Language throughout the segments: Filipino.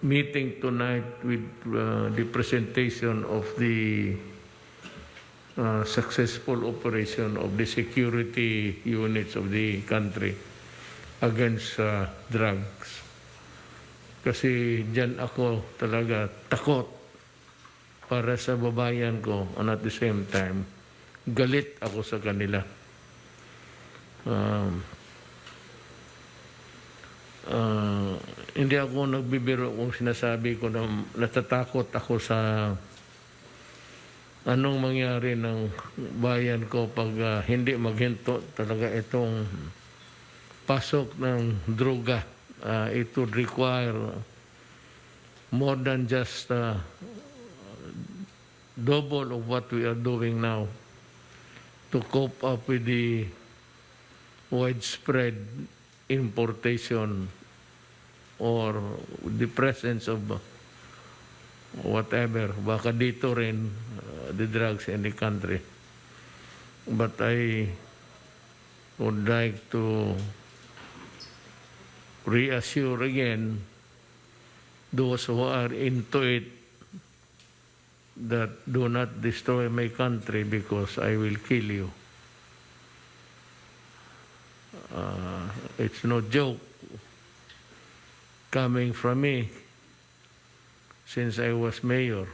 meeting tonight with the presentation of the successful operation of the security units of the country against drugs. Kasi dyan ako talaga takot para sa babayan ko, and at the same time, galit ako sa kanila. Hindi ako nagbibiro kung sinasabi ko na natatakot ako sa anong mangyari ng bayan ko pag hindi maghinto talaga itong pasok ng droga. It would require more than just double of what we are doing now to cope up with the widespread importation or the presence of whatever, baka dito rin the drugs in the country. But I would like to reassure again those who are into it that do not destroy my country because I will kill you. It's no joke coming from me since I was mayor.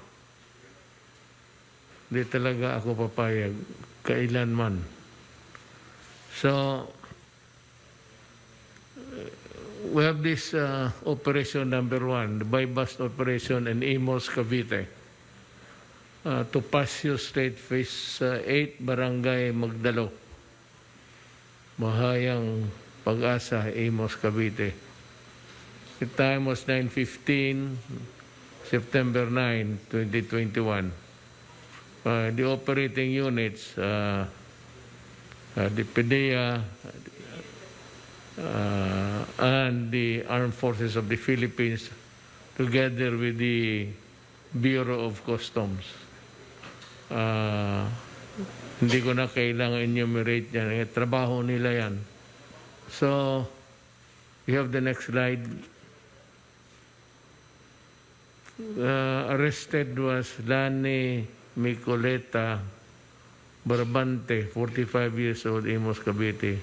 Di talaga ako papayag kailanman. So, we have this operation number 1, the buy-bust operation in Imos, Cavite. Topacio State Phase 8, Barangay Magdalo. Mahayang Pag-asa, Imos, Cavite. The time was 9:15, September 9, 2021. The operating units, the PDEA, and the Armed Forces of the Philippines, together with the Bureau of Customs. Hindi ko na kailangan enumerate yan. Trabaho nila yan. So, we have the next slide. Arrested was Lani Micoleta Barbante, 45 years old, Imos, Cavite.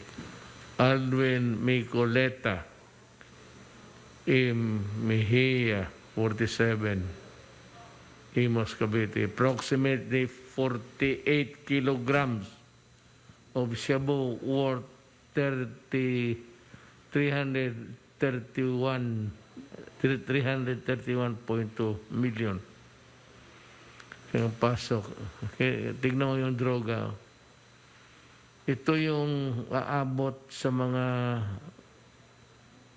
Alwin Micoleta Mejia, 47, Imos, Cavite. Approximately 48 kilograms of shabu worth 331.2 million. Yung pasok. Okay, tignan mo yung droga. Ito yung aabot sa mga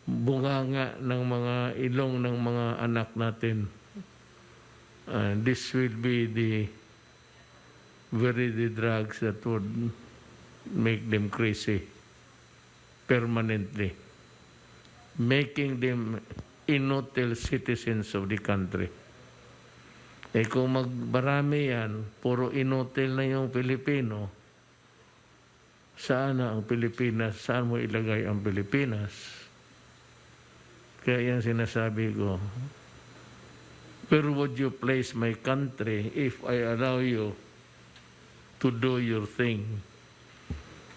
bunganga ng mga ilong ng mga anak natin. This will be the drugs that would make them crazy permanently, making them inutil citizens of the country. Eh kung magbarami yan, puro inutil na yung Pilipino, saan na ang Pilipinas? Saan mo ilagay ang Pilipinas? Kaya yan sinasabi ko, where would you place my country if I allow you to do your thing?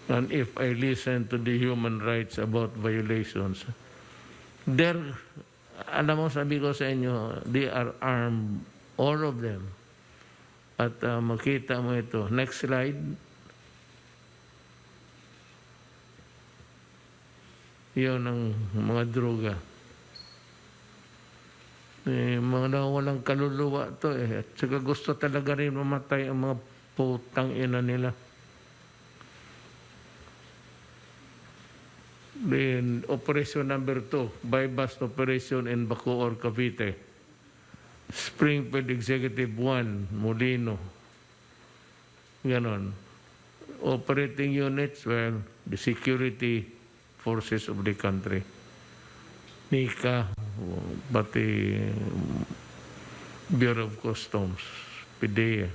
And if I listen to the human rights about violations, alam mo, sabi ko sa inyo, they are armed, all of them. At makita mo ito. Next slide. Yun ang mga droga. Mga walang kaluluwa to eh. At saka gusto talaga rin mamatay ang mga putang ina nila. Then, operation number 2, buy-bust operation in Bacoor, Cavite. Springfield Executive 1, Molino. Ganon. Operating units, well, the security forces of the country. NICA, pati Bureau of Customs, PDEA.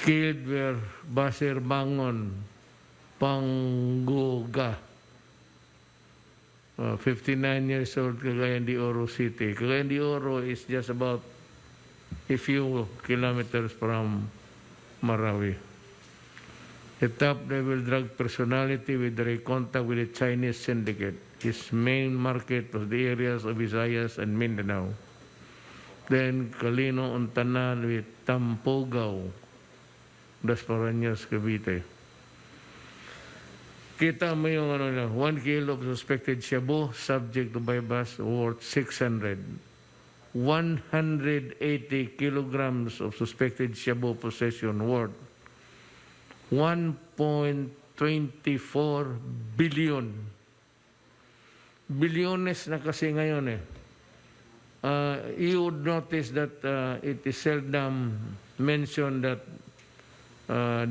Killed were Basir Bangon, Pangguga, 59 years old, Cagayan de Oro City. Cagayan de Oro is just about a few kilometers from Marawi. A top-level drug personality with direct contact with the Chinese syndicate. His main market was the areas of Visayas and Mindanao. Then Calino Untanan with Tampogao, Das Parañas, Cavite. Kita mo yung 1 kilo of suspected shabu subject to bypass worth 600. 180 kilograms of suspected shabu possession worth 1.24 billion. Bilyones na kasi ngayon eh. You would notice that it is seldom mentioned that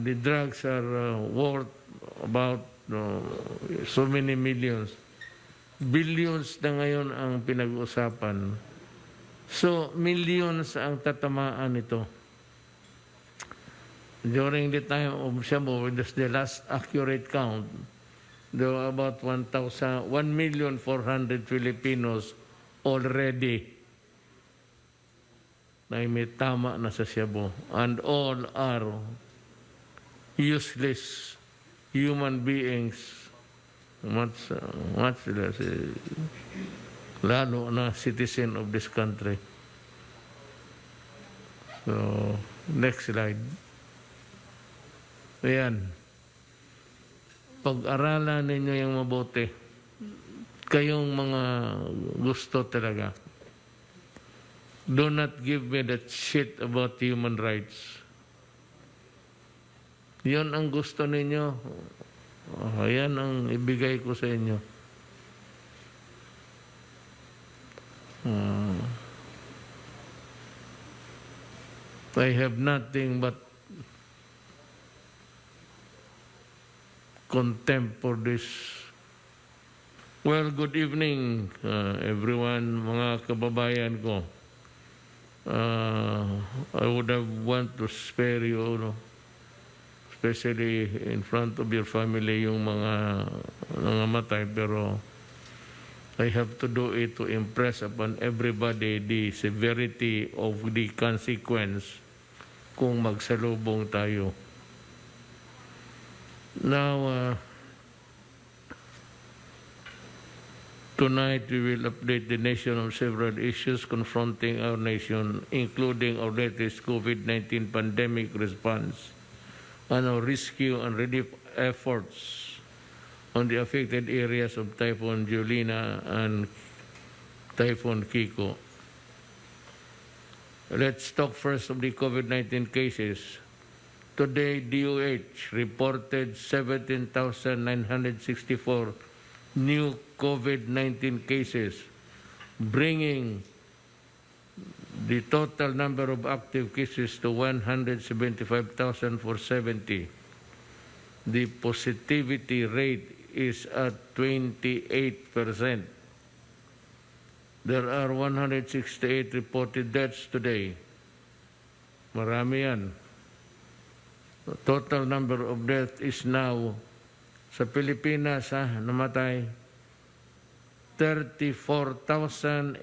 the drugs are worth about so many millions. Billions na ngayon ang pinag-usapan. So, millions ang tatamaan nito. During the time of Shabu, that's the last accurate count, there were about 1,400,000 Filipinos already na may tama na sa Shabu. And all are useless human beings. Much less, lalo na citizen of this country. So, next slide. Ayan. Pag-aralan ninyo yung mabuti. Kayong mga gusto talaga. Do not give me that shit about human rights. Yun ang gusto ninyo. Ayan ang ibigay ko sa inyo. I have nothing but contempt for this. Well, good evening, everyone, mga kababayan ko. I would have want to spare you, especially in front of your family, yung mga nangamatay, pero I have to do it to impress upon everybody the severity of the consequence kung magsalubong tayo. Now, tonight we will update the nation on several issues confronting our nation, including our latest COVID-19 pandemic response and our rescue and relief efforts on the affected areas of Typhoon Julina and Typhoon Kiko. Let's talk first of the COVID-19 cases. Today, DOH reported 17,964 new COVID-19 cases, bringing the total number of active cases to 175,470. The positivity rate is at 28%. There are 168 reported deaths today. Marami yan. The total number of deaths is now sa Pilipinas namatay 34,899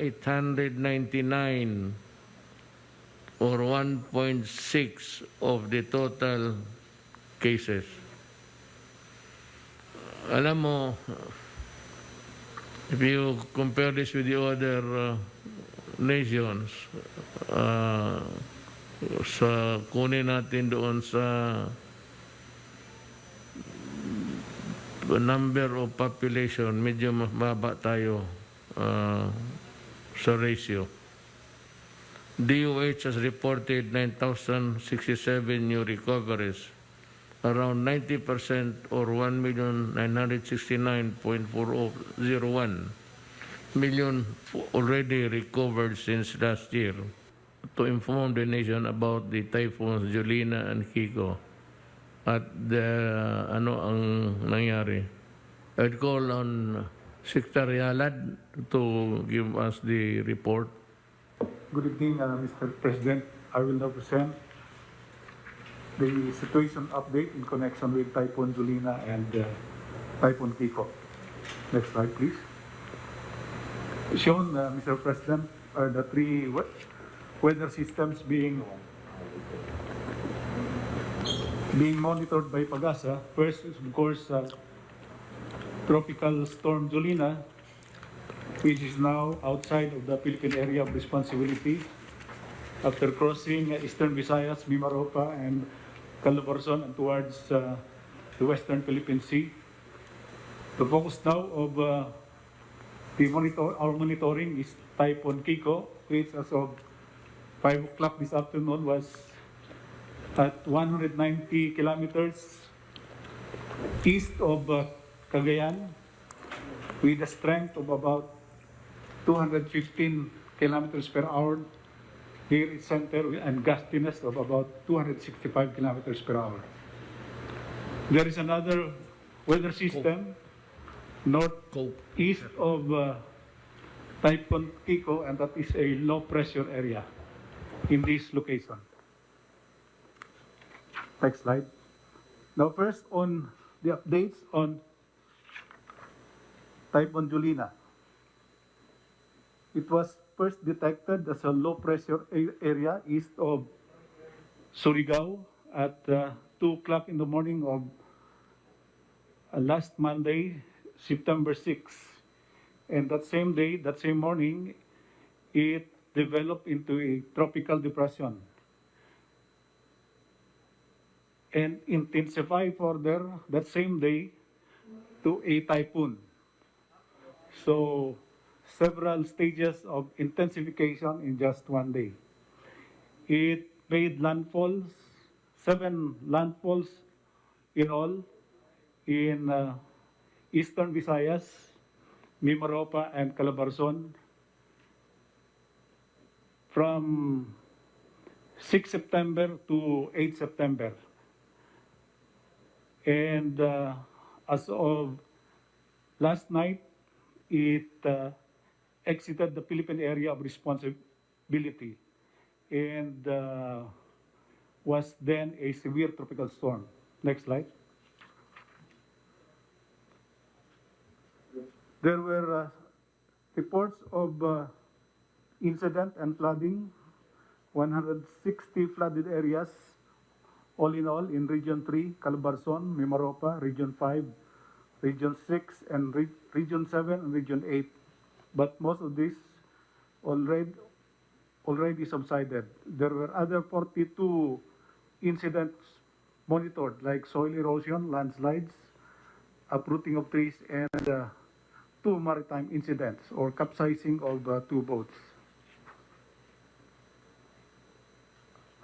or 1.6 of the total cases. Alam mo, if you compare this with the other nations, sa kunin natin doon sa number of population, medyo mababa tayo sa ratio. DOH has reported 9,067 new recoveries, around 90% or 1,969,401 million already recovered since last year. To inform the nation about the typhoons Julina and Kiko at ano ang nangyari. I'd call on Secretary Alad to give us the report. Good evening, Mr. President. I will now present the situation update in connection with Typhoon Julina and Typhoon Kiko. Next slide, please. Shown, Mr. President, are the three weather systems being monitored by PAGASA. First is, of course, Tropical Storm Julina, which is now outside of the Philippine area of responsibility after crossing eastern Visayas, Mimaropa, and Calabarzon and towards the western Philippine Sea. The focus now of our monitoring is Typhoon Kiko, which as of 5 o'clock this afternoon was at 190 kilometers east of Cagayan, with a strength of about 215 kilometers per hour near its center and gustiness of about 265 kilometers per hour. There is another weather system northeast of Typhoon Kiko, and that is a low pressure area in this location. Next slide. Now first on the updates on Typhoon Julina. It was first detected as a low pressure area east of Surigao at 2 o'clock in the morning of last Monday, September 6. And that same day, that same morning, it developed into a tropical depression and intensified further that same day to a typhoon. So several stages of intensification in just one day. It made landfalls, 7 landfalls in all in eastern Visayas, Mimaropa, and Calabarzon from 6 September to 8 September. And as of last night, it exited the Philippine area of responsibility and was then a severe tropical storm. Next slide. There were reports of incident and flooding, 160 flooded areas, all in all, in Region 3, Calabarzon, Mimaropa, Region 5, Region 6, and Region 7, and Region 8. But most of this already subsided. There were other 42 incidents monitored, like soil erosion, landslides, uprooting of trees, and 2 maritime incidents, or capsizing of 2 boats.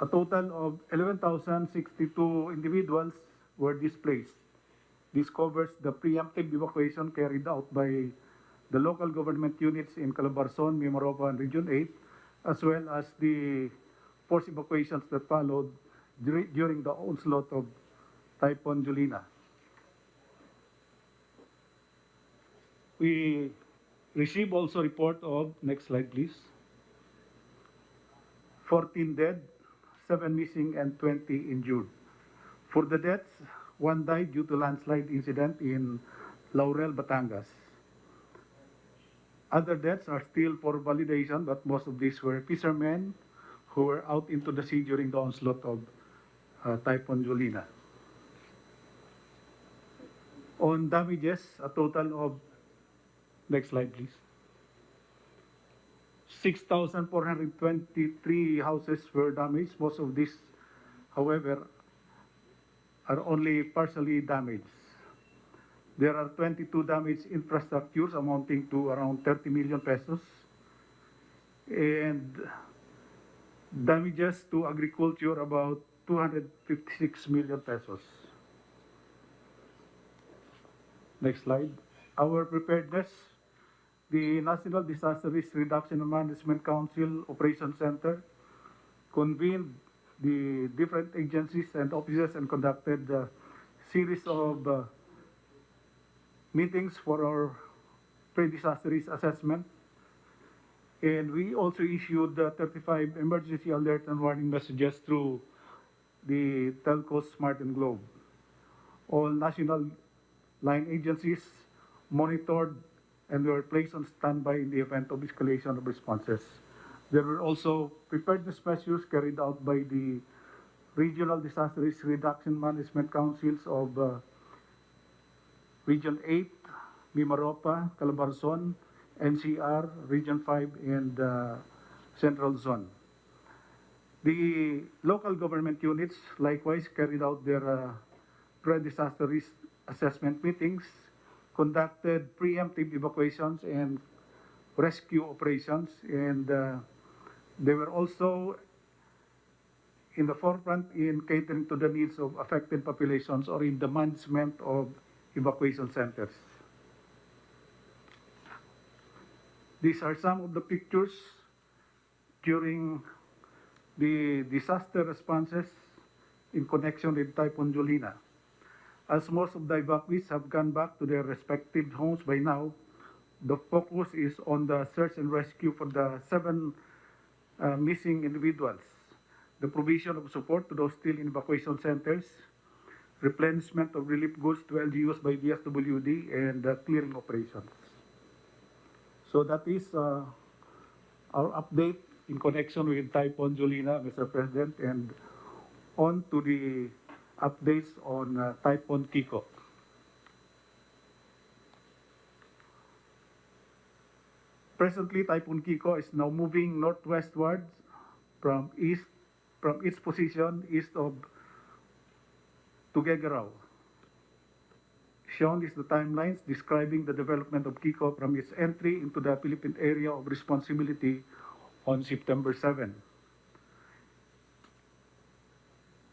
A total of 11,062 individuals were displaced. This covers the preemptive evacuation carried out by the local government units in Calabarzon, Mimaropa, and Region 8, as well as the forced evacuations that followed during the onslaught of Typhoon Julina. We received also report of, next slide please, 14 dead, 7 missing, and 20 injured. For the deaths, 1 died due to landslide incident in Laurel, Batangas. Other deaths are still for validation, but most of these were fishermen who were out into the sea during the onslaught of Typhoon Julina. On damages, a total of, next slide please, 6,423 houses were damaged. Most of these, however, are only partially damaged. There are 22 damaged infrastructures amounting to around 30 million pesos, and damages to agriculture about 256 million pesos. Next slide. Our preparedness. The National Disaster Risk Reduction and Management Council Operations Center convened the different agencies and offices and conducted a series of meetings for our pre-disaster risk assessment. And we also issued 35 emergency alert and warning messages through the telcos Smart and Globe. All national line agencies monitored and were placed on standby in the event of escalation of responses. There were also preparedness measures carried out by the Regional Disaster Risk Reduction Management Councils of Region 8, Mimaropa, Calabarzon, NCR, Region 5, and Central Zone. The local government units likewise carried out their pre-disaster risk assessment meetings, conducted preemptive evacuations and rescue operations, and they were also in the forefront in catering to the needs of affected populations or in the management of evacuation centers. These are some of the pictures during the disaster responses in connection with Typhoon Julina. As most of the evacuees have gone back to their respective homes by now, the focus is on the search and rescue for the 7 missing individuals, the provision of support to those still in evacuation centers, replenishment of relief goods to LGUs by DSWD, and clearing operations. So that is our update in connection with Typhoon Julina, Mr. President, and on to the updates on Typhoon Kiko. Presently, Typhoon Kiko is now moving northwestward from its position east of Tuguegarao. Shown is the timelines describing the development of Kiko from its entry into the Philippine area of responsibility on September 7.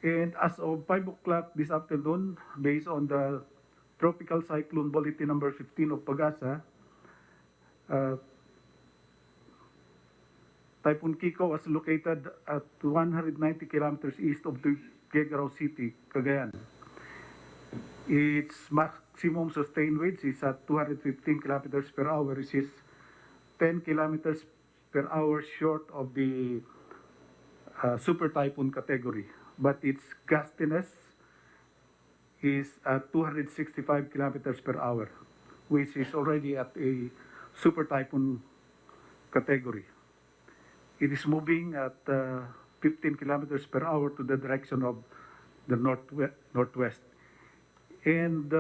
And as of 5 o'clock this afternoon, based on the Tropical Cyclone Bulletin number 15 of Pagasa, Typhoon Kiko was located at 190 kilometers east of Tuguegarao City, Cagayan. Its maximum sustained winds is at 215 kilometers per hour, which is 10 kilometers per hour short of the super typhoon category. But its gustiness is at 265 kilometers per hour, which is already at a super typhoon category. It is moving at 15 kilometers per hour to the direction of the northwest. And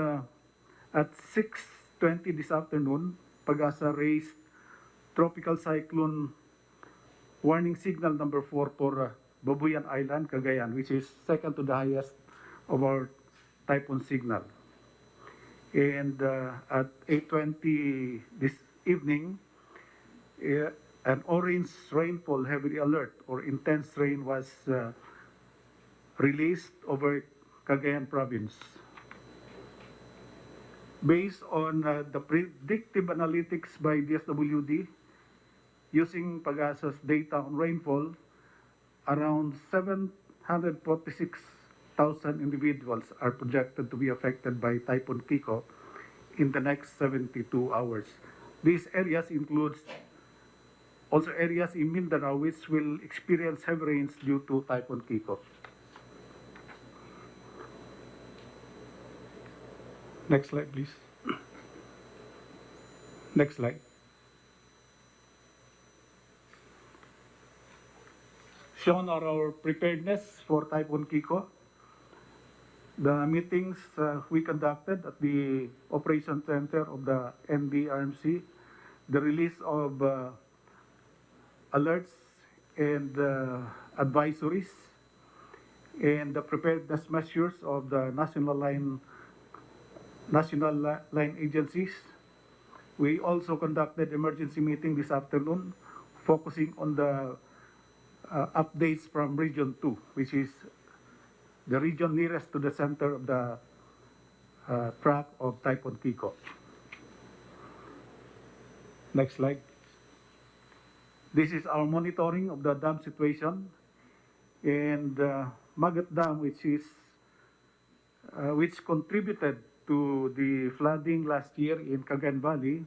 at 6:20 this afternoon, Pagasa raised tropical cyclone warning signal number 4 for Babuyan Island, Cagayan, which is second to the highest of our typhoon signal. And at 8:20 this evening, an orange rainfall heavy alert or intense rain was released over Cagayan province. Based on the predictive analytics by DSWD, using Pagasa's data on rainfall, around 746,000 individuals are projected to be affected by Typhoon Kiko in the next 72 hours. These areas include also areas in Mindanao which will experience heavy rains due to Typhoon Kiko. Next slide, please. Next slide. Shown are our preparedness for Typhoon Kiko. The meetings we conducted at the Operation Center of the NDRMC, the release of alerts and advisories, and the preparedness measures of the national line agencies. We also conducted emergency meeting this afternoon, focusing on the updates from Region 2, which is the region nearest to the center of the track of Typhoon Kiko. Next slide. This is our monitoring of the dam situation, and Magat Dam, which contributed to the flooding last year in Cagayan Valley,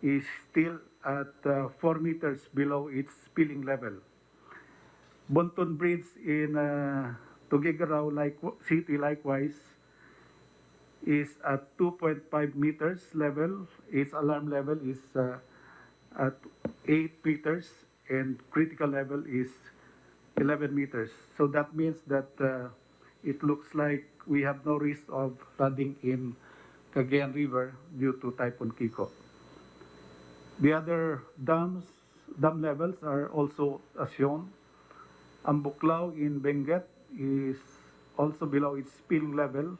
is still at 4 meters below its spilling level. Bonton Bridge in Tuguegarao City likewise is at 2.5 meters level. Its alarm level is at 8 meters, and critical level is 11 meters. So that means that it looks like we have no risk of flooding in Cagayan River due to Typhoon Kiko. The other dam levels are also as shown. Ang Buklaw in Benguet is also below its spilling level.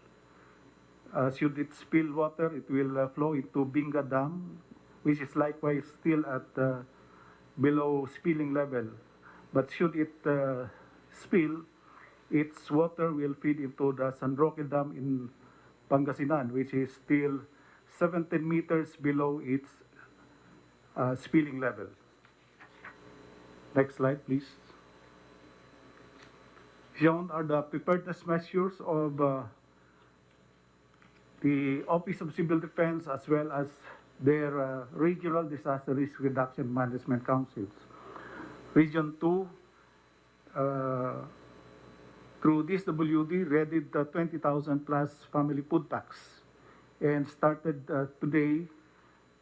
Should it spill water, it will flow into Binga Dam, which is likewise still at below spilling level. But should it spill, its water will feed into the San Roque Dam in Pangasinan, which is still 17 meters below its spilling level. Next slide, please. Shown are the preparedness measures of the Office of Civil Defense as well as their regional disaster risk reduction management councils. Region 2, through this WD, readied 20,000 plus family food packs and started today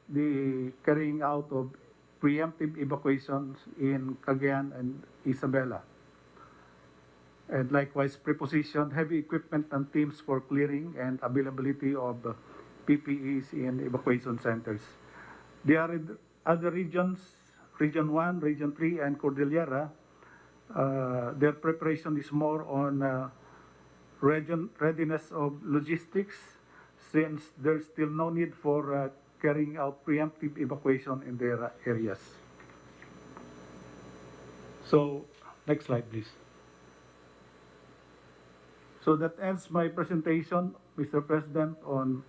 the carrying out of preemptive evacuations in Cagayan and Isabela. And likewise, prepositioned heavy equipment and teams for clearing and availability of PPEs in evacuation centers. The other regions, Region 1, Region 3, and Cordillera, their preparation is more on region readiness of logistics, since there's still no need for carrying out preemptive evacuation in their areas. So, next slide, please. So that ends my presentation, Mr. President, on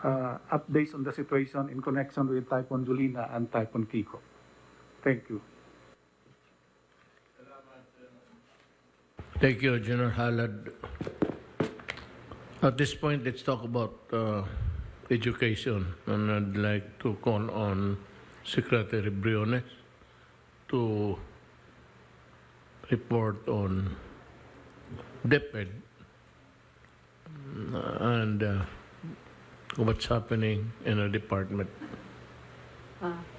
updates on the situation in connection with Typhoon Julina and Typhoon Kiko. Thank you. Thank you, General Halad. At this point, let's talk about education. And I'd like to call on Secretary Briones to report on DepEd and what's happening in our department.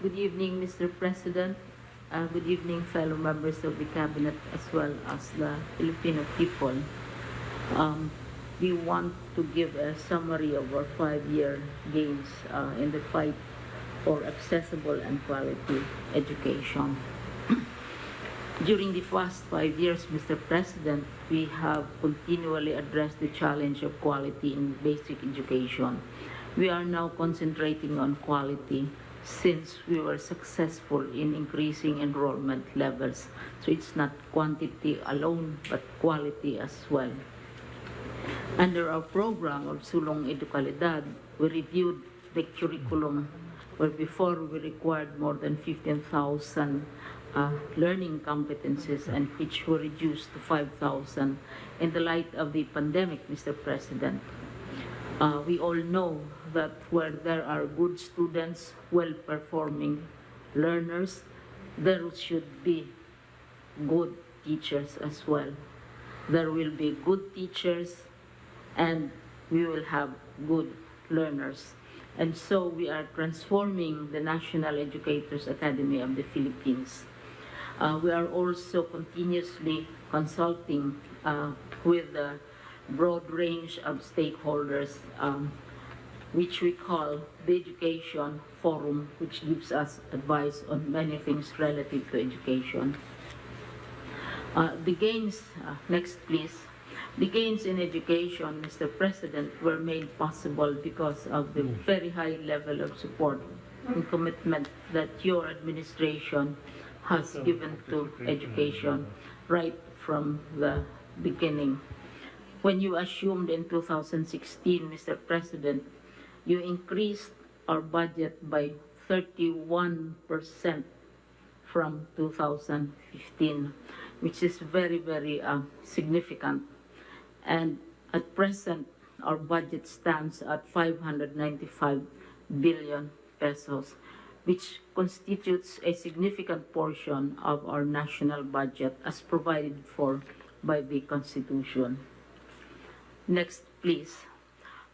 Good evening, Mr. President. Good evening, fellow members of the Cabinet, as well as the Filipino people. We want to give a summary of our 5-year gains in the fight for accessible and quality education. During the past 5 years, Mr. President, we have continually addressed the challenge of quality in basic education. We are now concentrating on quality since we were successful in increasing enrollment levels. So it's not quantity alone, but quality as well. Under our program of Sulong Edukalidad, we reviewed the curriculum where before we required more than 15,000 learning competencies, and which were reduced to 5,000 in the light of the pandemic, Mr. President. We all know that where there are good students, well-performing learners, there should be good teachers as well. There will be good teachers, and we will have good learners. And so we are transforming the National Educators Academy of the Philippines. We are also continuously consulting with a broad range of stakeholders, which we call the Education Forum, which gives us advice on many things relative to education. The gains, next please. The gains in education, Mr. President, were made possible because of the very high level of support and commitment that your administration has given to education right from the beginning. When you assumed in 2016, Mr. President, you increased our budget by 31% from 2015, which is very, very significant. And at present, our budget stands at 595 billion pesos, which constitutes a significant portion of our national budget as provided for by the Constitution. Next, please.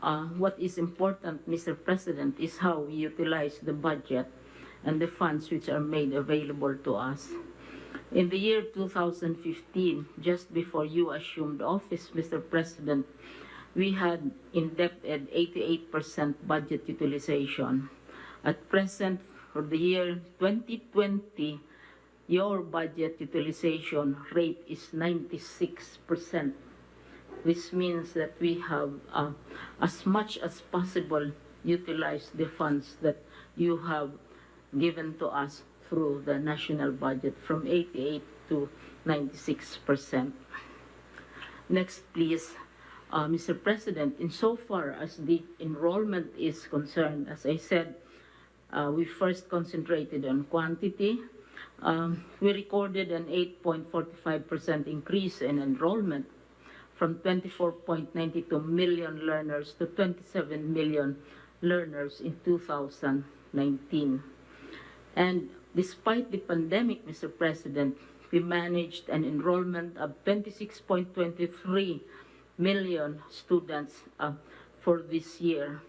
What is important, Mr. President, is how we utilize the budget and the funds which are made available to us. In the year 2015, just before you assumed office, Mr. President, we had indebted 88% budget utilization. At present, for the year 2020, your budget utilization rate is 96%. This means that we have, as much as possible, utilized the funds that you have given to us through the national budget from 88 to 96%. Next, please. Mr. President, insofar as the enrollment is concerned, as I said, we first concentrated on quantity. We recorded an 8.45% increase in enrollment from 24.92 million learners to 27 million learners in 2019. And despite the pandemic, Mr. President, we managed an enrollment of 26.23 million students for this year,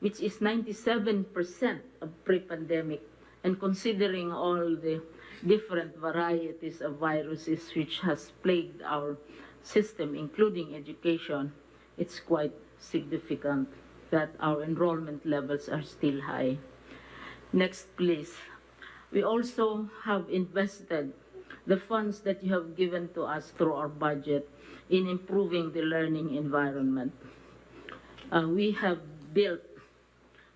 which is 97% of pre-pandemic. And considering all the different varieties of viruses which has plagued our system, including education, it's quite significant that our enrollment levels are still high. Next, please. We also have invested the funds that you have given to us through our budget in improving the learning environment. We have built,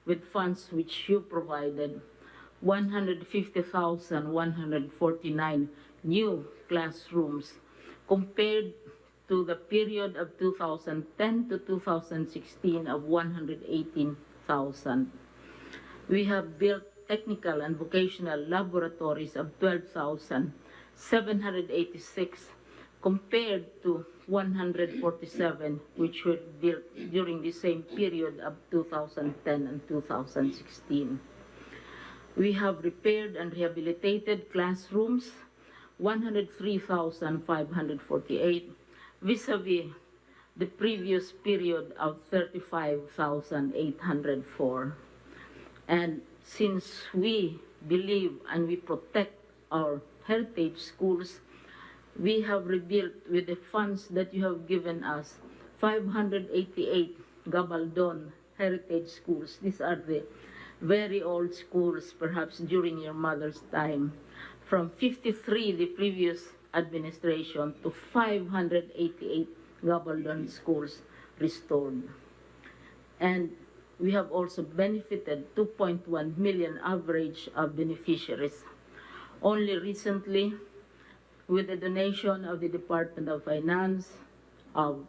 with funds which you provided, 150,149 new classrooms compared to the period of 2010 to 2016 of 118,000. We have built technical and vocational laboratories of 12,786 compared to 147 which were built during the same period of 2010 and 2016. We have repaired and rehabilitated classrooms, 103,548, vis-a-vis the previous period of 35,804. And since we believe and we protect our heritage schools, we have rebuilt with the funds that you have given us 588 Gabaldon heritage schools. These are the very old schools, perhaps during your mother's time. From 53 the previous administration to 588 Gabaldon schools restored. And we have also benefited 2.1 million average beneficiaries. Only recently, with the donation of the Department of Finance, of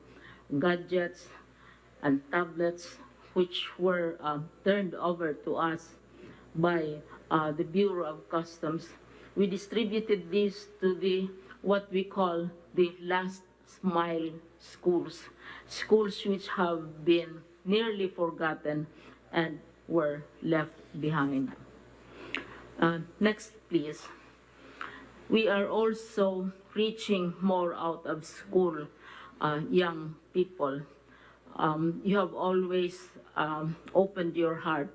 gadgets and tablets, which were turned over to us by the Bureau of Customs, we distributed these to the what we call the last mile schools, schools which have been nearly forgotten and were left behind. Next, please. We are also reaching more out of school young people. You have always opened your heart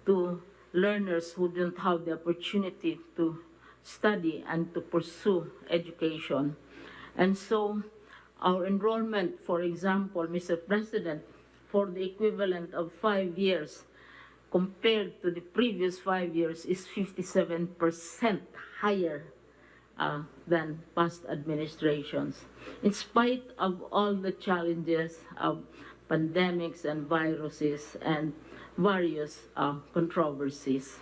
to learners who don't have the opportunity to study and to pursue education. And so our enrollment, for example, Mr. President, for the equivalent of 5 years compared to the previous 5 years is 57% higher than past administrations. In spite of all the challenges of pandemics and viruses and various controversies.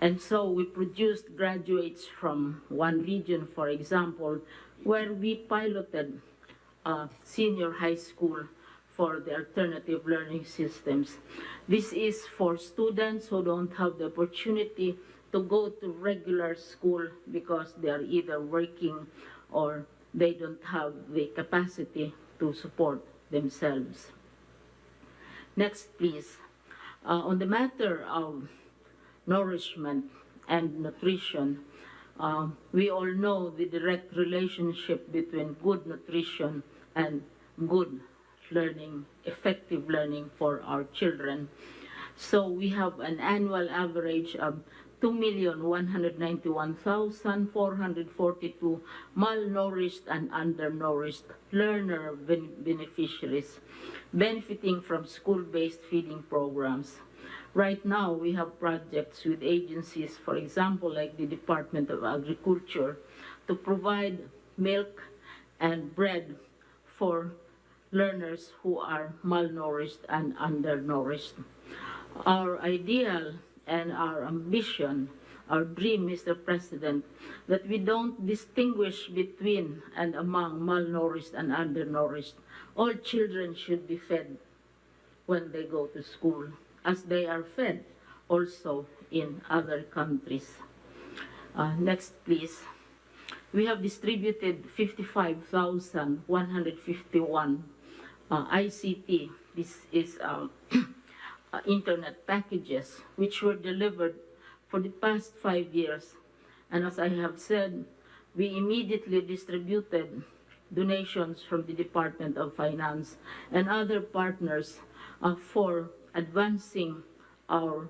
And so we produced graduates from one region, for example, where we piloted senior high school for the alternative learning systems. This is for students who don't have the opportunity to go to regular school because they are either working or they don't have the capacity to support themselves. Next, please. On the matter of nourishment and nutrition, we all know the direct relationship between good nutrition and good learning, effective learning for our children. So we have an annual average of 2,191,442 malnourished and undernourished learner beneficiaries benefiting from school-based feeding programs. Right now, we have projects with agencies, for example, like the Department of Agriculture, to provide milk and bread for learners who are malnourished and undernourished. Our ideal and our ambition, our dream, Mr. President, that we don't distinguish between and among malnourished and undernourished. All children should be fed when they go to school, as they are fed also in other countries. Next, please. We have distributed 55,151 ICT. This is internet packages which were delivered for the past 5 years. And as I have said, we immediately distributed donations from the Department of Finance and other partners for advancing our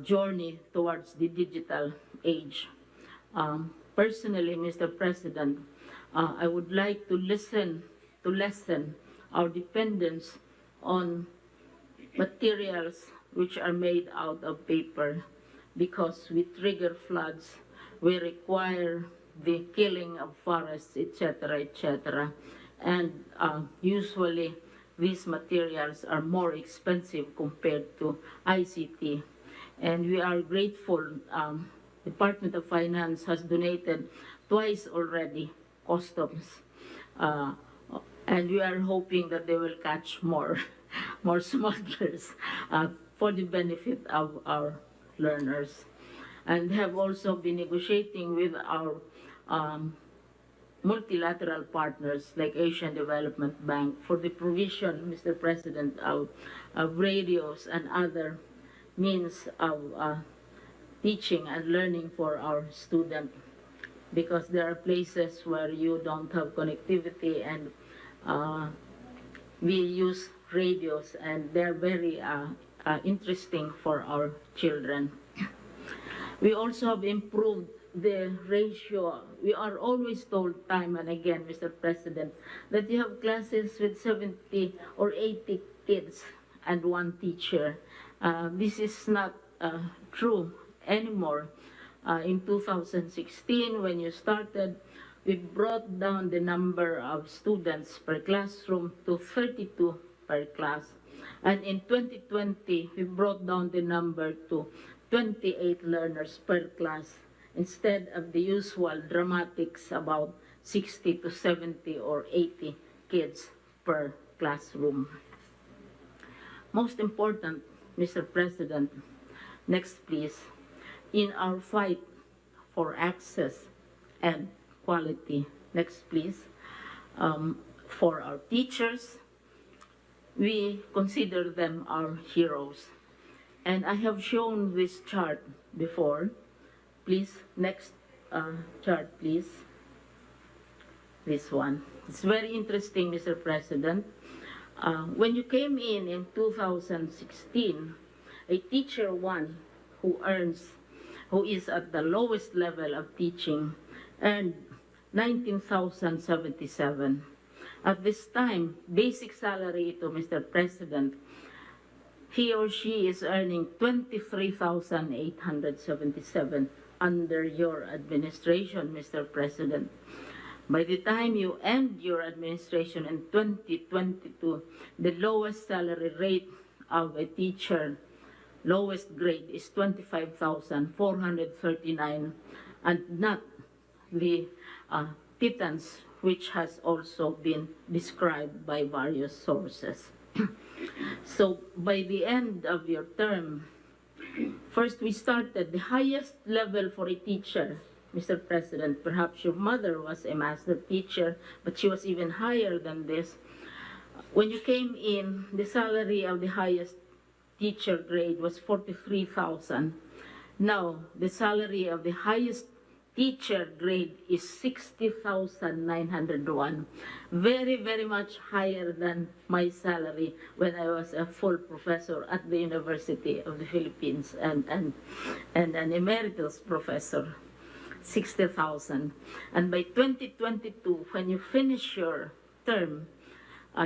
journey towards the digital age. Personally, Mr. President, I would like to lessen our dependence on materials which are made out of paper, because we trigger floods, we require the killing of forests, etc., etc. And usually these materials are more expensive compared to ICT. And we are grateful. Department of Finance has donated twice already customs. And we are hoping that they will catch more smugglers for the benefit of our learners. And have also been negotiating with our multilateral partners like Asian Development Bank for the provision, Mr. President, of radios and other means of teaching and learning for our students, because there are places where you don't have connectivity, and we use radios, and they're very interesting for our children. We also have improved the ratio. We are always told time and again, Mr. President, that you have classes with 70 or 80 kids and one teacher. This is not true anymore. In 2016, when you started, we brought down the number of students per classroom to 32 per class. And in 2020, we brought down the number to 28 learners per class, instead of the usual dramatics about 60 to 70 or 80 kids per classroom. Most important, Mr. President, next please, in our fight for access and quality, next please, for our teachers, we consider them our heroes. And I have shown this chart before. Please, next chart, please. This one. It's very interesting, Mr. President. When you came in 2016, a teacher one who is at the lowest level of teaching earned 19,077. At this time, basic salary to Mr. President, he or she is earning 23,877 under your administration, Mr. President. By the time you end your administration in 2022, the lowest salary rate of a teacher, lowest grade, is 25,439, and not the pittance which has also been described by various sources. So by the end of your term, first we started the highest level for a teacher, Mr. President. Perhaps your mother was a master teacher, but she was even higher than this. When you came in, the salary of the highest teacher grade was 43,000. Now, the salary of the highest teacher grade is 60,901. Very, very much higher than my salary when I was a full professor at the University of the Philippines and an emeritus professor. 60,000. And by 2022, when you finish your term,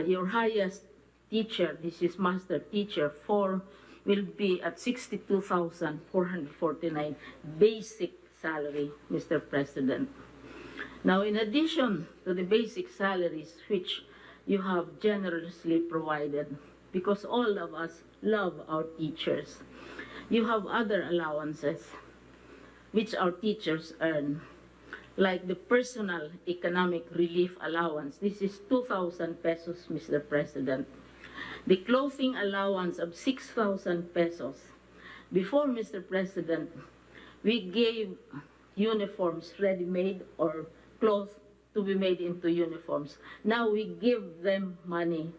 your highest teacher, this is master teacher 4, will be at 62,449 basic salary, Mr. President. Now, in addition to the basic salaries which you have generously provided, because all of us love our teachers, you have other allowances which our teachers earn, like the personal economic relief allowance. This is 2,000 pesos, Mr. President. The clothing allowance of 6,000 pesos. Before, Mr. President, we gave uniforms ready-made or clothes to be made into uniforms. Now we give them money.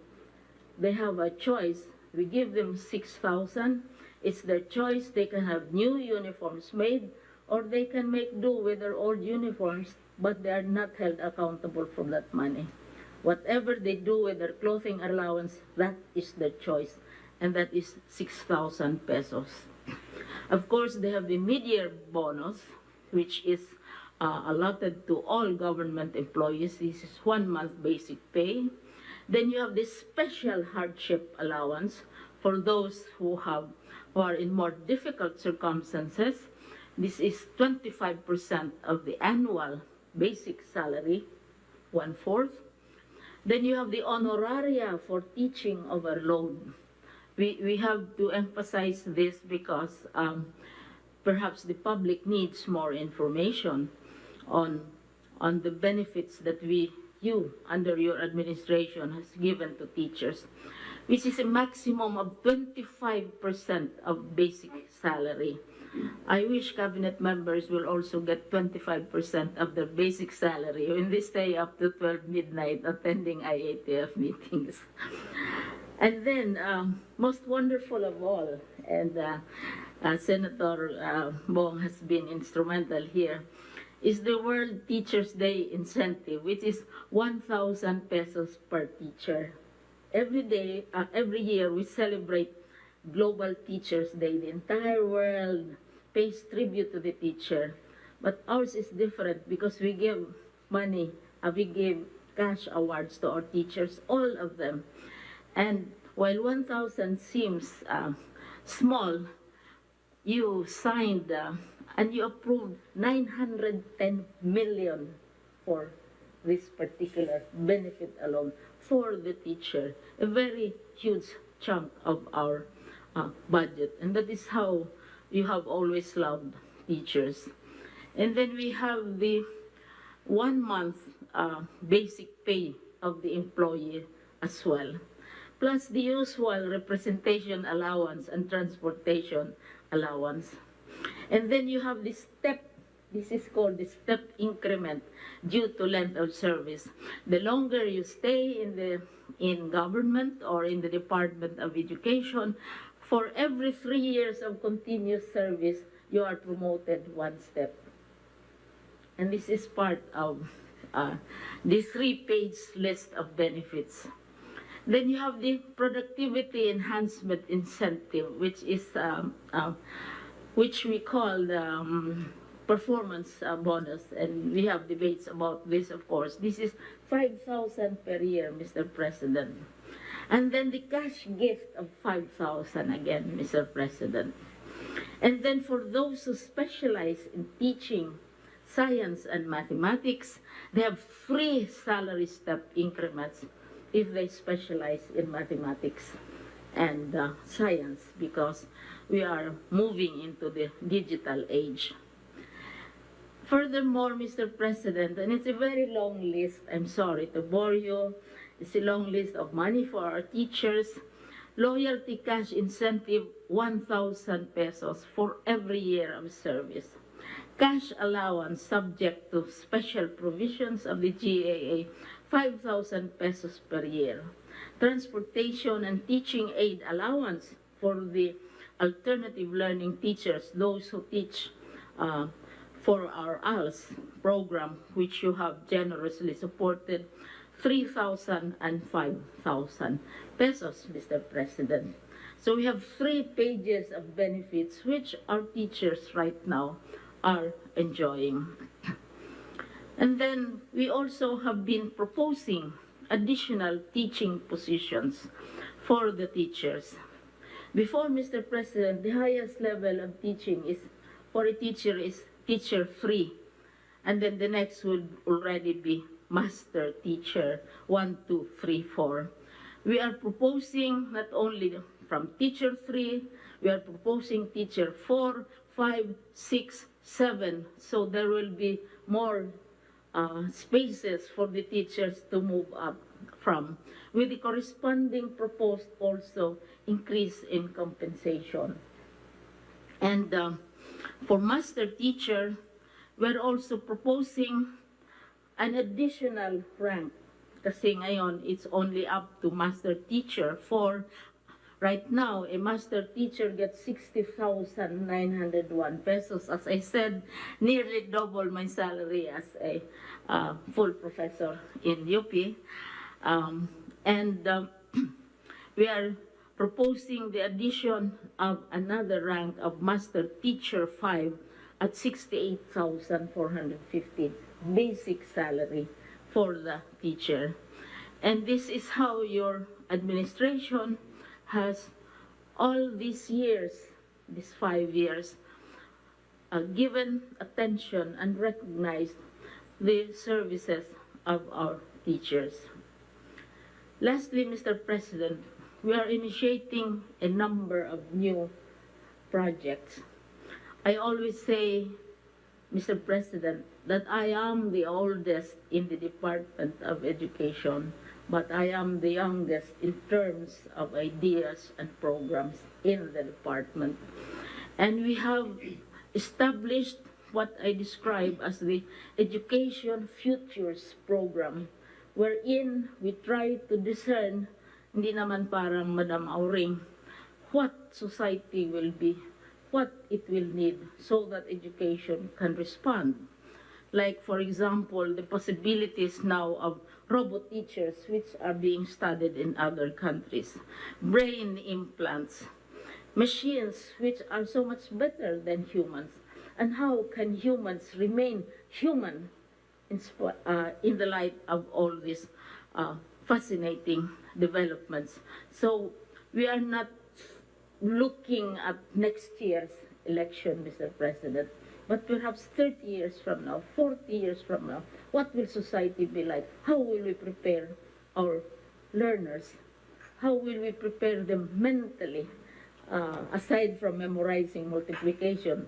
They have a choice. We give them 6,000. It's their choice. They can have new uniforms made, or they can make do with their old uniforms, but they are not held accountable for that money. Whatever they do with their clothing allowance, that is their choice, and that is 6,000 pesos. Of course, they have the mid-year bonus, which is allotted to all government employees. This is 1 month basic pay. Then you have this special hardship allowance for those who are in more difficult circumstances. This is 25% of the annual basic salary, 1/4. Then you have the honoraria for teaching overload. We have to emphasize this because perhaps the public needs more information on the benefits that you, under your administration, has given to teachers, which is a maximum of 25% of basic salary. I wish cabinet members will also get 25% of their basic salary when they stay up to 12 midnight attending IATF meetings. And then, most wonderful of all, and Senator Bong has been instrumental here, is the World Teachers' Day incentive, which is 1,000 pesos per teacher. Every year we celebrate Global Teachers' Day. The entire world pays tribute to the teacher. But ours is different because we give money, we give cash awards to our teachers, all of them. And while 1,000 seems small, you signed and you approved 910 million for this particular benefit alone for the teacher, a very huge chunk of our budget. And that is how you have always loved teachers. And then we have the 1 month basic pay of the employee as well, plus the usual representation allowance and transportation allowance. And then you have the step, this is called the step increment due to length of service. The longer you stay in government or in the Department of Education, for every 3 years of continuous service, you are promoted 1 step. And this is part of the 3-page list of benefits. Then you have the productivity enhancement incentive, which is which we call the performance bonus, and we have debates about this, of course. This is 5,000 per year, Mr. President. And then the cash gift of 5,000 again, Mr. President. And then for those who specialize in teaching science and mathematics, they have free salary step increments if they specialize in mathematics and science, because we are moving into the digital age. Furthermore, Mr. President, and it's a very long list, I'm sorry to bore you, it's a long list of money for our teachers. Loyalty cash incentive, 1,000 pesos for every year of service. Cash allowance subject to special provisions of the GAA, 5,000 pesos per year. Transportation and teaching aid allowance for the alternative learning teachers, those who teach for our ALS program, which you have generously supported, 3,000 and 5,000 pesos, Mr. President. So we have 3 pages of benefits which our teachers right now are enjoying. And then we also have been proposing additional teaching positions for the teachers. Before, Mr. President, the highest level of teaching is for a teacher is teacher 3, and then the next would already be master teacher 1, 2, 3, 4. We are proposing not only from teacher 3, we are proposing teacher 4, 5, 6, 7, so there will be more spaces for the teachers to move up from, with the corresponding proposed also increase in compensation. And for master teacher, we're also proposing an additional rank. Kasi ngayon, it's only up to master teacher 4. Right now, a master teacher gets 60,901 pesos. As I said, nearly double my salary as a full professor in UP. We are proposing the addition of another rank of master teacher 5 at 68,450 basic salary for the teacher. And this is how your administration has all these years, these 5 years, given attention and recognized the services of our teachers. Lastly, Mr. President, we are initiating a number of new projects. I always say, Mr. President, that I am the oldest in the Department of Education, but I am the youngest in terms of ideas and programs in the department. And we have established what I describe as the Education Futures Program, wherein we try to discern, hindi naman parang Madam Auring, what society will be, what it will need, so that education can respond. Like, for example, the possibilities now of robot teachers, which are being studied in other countries, brain implants, machines which are so much better than humans, and how can humans remain human in the light of all these fascinating developments. So we are not looking at next year's election, Mr. President, but perhaps 30 years from now, 40 years from now, what will society be like? How will we prepare our learners? How will we prepare them mentally, aside from memorizing multiplication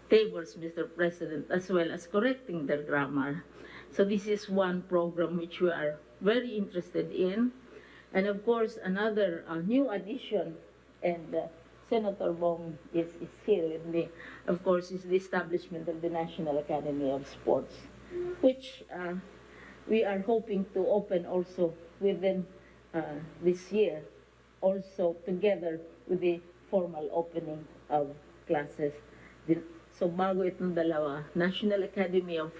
tables, Mr. President, as well as correcting their grammar? So this is one program which we are very interested in. And of course, another new addition, and Senator Bong is here with me, of course, is the establishment of the National Academy of Sports, which we are hoping to open also within this year, also together with the formal opening of classes. So bago itong dalawa, National Academy of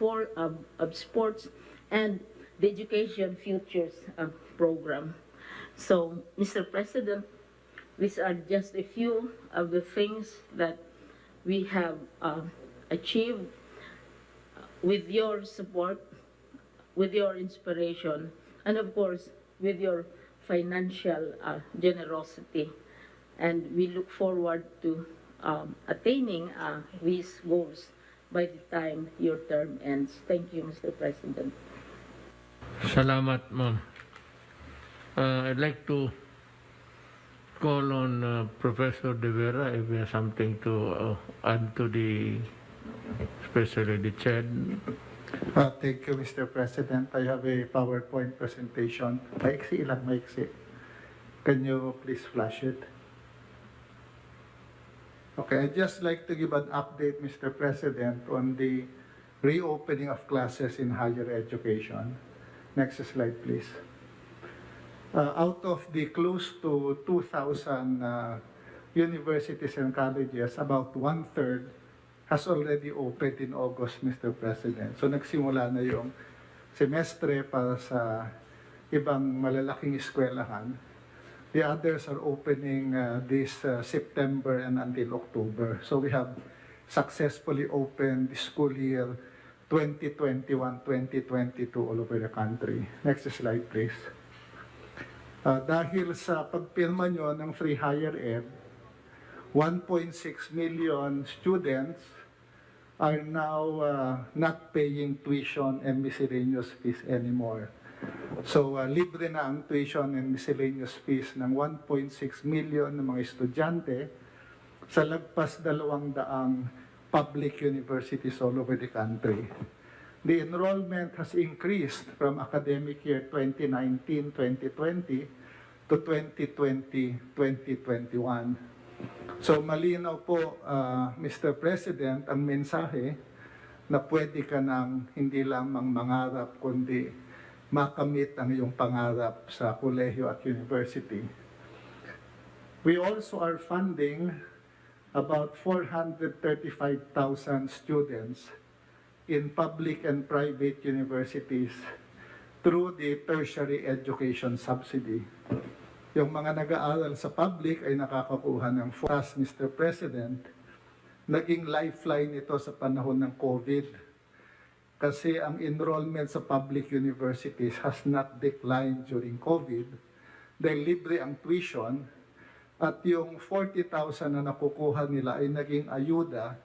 Sports and the Education Futures program. So, Mr. President, these are just a few of the things that we have achieved with your support, with your inspiration, and of course, with your financial generosity. And we look forward to attaining these goals by the time your term ends. Thank you, Mr. President. Salamat, ma'am. I'd like to call on Professor De Vera if he has something to add to the, especially the CHED. Thank you, Mr. President. I have a PowerPoint presentation. Maiksi lang, maiksi. Can you please flash it? Okay, I'd just like to give an update, Mr. President, on the reopening of classes in higher education. Next slide, please. Out of the close to 2,000 universities and colleges, about 1/3 has already opened in August, Mr. President. So nagsimula na yung semestre para sa ibang malalaking eskwelahan. The others are opening this September and until October. So we have successfully opened the school year 2021-2022 all over the country. Next slide, please. Dahil sa pagpirma nyo ng free higher ed, 1.6 million students are now not paying tuition and miscellaneous fees anymore. So, libre na ang tuition and miscellaneous fees ng 1.6 million ng mga estudyante sa lagpas 200 public universities all over the country. The enrollment has increased from academic year 2019-2020 to 2020-2021. So malinaw po, Mr. President, ang mensahe na pwede ka nang hindi lamang mangarap kundi makamit ang iyong pangarap sa kolehiyo at university. We also are funding about 435,000 students in public and private universities through the tertiary education subsidy. Yung mga nag-aaral sa public ay nakakakuha ng FOAS, Mr. President. Naging lifeline ito sa panahon ng COVID kasi ang enrollment sa public universities has not declined during COVID dahil libre ang tuition at yung 40,000 na nakukuha nila ay naging ayuda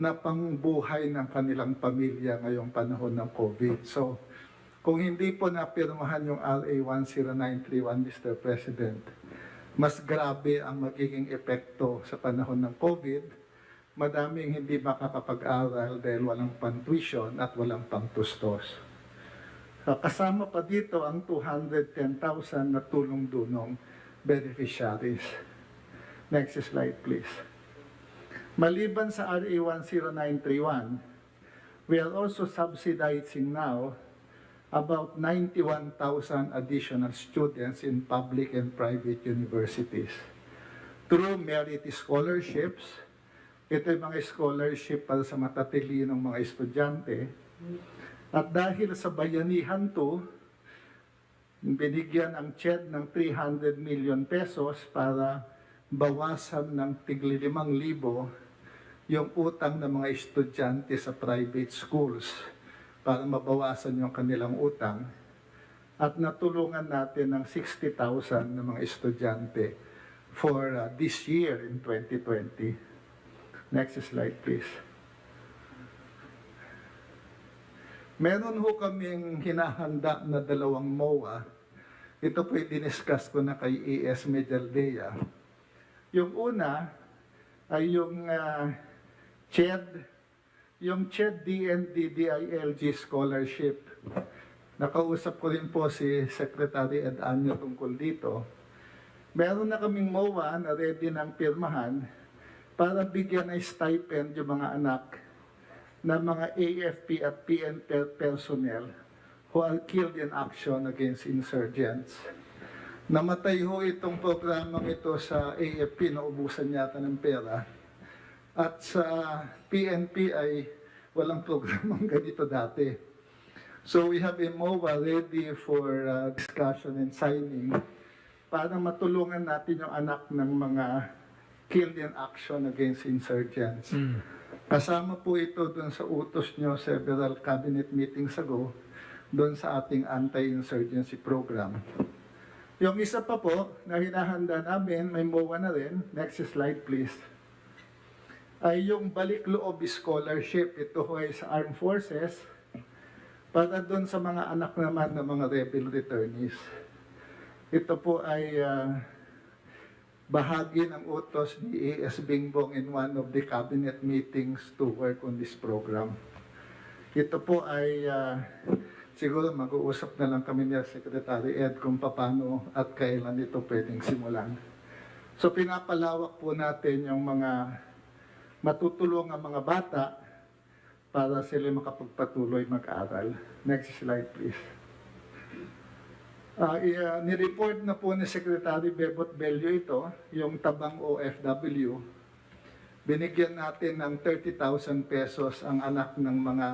na pangbuhay ng kanilang pamilya ngayong panahon ng COVID. So, kung hindi po napirmahan yung RA 10931, Mr. President, mas grabe ang magiging epekto sa panahon ng COVID. Madaming hindi makakapag-aral dahil walang pang-tuition at walang pang-tustos. Kasama pa dito ang 210,000 na tulong-dunong beneficiaries. Next slide, please. Maliban sa RA 10931, we are also subsidizing now about 91,000 additional students in public and private universities through merit scholarships. Ito yung mga scholarship para sa matatilinong mga estudyante. At dahil sa bayanihan to, binigyan ang CHED ng 300 million pesos para bawasan ng tigli 5,000 yung utang ng mga estudyante sa private schools para mabawasan yung kanilang utang. At natulungan natin ng 60,000 ng mga estudyante for this year in 2020. Next slide, please. Meron ho kaming hinahanda na 2 MOA. Ito po i-discuss ko na kay ES Medialdea. Yung una ay yung CHED, yung CHED DND DILG Scholarship. Nakausap ko rin po si Secretary Ed Anyo tungkol dito. Meron na kaming MOA na ready ng pirmahan para bigyan ng stipend yung mga anak na mga AFP at PNP personnel who are killed in action against insurgents. Namatay ho itong programang ito sa AFP, naubusan yata ng pera. At sa PNP ay walang programang ganito dati. So we have a MOA ready for discussion and signing para matulungan natin yung anak ng mga killed in action against insurgents. Kasama po ito dun sa utos nyo several cabinet meetings ago dun sa ating anti-insurgency program. Yung isa pa po na hinahanda namin, may MOA na rin. Next slide, please. Ay yung balik loob scholarship. Ito ho ay sa Armed Forces para doon sa mga anak naman ng mga rebel returnees. Ito po ay bahagi ng utos ni A.S. Bingbong in one of the cabinet meetings to work on this program. Ito po ay siguro mag-uusap na lang kami ni Secretary Ed kung paano at kailan ito pwedeng simulan. So pinapalawak po natin yung mga matutulong ang mga bata para sila makapagpatuloy mag-aral. Next slide, please. Nireport na po ni Secretary Bebot Bello ito, yung tabang OFW. binigyan natin ng 30,000 pesos ang anak ng mga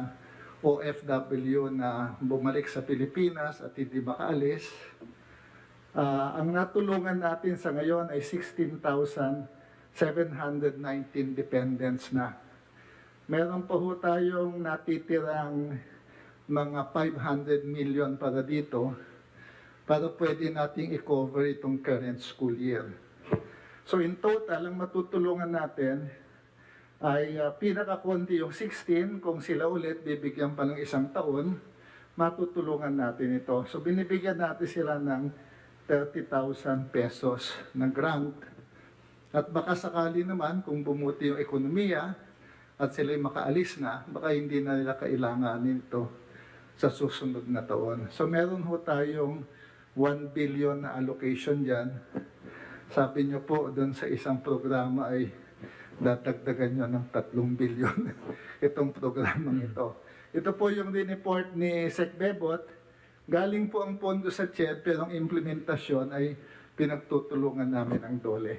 OFW na bumalik sa Pilipinas at hindi makaalis. Ang natulungan natin sa ngayon ay 16,719 dependents na. Meron pa ho tayong natitirang mga 500 million para dito para pwede nating i-cover itong current school year. So in total, ang matutulungan natin ay pinakakonti yung 16. Kung sila ulit bibigyan pa ng isang taon, matutulungan natin ito. So binibigyan natin sila ng 30,000 pesos na grant. At baka sakali naman kung bumuti yung ekonomiya at sila'y makaalis na, baka hindi na nila kailanganin ito sa susunod na taon. So meron ho tayong 1 billion na allocation dyan. Sabi nyo po doon sa isang programa ay dadagdagan nyo ng 3 billion itong programang ito. Ito po yung report ni Sec Bebot. Galing po ang pondo sa CHED pero ang implementasyon ay pinagtutulungan namin ang DOLE.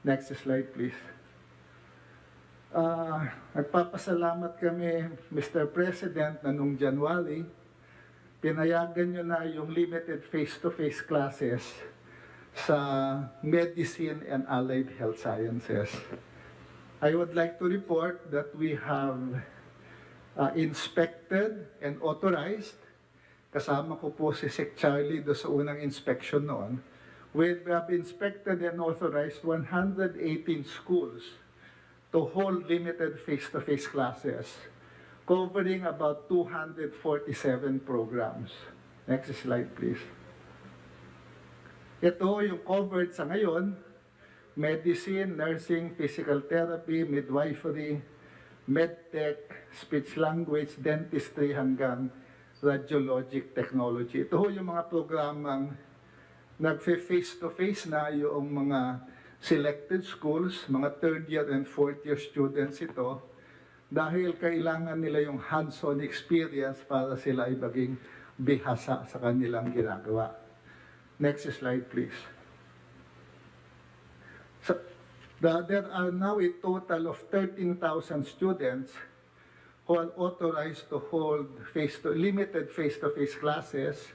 Next slide please. Nagpapasalamat kami, Mr. President, na noong January, pinayagan nyo na yung limited face-to-face classes sa medicine and allied health sciences. I would like to report that we have inspected and authorized, kasama ko po si Sec Charlie do sa unang inspection noon, we have inspected and authorized 118 schools to hold limited face-to-face classes, covering about 247 programs. Next slide, please. Ito yung covered sa ngayon: medicine, nursing, physical therapy, midwifery, medtech, speech language, dentistry, hanggang radiologic technology. Ito yung mga programang nag-face-to-face na yung mga selected schools, mga third year and fourth year students ito, dahil kailangan nila yung hands-on experience para sila ay maging bihasa sa kanilang ginagawa. Next slide, please. So, there are now a total of 13,000 students who are authorized to hold limited face-to-face classes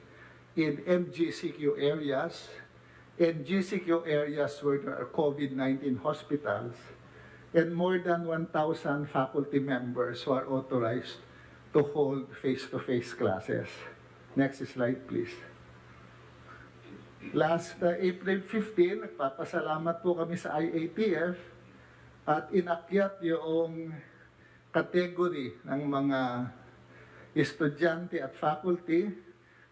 in MGCQ areas, and GCQ areas where there are COVID-19 hospitals, and more than 1,000 faculty members who are authorized to hold face-to-face classes. Next slide, please. Last April 15, nagpapasalamat po kami sa IATF at inakyat yung category ng mga estudyante at faculty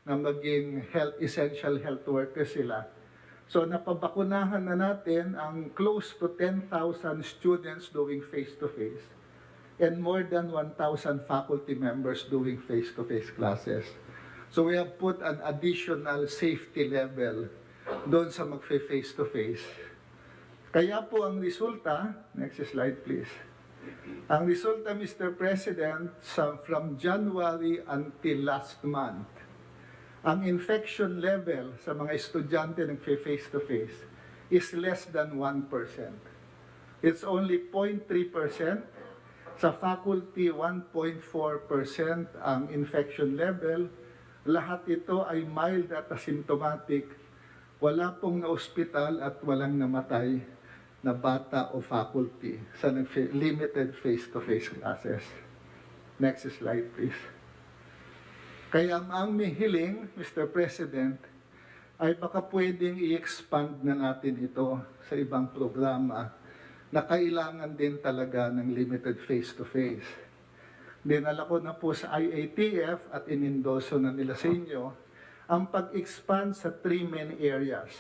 na maging essential health workers sila. So napabakunahan na natin ang close to 10,000 students doing face-to-face and more than 1,000 faculty members doing face-to-face classes. So we have put an additional safety level doon sa mag-face-to-face. Kaya po ang resulta, next slide please. Ang resulta, Mr. President, from January until last month, ang infection level sa mga estudyante ng face-to-face is less than 1%. It's only 0.3%. Sa faculty, 1.4% ang infection level. Lahat ito ay mild at asymptomatic. Wala pong na-hospital at walang namatay na bata o faculty sa limited face-to-face classes. Next slide, please. Kaya ang hiling, Mr. President, ay baka pwedeng i-expand na natin ito sa ibang programa na kailangan din talaga ng limited face-to-face. Dinala ko na po sa IATF at inindoso na nila sa inyo ang pag-expand sa 3 main areas: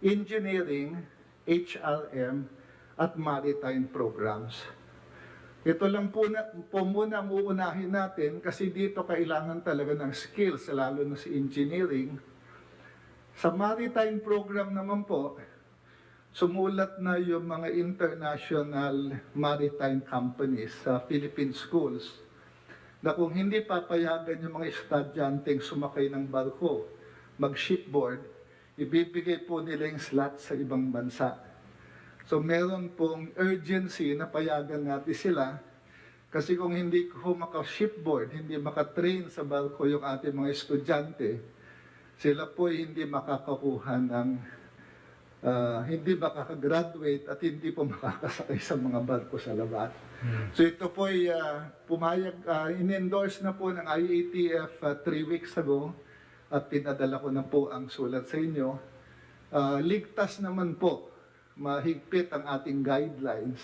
engineering, HRM, at maritime programs. Ito lang po muna ang uunahin natin kasi dito kailangan talaga ng skills, lalo na sa engineering. Sa maritime program naman po, sumulat na yung mga international maritime companies sa Philippine schools na kung hindi papayagan yung mga estudyanteng sumakay ng barko, mag-shipboard, ibibigay po nila yung slot sa ibang bansa. So meron pong urgency na payagan natin sila kasi kung hindi ko maka-shipboard, hindi maka-train sa barko yung ating mga estudyante, sila po hindi makakakuha ng, hindi makakagraduate at hindi po makakasakay sa mga barko sa labas. So ito po ay pumayag, in-endorse na po ng IATF 3 weeks ago at pinadala ko na po ang sulat sa inyo. Ligtas naman po, mahigpit ang ating guidelines.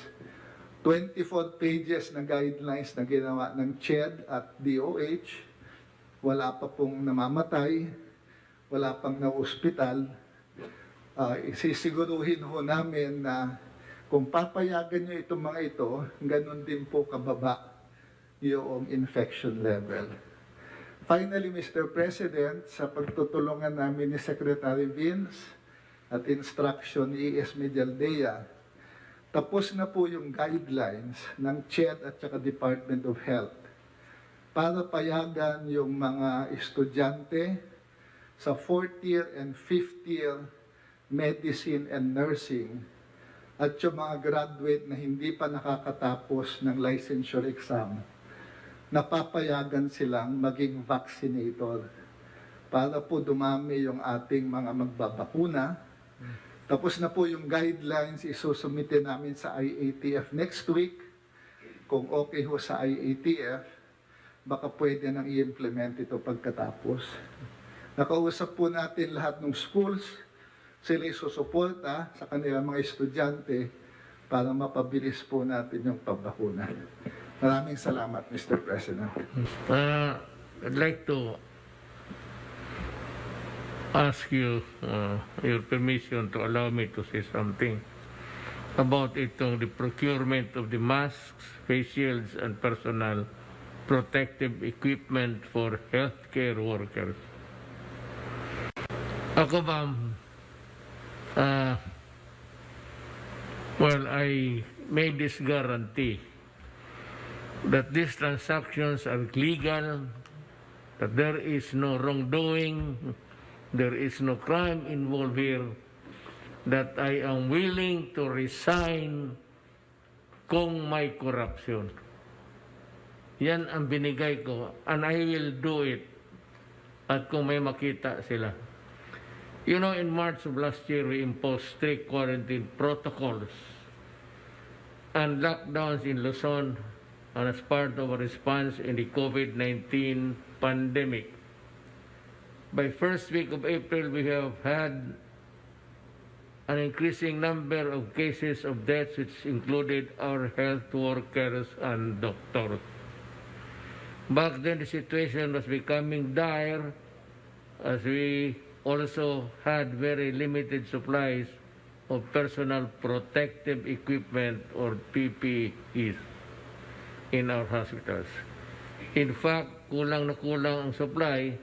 24 pages na guidelines na ginawa ng CHED at DOH. Wala pa pong namamatay, wala pang na-hospital. Isisiguruhin ho namin na kung papayagan nyo itong mga ito, ganun din po kababa yung infection level. Finally, Mr. President, sa pagtutulungan namin ni Secretary Vince at instruction ni ES Medialdea, tapos na po yung guidelines ng CHED at saka Department of Health para payagan yung mga estudyante sa 4th year and 5th year medicine and nursing at yung mga graduate na hindi pa nakakatapos ng licensure exam, napapayagan silang maging vaccinator para po dumami yung ating mga magbabakuna. Tapos na po yung guidelines, isusumite namin sa IATF next week. Kung okay ho sa IATF, baka pwede nang i-implement ito pagkatapos. Nakausap po natin lahat ng schools, sila isusuporta sa kanilang mga estudyante para mapabilis po natin yung pagbakuna. Maraming salamat, Mr. President. I'd like to ask you your permission to allow me to say something about the procurement of the masks, face shields, and personal protective equipment for healthcare workers. Ako ba, well, I made this guarantee that these transactions are legal, that there is no wrongdoing, there is no crime involved here, that I am willing to resign kung may corruption. Yan ang binigay ko, and I will do it at kung may makita sila. You know, in March of last year, we imposed strict quarantine protocols and lockdowns in Luzon and as part of a response in the COVID-19 pandemic. By first week of April, we have had an increasing number of cases of deaths, which included our health workers and doctors. Back then, the situation was becoming dire as we also had very limited supplies of personal protective equipment or PPEs in our hospitals. In fact, kulang na kulang ang supply.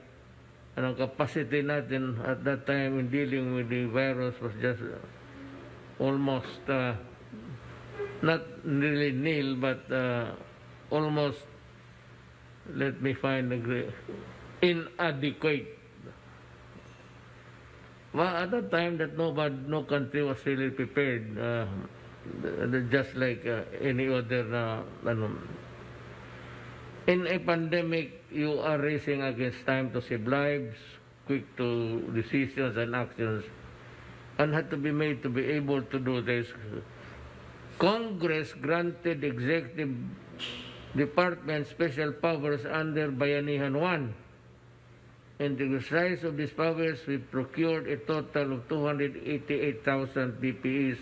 Ang capacity natin at that time in dealing with the virus was just almost not really nil, but almost, let me find inadequate. Well, at that time, that no country was really prepared, just like any other. In a pandemic, you are racing against time to save lives, quick to decisions and actions, and had to be made to be able to do this. Congress granted executive department special powers under Bayanihan 1. In the exercise of these powers, we procured a total of 288,000 PPEs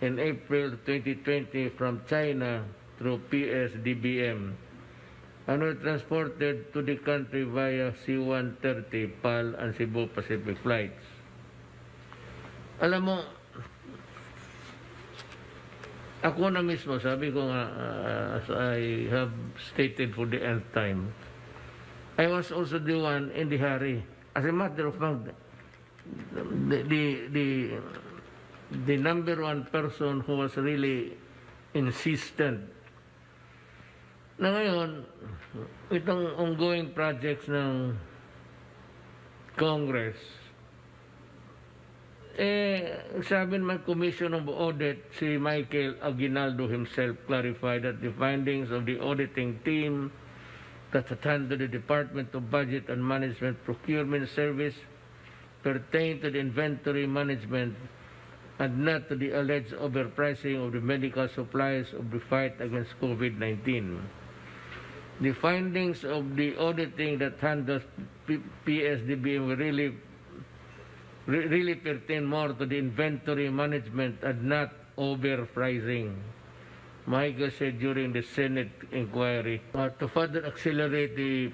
in April 2020 from China through PSDBM and were transported to the country via C-130, PAL, and Cebu Pacific flights. Alam mo, ako na mismo, sabi ko nga, as I have stated for the nth time, I was also the one in the hurry. As a matter of fact, the number one person who was really insistent na ngayon, itong ongoing projects ng Congress, sabi naman Commission of Audit, si Michael Aguinaldo himself clarified that the findings of the auditing team that attended the Department of Budget and Management Procurement Service pertain to the inventory management and not to the alleged overpricing of the medical supplies of the fight against COVID-19. The findings of the auditing that handles PSDBM really pertain more to the inventory management and not overpricing. Michael said during the Senate inquiry, to further accelerate the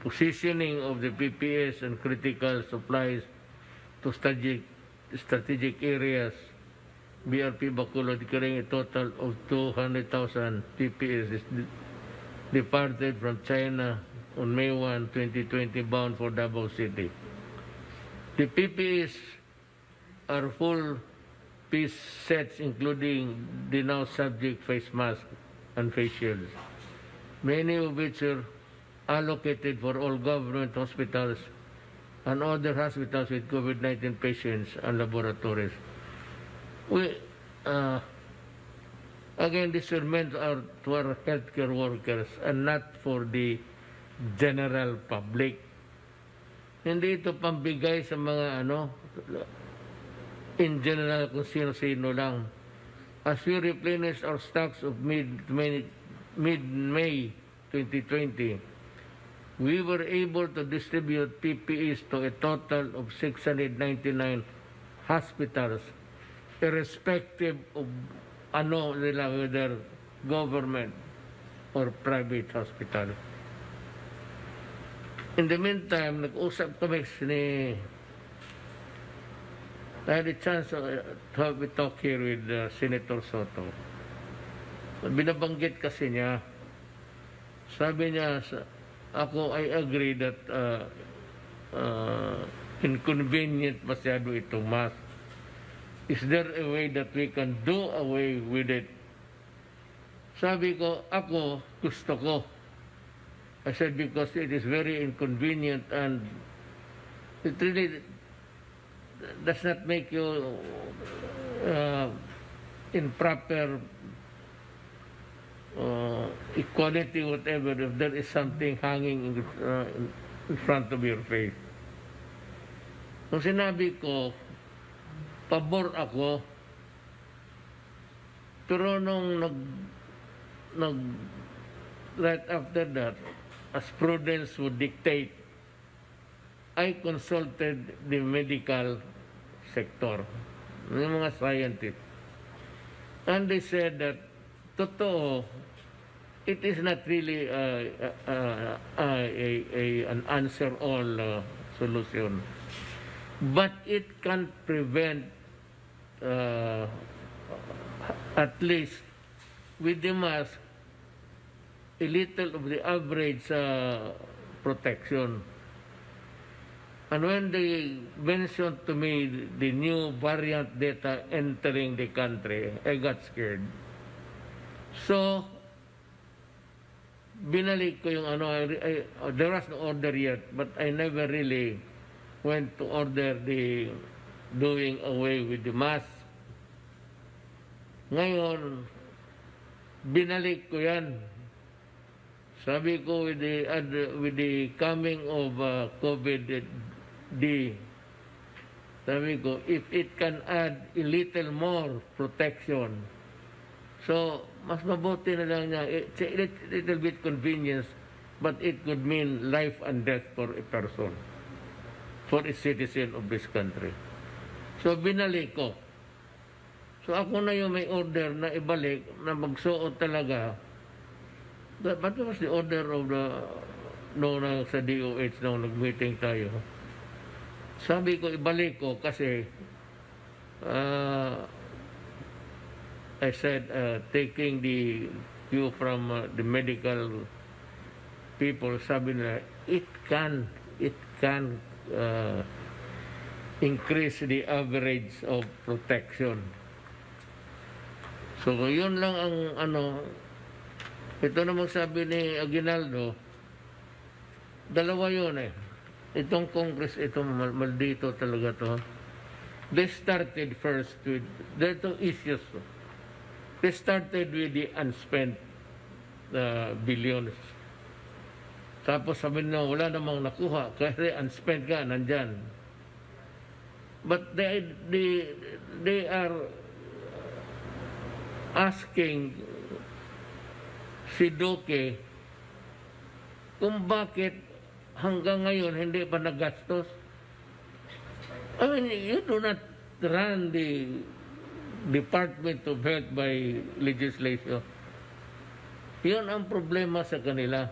positioning of the PPS and critical supplies to strategic areas, BRP Bacolod carrying a total of 200,000 PPS departed from China on May 1, 2020, bound for Davao City. The PPEs are full piece sets including the now subject face mask and face shields, many of which are allocated for all government hospitals and other hospitals with COVID-19 patients and laboratories. Again, these are meant to our healthcare workers and not for the general public. Hindi ito pambigay sa mga in general kung sino-sino lang. As we replenish our stocks of mid-May 2020, we were able to distribute PPEs to a total of 699 hospitals, irrespective of whether government or private hospital. In the meantime, nag-usap kami I had a chance to have a talk here with Senator Soto. Binabanggit kasi niya, sabi niya, I agree that inconvenient masyado itong mask. Is there a way that we can do away with it? Sabi ko, gusto ko. I said, because it is very inconvenient and it really does not make you in proper equality, whatever, if there is something hanging in front of your face. Nung sinabi ko, pabor ako, pero nung right after that, as prudence would dictate, I consulted the medical sector, yung mga scientists. And they said that, totoo, it is not really an answer-all solution. But it can prevent, at least with the mask, a little of the average protection. And when they mentioned to me the new variant data entering the country, I got scared. So, binalik ko yung there was no order yet, but I never really went to order the doing away with the mask. Ngayon, binalik ko yan. Sabi ko with the coming of COVID-D, sabi ko, if it can add a little more protection, so mas mabuti na lang niya, it's a little bit convenience, but it could mean life and death for a person, for a citizen of this country. So binalik ko. So ako na yung may order na ibalik, na magsuot talaga. But was the order of sa DOH nung nag-meeting tayo? Sabi ko, ibalik ko kasi I said, taking the view from the medical people, sabi nila, it can increase the average of protection. So, yun lang ang ito namang sabi ni Aguinaldo, dalawa yun eh. itong Congress, itong maldito talaga to. They started first with, there are two issues. They started with the unspent billions. Tapos sabi na wala namang nakuha kasi unspent ka, nandyan. But they are asking si Duque kung bakit hanggang ngayon hindi pa nagastos. I mean, you do not run the Department of Health by legislation. Yun ang problema sa kanila.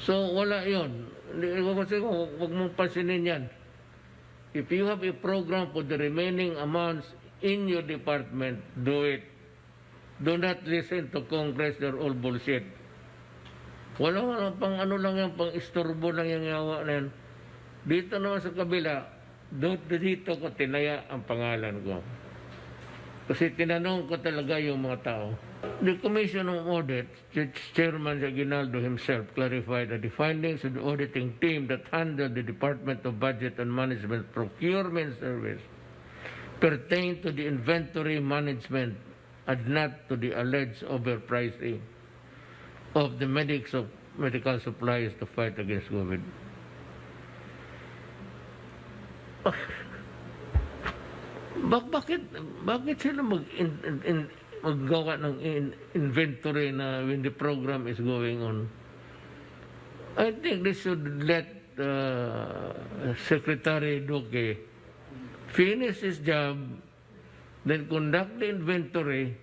So, wala yun. Kasi huwag mong pasinin yan. If you have a program for the remaining amounts in your department, do it. Do not listen to Congress, they're all bullshit. Wala pang ano lang yan, pang istorbo lang yung yawa na yan. Dito naman sa kabila, dito ko tinaya ang pangalan ko. Kasi tinanong ko talaga yung mga tao. The Commission on Audit, Chairman Aguinaldo himself clarified that the findings of the auditing team that handled the Department of Budget and Management Procurement Service pertain to the inventory management and not to the alleged overpricing of the medical supplies to fight against COVID. Bakit sila maggawa ng inventory na when the program is going on? I think they should let Secretary Duque finish his job, then conduct the inventory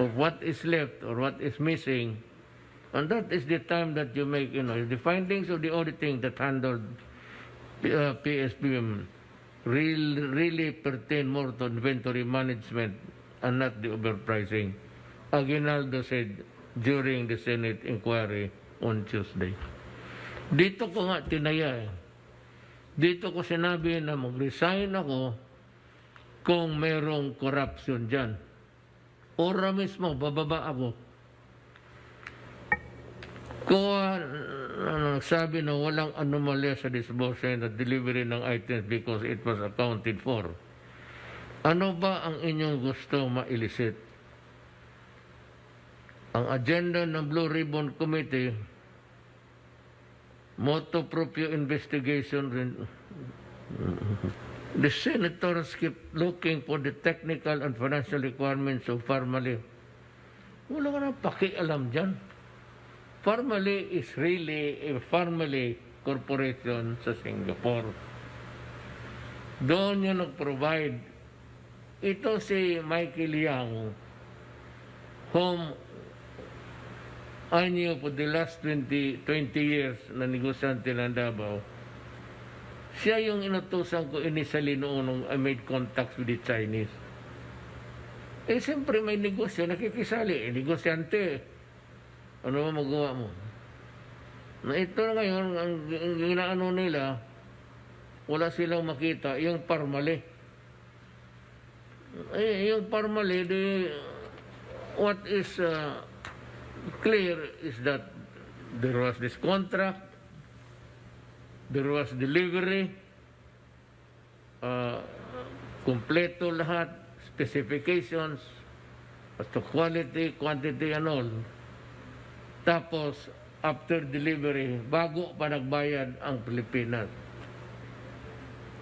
of what is left or what is missing, and that is the time that you make, the findings of the auditing that handled PSPM really pertain more to inventory management and not the overpricing. Aguinaldo said during the Senate inquiry on Tuesday. Dito ko nga tinaya eh. Dito ko sinabi na mag-resign ako kung merong corruption dyan. Ora mismo, bababa ako. Kung nagsabi na walang anomalya sa disbursement at delivery ng items because it was accounted for. Ano ba ang inyong gusto mailisit? Ang agenda ng Blue Ribbon Committee, motu proprio investigation. The senators keep looking for the technical and financial requirements of Parmali. Wala ka na pakialam dyan. Parmali is really a Parmali corporation sa Singapore. Doon yung nag-provide. Ito si Michael Yang, whom I knew for the last 20 years na negosyante ng Davao. Siya yung inutusan ko initially noon nung I made contacts with the Chinese. Eh, siyempre may negosyo, nakikisali. Negosyante. Ano ba magawa mo? Na ito na ngayon, ang ginaano nila, wala silang makita, yung Parmali. Eh, yung Parmali, what is clear is that there was this contract, there was delivery, kompleto lahat, specifications, as to quality, quantity, and all. Tapos, after delivery, bago pa nagbayad ang Pilipinas.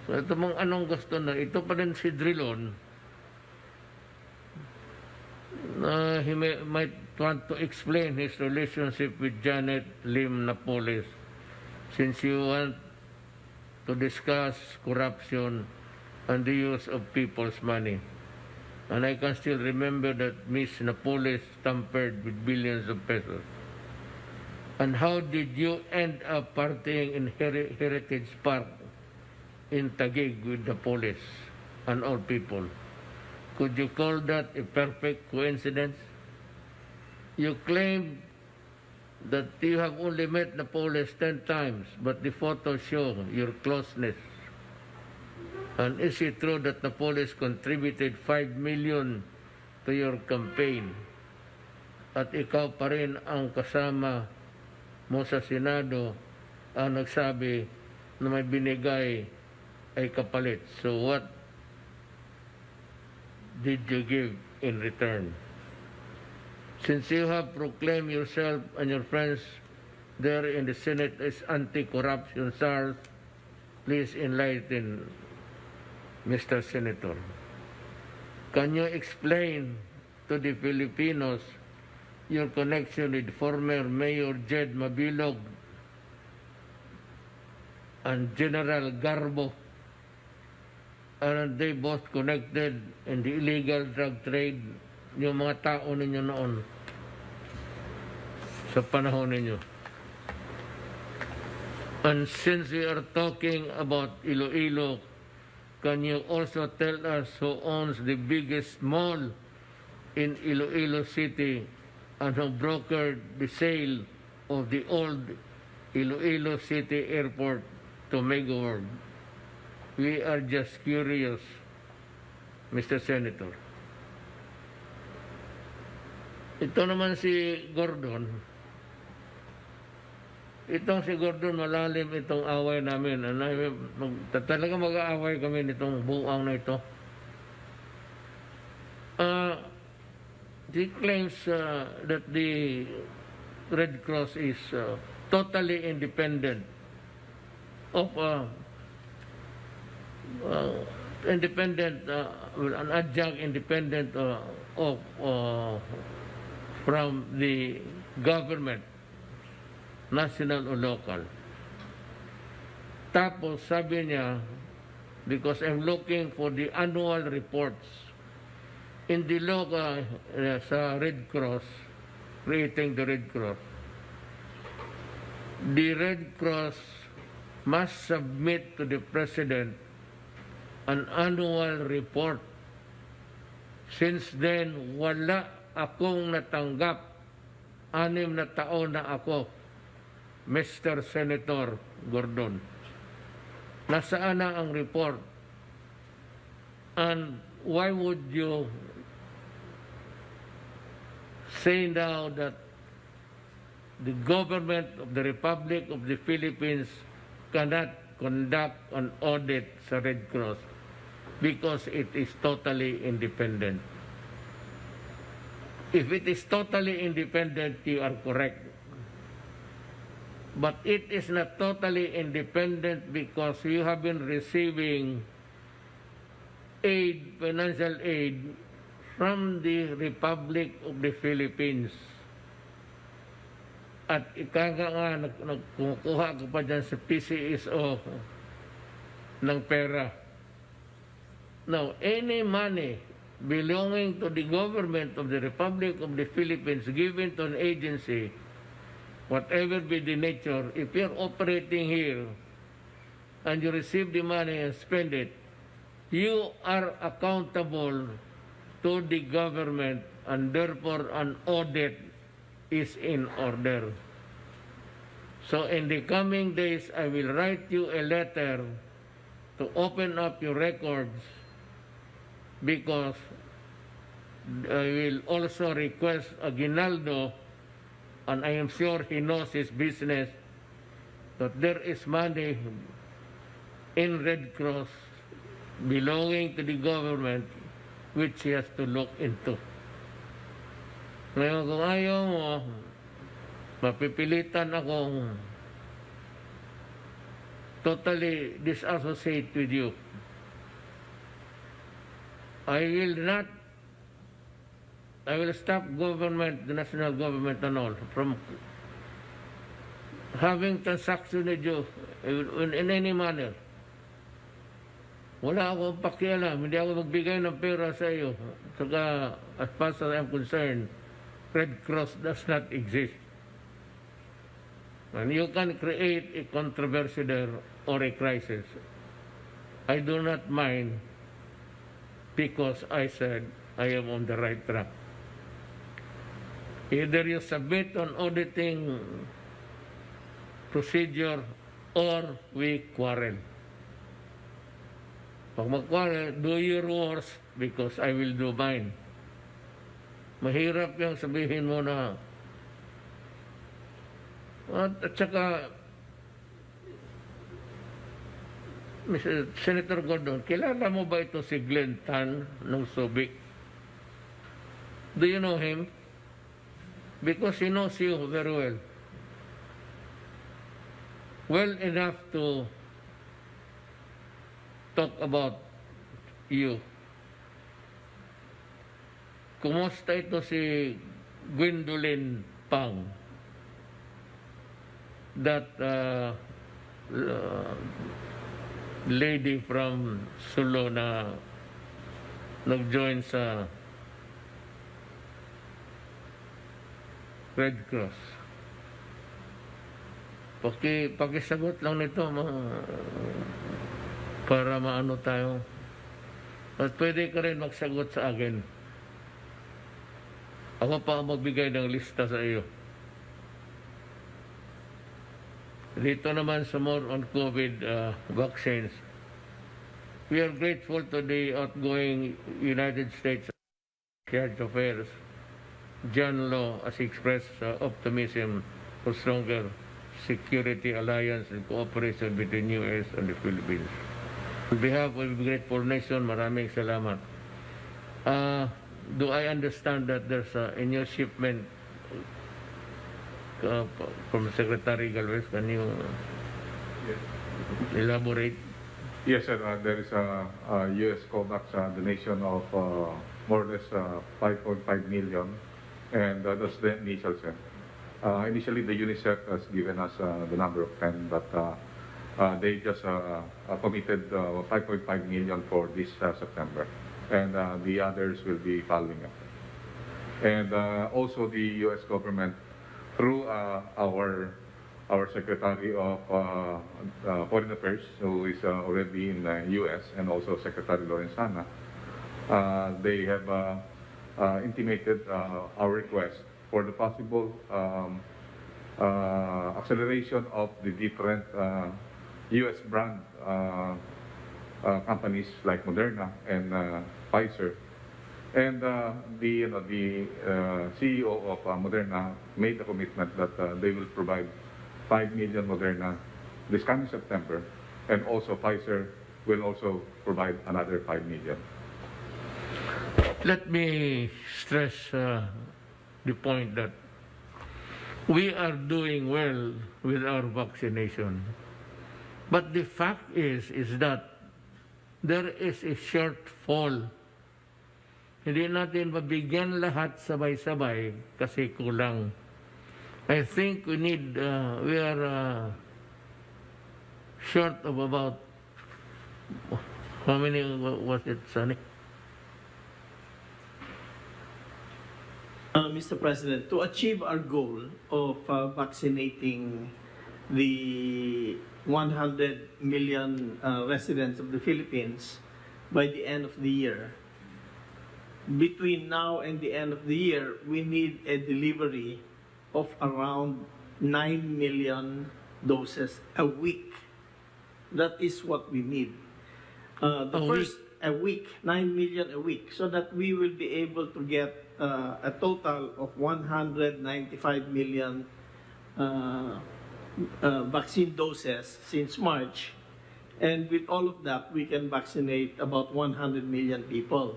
So, ito mong anong gusto na, ito pa rin si Drilon, he might want to explain his relationship with Janet Lim Napoles, since you want to discuss corruption and the use of people's money. And I can still remember that Miss Napoles tampered with billions of pesos. And how did you end up partying in Heritage Park in Taguig with Napoles and all people? Could you call that a perfect coincidence? You claim that you have only met Napoles 10 times, but the photos show your closeness. And is it true that Napoles contributed 5 million to your campaign? At ikaw pa rin ang kasama mo sa Senado ang nagsabi na may binigay ay kapalit. So what did you give in return? Since you have proclaimed yourself and your friends there in the Senate as anti-corruption stars, please enlighten Mr. Senator. Can you explain to the Filipinos your connection with former Mayor Jed Mabilog and General Garbo? Are they both connected in the illegal drug trade? Yung mga tao ninyo noon sa panahon ninyo. And since we are talking about Iloilo, can you also tell us who owns the biggest mall in Iloilo City and who brokered the sale of the old Iloilo City Airport to Megaworld? We are just curious, Mr. Senator. Ito naman si Gordon. Itong si Gordon, malalim itong away namin. Talaga mag-aaway kami nitong buang na ito. He claims that the Red Cross is totally independent of an adjunct independent from the government, national or local. Tapos sabi niya, because I'm looking for the annual reports in the local sa Red Cross, creating the Red Cross. The Red Cross must submit to the President an annual report. Since then, wala akong natanggap. 6 na taon na ako, Mr. Senator Gordon. Nasaan na ang report? And why would you say now that the government of the Republic of the Philippines cannot conduct an audit sa Red Cross because it is totally independent? If it is totally independent, you are correct. But it is not totally independent because you have been receiving aid, financial aid, from the Republic of the Philippines. At ika nga nagkukuha ka pa dyan sa PCSO ng pera. Now, any money belonging to the government of the Republic of the Philippines given to an agency, whatever be the nature, if you're operating here and you receive the money and spend it, you are accountable to the government, and therefore an audit is in order. So in the coming days, I will write you a letter to open up your records, because I will also request Aguinaldo, and I am sure he knows his business, that there is money in Red Cross belonging to the government which he has to look into. Ngayon, kung ayaw mo, mapipilitan akong totally disassociate with you. I will stop government, the national government and all, from having transaction with you in any manner. Wala akong pakialam, hindi ako magbigay ng pera sa iyo. Saka, as far as I am concerned, Red Cross does not exist. And you can create a controversy there or a crisis. I do not mind, because I said I am on the right track. Either you submit an auditing procedure or we quarrel. Pag mag-quarrel, do your worst because I will do mine. Mahirap yung sabihin mo na. At saka, Mr. Senator Gordon, kilala mo ba ito si Glenn Tan ng Subic? Do you know him? Because he knows you very well. Well enough to talk about you. Kumusta ito si Gwendolyn Pang? That lady from Sulu na nag-join sa Red Cross. Pakisagot lang nito para maano tayo. At pwede ka rin magsagot sa akin. Ako pa ang magbigay ng lista sa iyo. Dito naman sa more on COVID vaccines. We are grateful to the outgoing United States Secretary of Affairs, John Law, as expressed optimism for stronger security alliance and cooperation between U.S. and the Philippines. On behalf of the grateful nation, maraming salamat. Do I understand that there's a new shipment from Secretary Galvez? Can you elaborate? Yes, sir. There is a U.S. COVAX donation of more or less 5.5 million, and that's the initial, sir. Initially, the UNICEF has given us the number of 10, but they just committed 5.5 million for this September, and the others will be following up. And also the U.S. government, through our Secretary of Foreign Affairs, who is already in the U.S., and also Secretary Lorenzana, they have intimated our request for the possible acceleration of the different U.S. brand companies like Moderna and Pfizer. And the CEO of Moderna made a commitment that they will provide 5 million Moderna this coming September, and also Pfizer will also provide another 5 million. Let me stress the point that we are doing well with our vaccination. But the fact is that there is a shortfall. Hindi natin mabigyan lahat sabay-sabay kasi kulang. I think we are short of about, how many was it, Sonny? Mr. President, to achieve our goal of vaccinating the 100 million residents of the Philippines by the end of the year, between now and the end of the year, we need a delivery of around 9 million doses a week. That is what we need. A week, 9 million a week, so that we will be able to get a total of 195 million vaccine doses since March. And with all of that, we can vaccinate about 100 million people.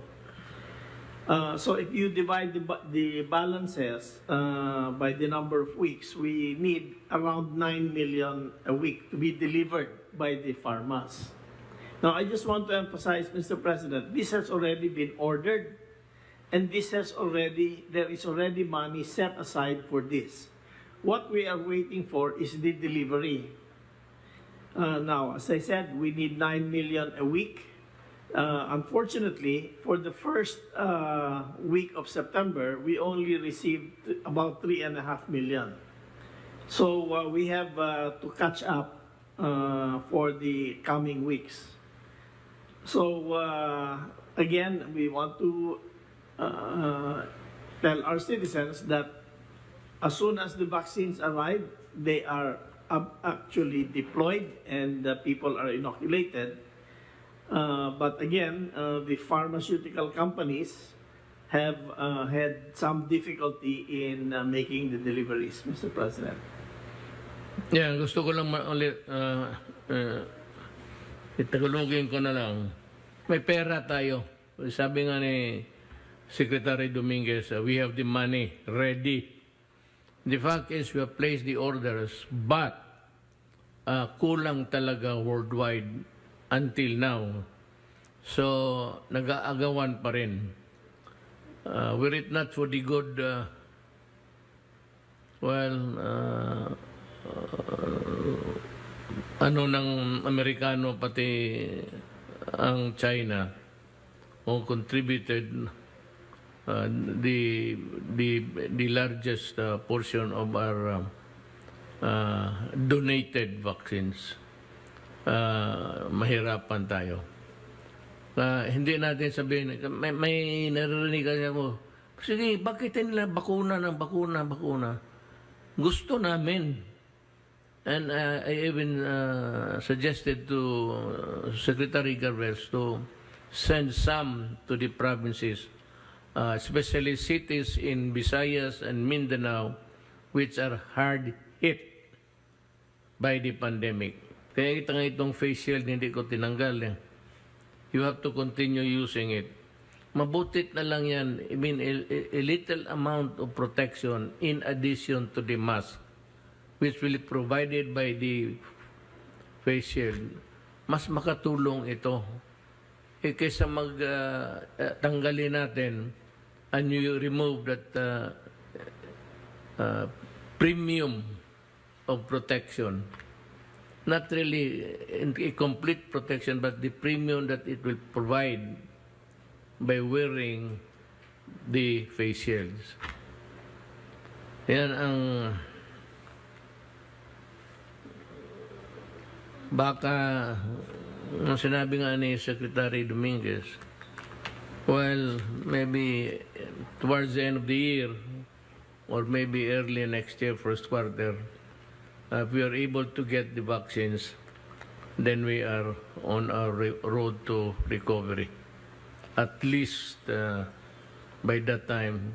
So if you divide the balances by the number of weeks, we need around 9 million a week to be delivered by the pharmas. Now, I just want to emphasize, Mr. President, this has already been ordered, and there is already money set aside for this. What we are waiting for is the delivery. Now, as I said, we need 9 million a week. Unfortunately, for the first week of September, we only received about 3.5 million. So we have to catch up for the coming weeks. So again, we want to tell our citizens that as soon as the vaccines arrive, they are actually deployed and people are inoculated. But again, the pharmaceutical companies have had some difficulty in making the deliveries, Mr. President. Yeah, gusto ko lang ulit Itagalogin ko na lang. May pera tayo. Sabi nga ni Secretary Dominguez, we have the money ready. The fact is, we have placed the orders, but kulang talaga worldwide until now. So, nag-aagawan pa rin. Were it not for the good, ano ng Amerikano pati ang China all contributed the largest portion of our donated vaccines. Mahirapan tayo. Hindi natin sabihin, may naririnig kasi ako, sige, bakit nila bakuna ng bakuna? Gusto namin. And I even suggested to Secretary Garvez to send some to the provinces, especially cities in Visayas and Mindanao, which are hard hit by the pandemic. Kaya itong face shield hindi ko tinanggal. You have to continue using it. Mabutit na lang yan. I mean, a little amount of protection in addition to the mask, which will be provided by the face shield. Mas makatulong ito. Kaysa tanggalin natin and you remove that premium of protection. Not really a complete protection, but the premium that it will provide by wearing the face shields. Yan ang baka ang sinabi nga ni Secretary Dominguez, well, maybe towards the end of the year or maybe early next year, first quarter, if we are able to get the vaccines, then we are on our road to recovery. At least by that time,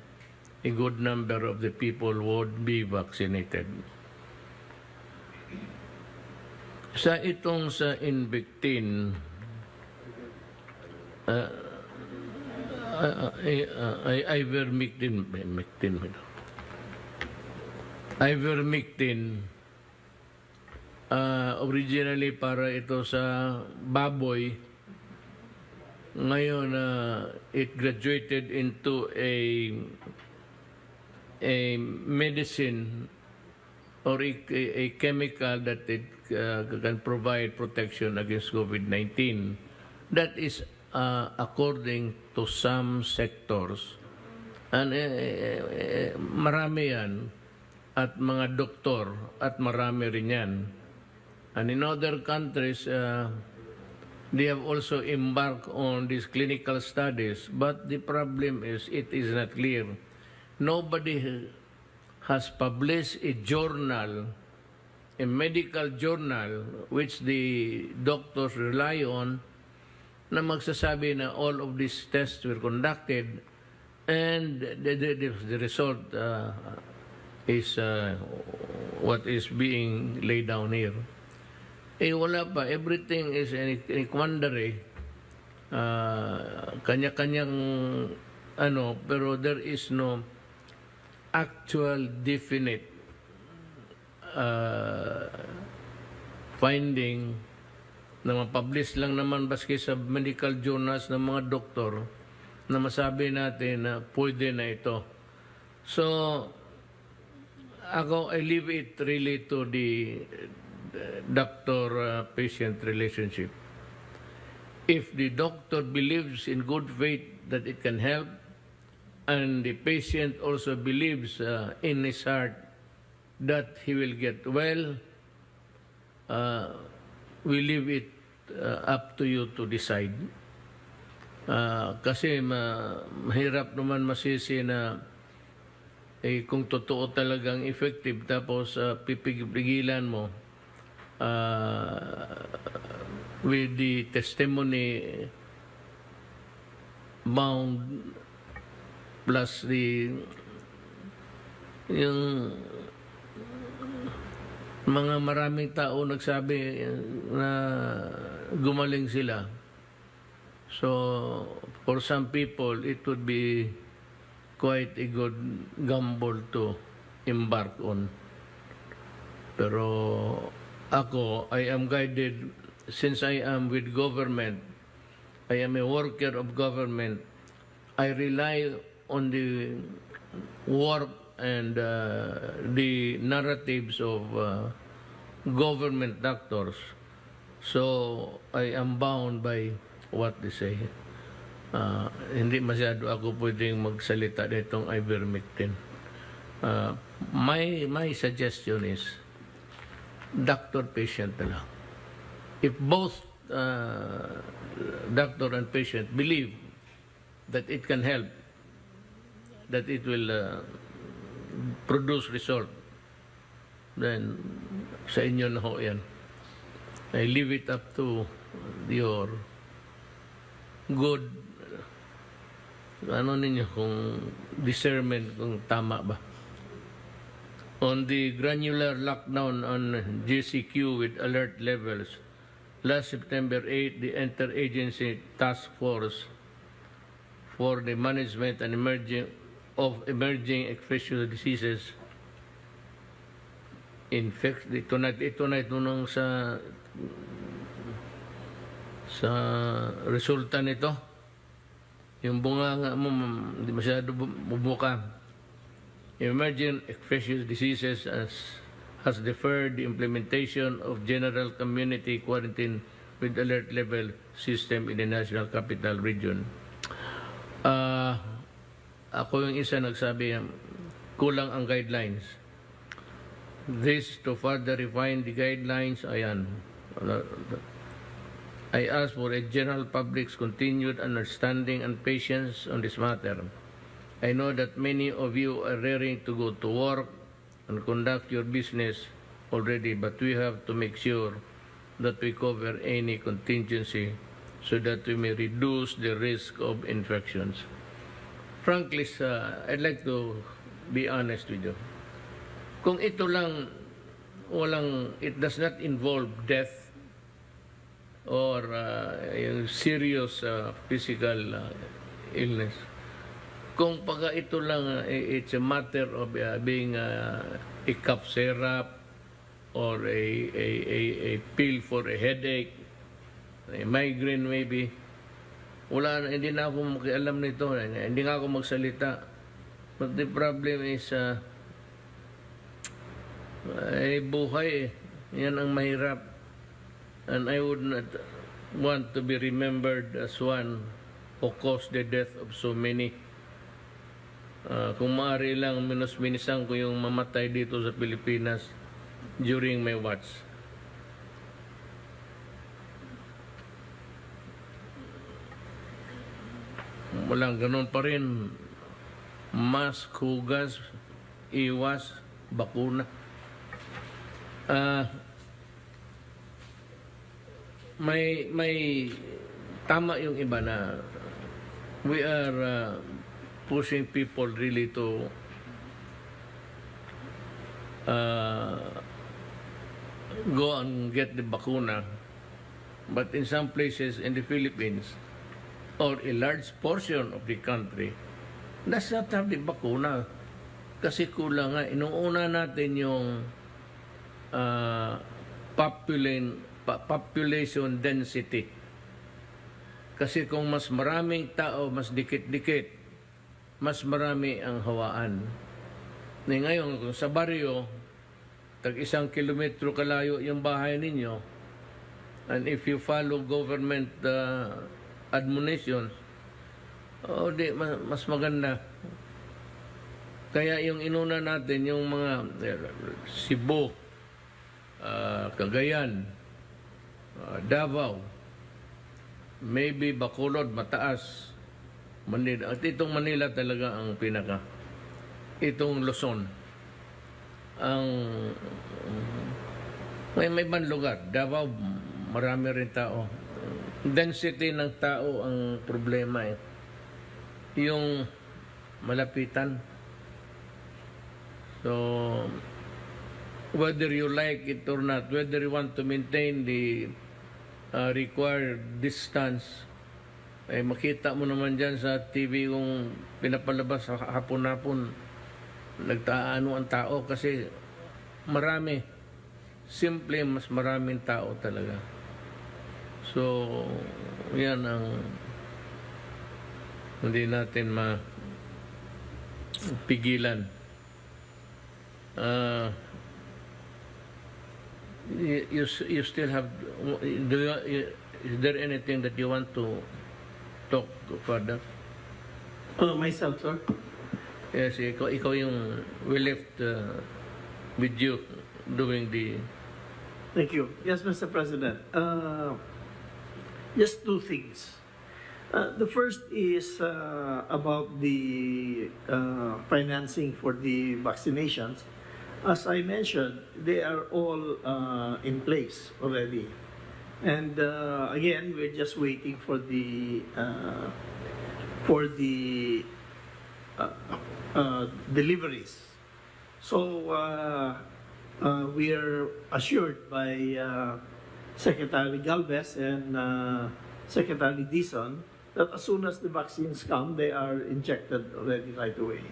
a good number of the people would be vaccinated. Sa Invictin, ivermectin, originally para ito sa baboy. Ngayon, it graduated into a medicine or a chemical that it can provide protection against COVID-19. That is according to some sectors. And marami yan. At mga doktor, at marami rin yan. And in other countries, they have also embarked on these clinical studies, but the problem is it is not clear. Nobody has published a journal, a medical journal, which the doctors rely on, na magsasabi na all of these tests were conducted and the result is what is being laid down here. Wala pa. Everything is in quandary. Kanya-kanyang pero there is no actual definite finding na mapublish lang naman baski sa medical journals ng mga doktor na masabi natin na pwede na ito. So, I leave it really to the doctor-patient relationship. If the doctor believes in good faith that it can help, and the patient also believes in his heart that he will get well, we leave it up to you to decide. Kasi mahirap naman masisi na kung totoo talagang effective tapos pipigilan mo with the testimony bound plus yung mga maraming tao nagsabi na gumaling sila. So, for some people, it would be quite a good gamble to embark on. Pero ako, I am guided, since I am with government, I am a worker of government, I rely on the work and the narratives of government doctors. So, I am bound by what they say. Hindi masyado ako pwedeng magsalita nitong ivermectin. My suggestion is, doctor-patient na lang. If both doctor and patient believe that it can help, that it will produce result, then sa inyo na ho yan. I leave it up to your good, ano ninyo, kung discernment, kung tama ba. On the granular lockdown on GCQ with alert levels, last September 8, the Interagency Task Force for the Management and Emerging Infectious Diseases ito na nung sa resulta nito, yung bunga mo hindi masyado bubuka. Emerging infectious diseases has deferred the implementation of general community quarantine with alert level system in the National Capital Region. Ako yung isa nagsabi, kulang ang guidelines. This to further refine the guidelines, ayan. I ask for a general public's continued understanding and patience on this matter. I know that many of you are raring to go to work and conduct your business already, but we have to make sure that we cover any contingency so that we may reduce the risk of infections. Frankly, I'd like to be honest with you. Kung ito lang, it does not involve death or serious physical illness. Kung pagka ito lang, it's a matter of being a cough syrup or a pill for a headache, a migraine maybe, hindi na ako makialam nito, hindi nga ako magsalita. But the problem is, buhay yan ang mahirap, and I would not want to be remembered as one who caused the death of so many. Kung maaari lang, minus-minisan ko yung mamatay dito sa Pilipinas during my watch. Walang ganun pa rin. Mask, hugas, iwas, bakuna. May tama yung iba na we are pushing people really to go and get the bakuna, but in some places in the Philippines or a large portion of the country does not have the bakuna kasi kulang nga. Inuuna natin yung population density. Kasi kung mas maraming tao, mas dikit-dikit, mas marami ang hawaan. Ngayon, kung sa baryo, tag 1 kilometro kalayo yung bahay ninyo, and if you follow government admonitions, mas maganda. Kaya yung inuna natin, yung mga Cebu, Cagayan, Davao, maybe Bacolod, mataas, Manila. At itong Manila talaga ang pinaka. Itong Luzon. May ibang lugar. Davao, marami rin tao. Density ng tao ang problema eh. Yung malapitan. So, whether you like it or not, whether you want to maintain the required distance. Eh, makita mo naman dyan sa TV kung pinapalabas sa hapon-hapon, nagtaano ang tao kasi marami. Simple, mas maraming tao talaga. So, yan ang hindi natin mapigilan. You still have, is there anything that you want to talk further? Myself, sir. Yes, ikaw yung we left with you doing the... Thank you. Yes, Mr. President. Just two things. The first is about the financing for the vaccinations. As I mentioned, they are all in place already. And again, we're just waiting for the deliveries. So we are assured by Secretary Galvez and Secretary Dizon that as soon as the vaccines come, they are injected already right away.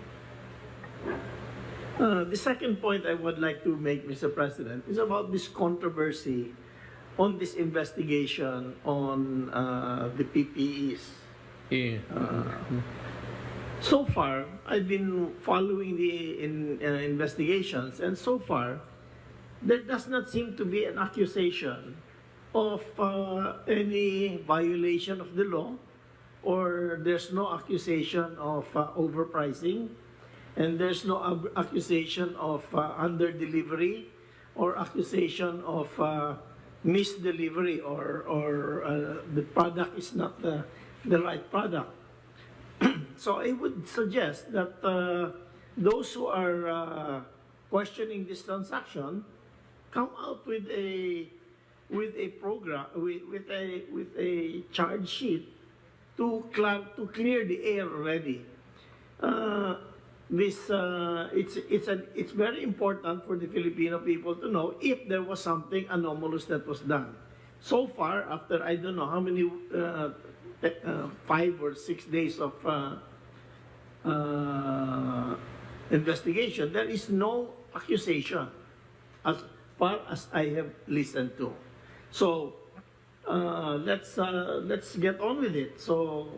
The second point I would like to make, Mr. President, is about this controversy on this investigation on the PPEs. Yeah. So far, I've been following the investigations, and so far, there does not seem to be an accusation of any violation of the law, or there's no accusation of overpricing, and there's no accusation of under-delivery, or accusation of misdelivery, or the product is not the right product. So I would suggest that those who are questioning this transaction come out with a program with a charge sheet to clear the air already. It's very important for the Filipino people to know if there was something anomalous that was done. So far, after I don't know how many 5 or 6 days of investigation, there is no accusation as far as I have listened to. So let's get on with it. So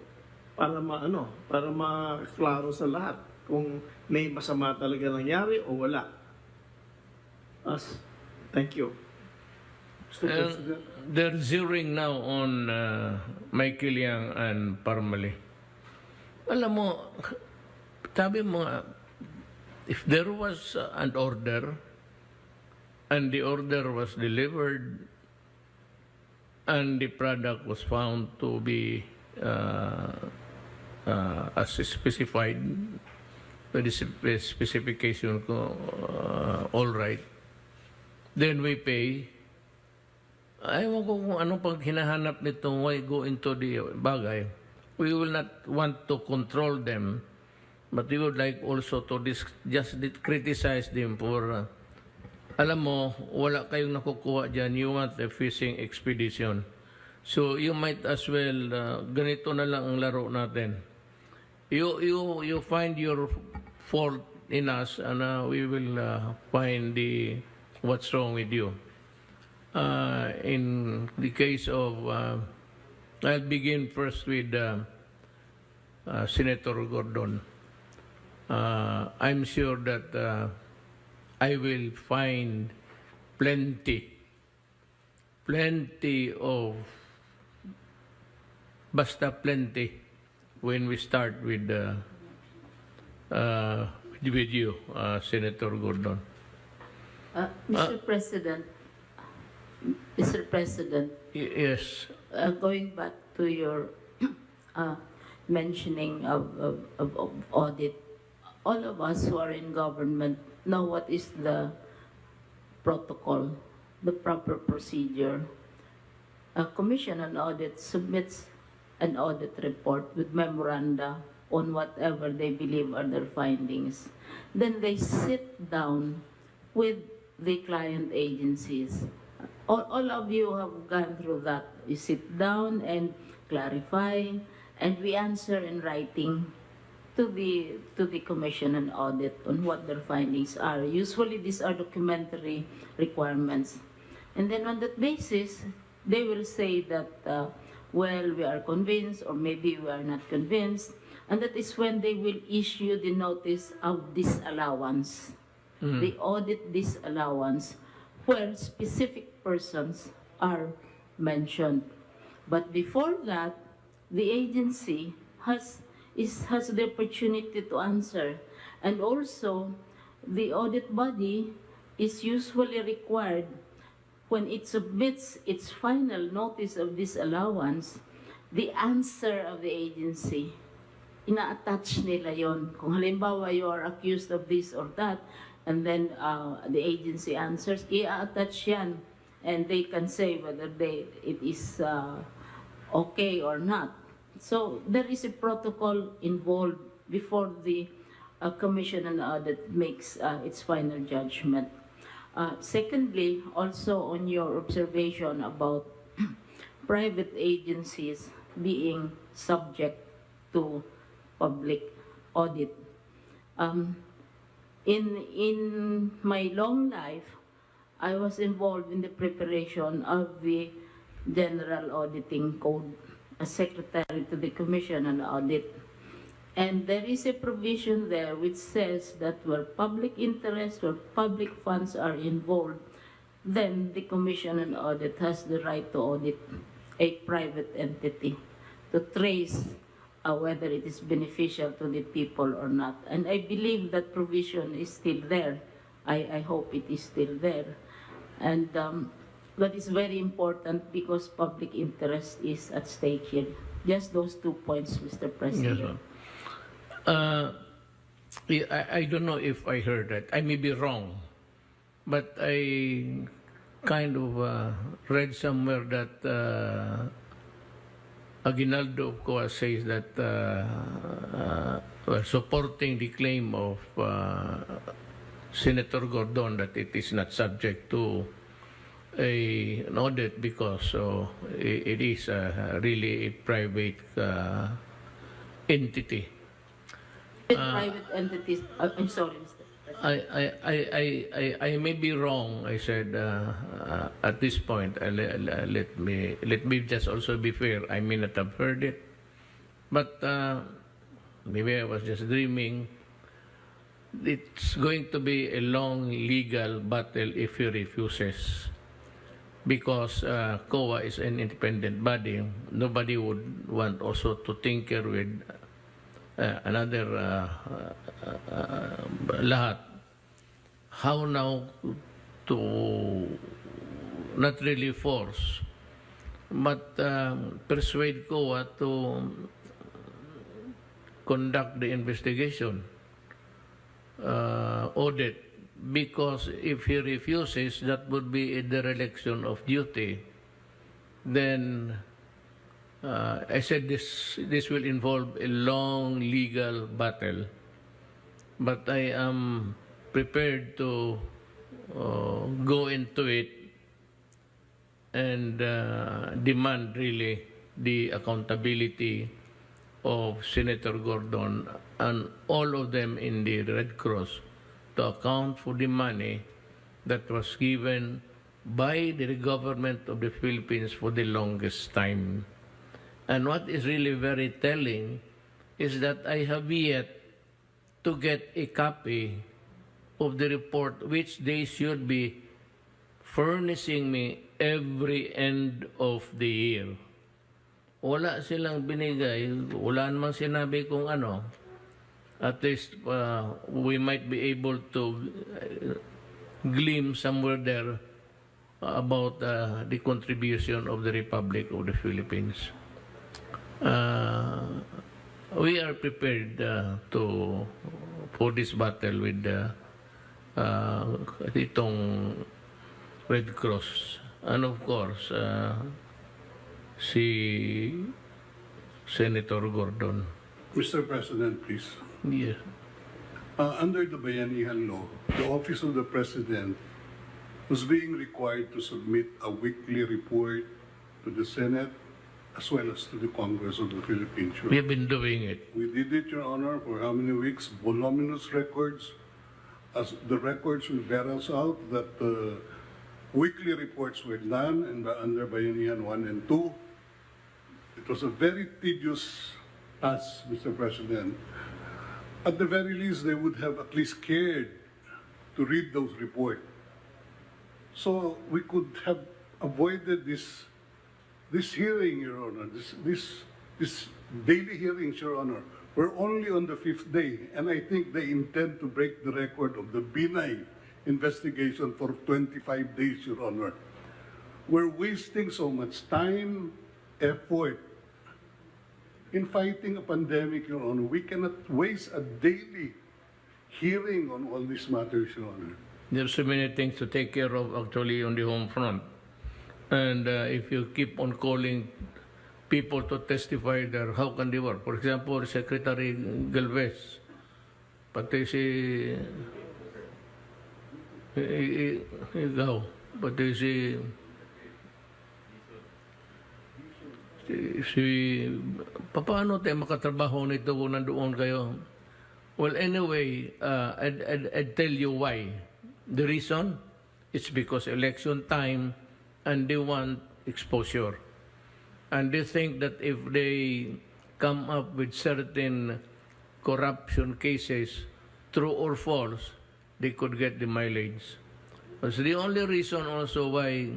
para maklaro sa lahat kung may masama talaga nangyari o wala. Thank you. They're zeroing now on Michael Yang and Parmali. Alam mo, sabi mo, if there was an order and the order was delivered and the product was found to be as specified by the specification ko, all right, then we pay. Ayaw ko kung anong pag hinahanap nito, why go into the bagay. We will not want to control them, but we would like also to just criticize them for, alam mo, wala kayong nakukuha dyan, you want a fishing expedition. So you might as well, ganito na lang ang laro natin. You find your fault in us, and we will find what's wrong with you. In the case of, I'll begin first with Senator Gordon. I'm sure that I will find plenty of, basta plenty, when we start with you, Senator Gordon. Mr. President, Yes. Going back to your mentioning of audit, all of us who are in government know what is the protocol, the proper procedure. A commission on audit submits an audit report with memoranda on whatever they believe are their findings. Then they sit down with the client agencies all of you have gone through that. You sit down and clarify, and we answer in writing to the commission and audit on what their findings are. Usually these are documentary requirements. And then on that basis, they will say that, well, we are convinced, or maybe we are not convinced. And that is when they will issue the notice of disallowance, the audit disallowance, where specific persons are mentioned. But before that, the agency has the opportunity to answer. And also, the audit body is usually required, when it submits its final notice of disallowance, the answer of the agency, ina-attach nila yon. Kung halimbawa you are accused of this or that, and then the agency answers, i-attach yan. And they can say whether it is okay or not. So there is a protocol involved before the commission and audit makes its final judgment. Secondly, also on your observation about private agencies being subject to public audit. In my long life, I was involved in the preparation of the General Auditing Code as Secretary to the Commission on Audit. And there is a provision there which says that where public interest or public funds are involved, then the Commission on Audit has the right to audit a private entity to trace whether it is beneficial to the people or not. And I believe that provision is still there. I hope it is still there. And that is very important because public interest is at stake here. Just those 2 points, Mr. President. Yes, I don't know if I heard that. I may be wrong, but I kind of read somewhere that Aguinaldo, of course, says that supporting the claim of Senator Gordon that it is not subject to an audit because it is really a private entity. Private entities, I'm sorry, Mr. President. I may be wrong. I said at this point. Let me just also be fair. I may not have heard it, but maybe I was just dreaming. It's going to be a long legal battle if he refuses, because COA is an independent body. Nobody would want also to tinker with another lahat. How now to not really force, but persuade COA to conduct the investigation, audit, because if he refuses, that would be a dereliction of duty. Then I said this will involve a long legal battle, but I am prepared to go into it and demand really the accountability of Senator Gordon and all of them in the Red Cross to account for the money that was given by the government of the Philippines for the longest time. And what is really very telling is that I have yet to get a copy of the report which they should be furnishing me every end of the year. Wala silang binigay, wala namang sinabi kung ano. At least we might be able to glean somewhere there about the contribution of the Republic of the Philippines. We are prepared for this battle with itong Red Cross. And of course, si Senator Gordon. Mr. President, please. Yes. Under the Bayanihan Law, the Office of the President was being required to submit a weekly report to the Senate as well as to the Congress of the Philippines. We have been doing it. We did it, Your Honor, for how many weeks? Voluminous records. As the records will bear us out that weekly reports were done under Bayanihan 1 and 2. It was a very tedious task, Mr. President. At the very least, they would have at least cared to read those reports. So we could have avoided this hearing, Your Honor, this daily hearings, Your Honor. We're only on the 5th day, and I think they intend to break the record of the B9 investigation for 25 days, Your Honor. We're wasting so much time, effort, in fighting a pandemic, Your Honor. We cannot waste a daily hearing on all these matters, Your Honor. There's so many things to take care of actually on the home front. And if you keep on calling people to testify there, how can they work? For example, Secretary Galvez, pati si ikaw, pati paano tayo makatrabaho nito kung nandoon kayo? Well, anyway, I'd tell you why. The reason, it's because election time and they want exposure. And they think that if they come up with certain corruption cases, true or false, they could get the mileage. So the only reason also why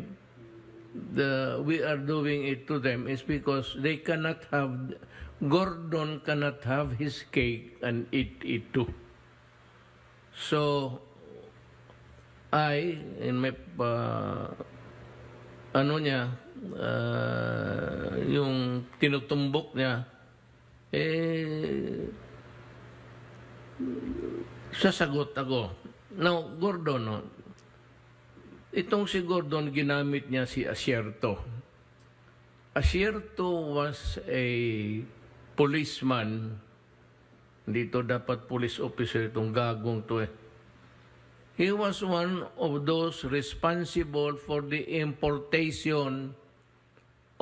we are doing it to them is because they cannot have, Gordon cannot have his cake and eat it too. So, in my, yung tinutumbok niya, sasagot ako. Now, Gordon, no? Itong si Gordon, ginamit niya si Asierto. Asierto was a policeman. Dito dapat police officer itong gagong to eh. He was one of those responsible for the importation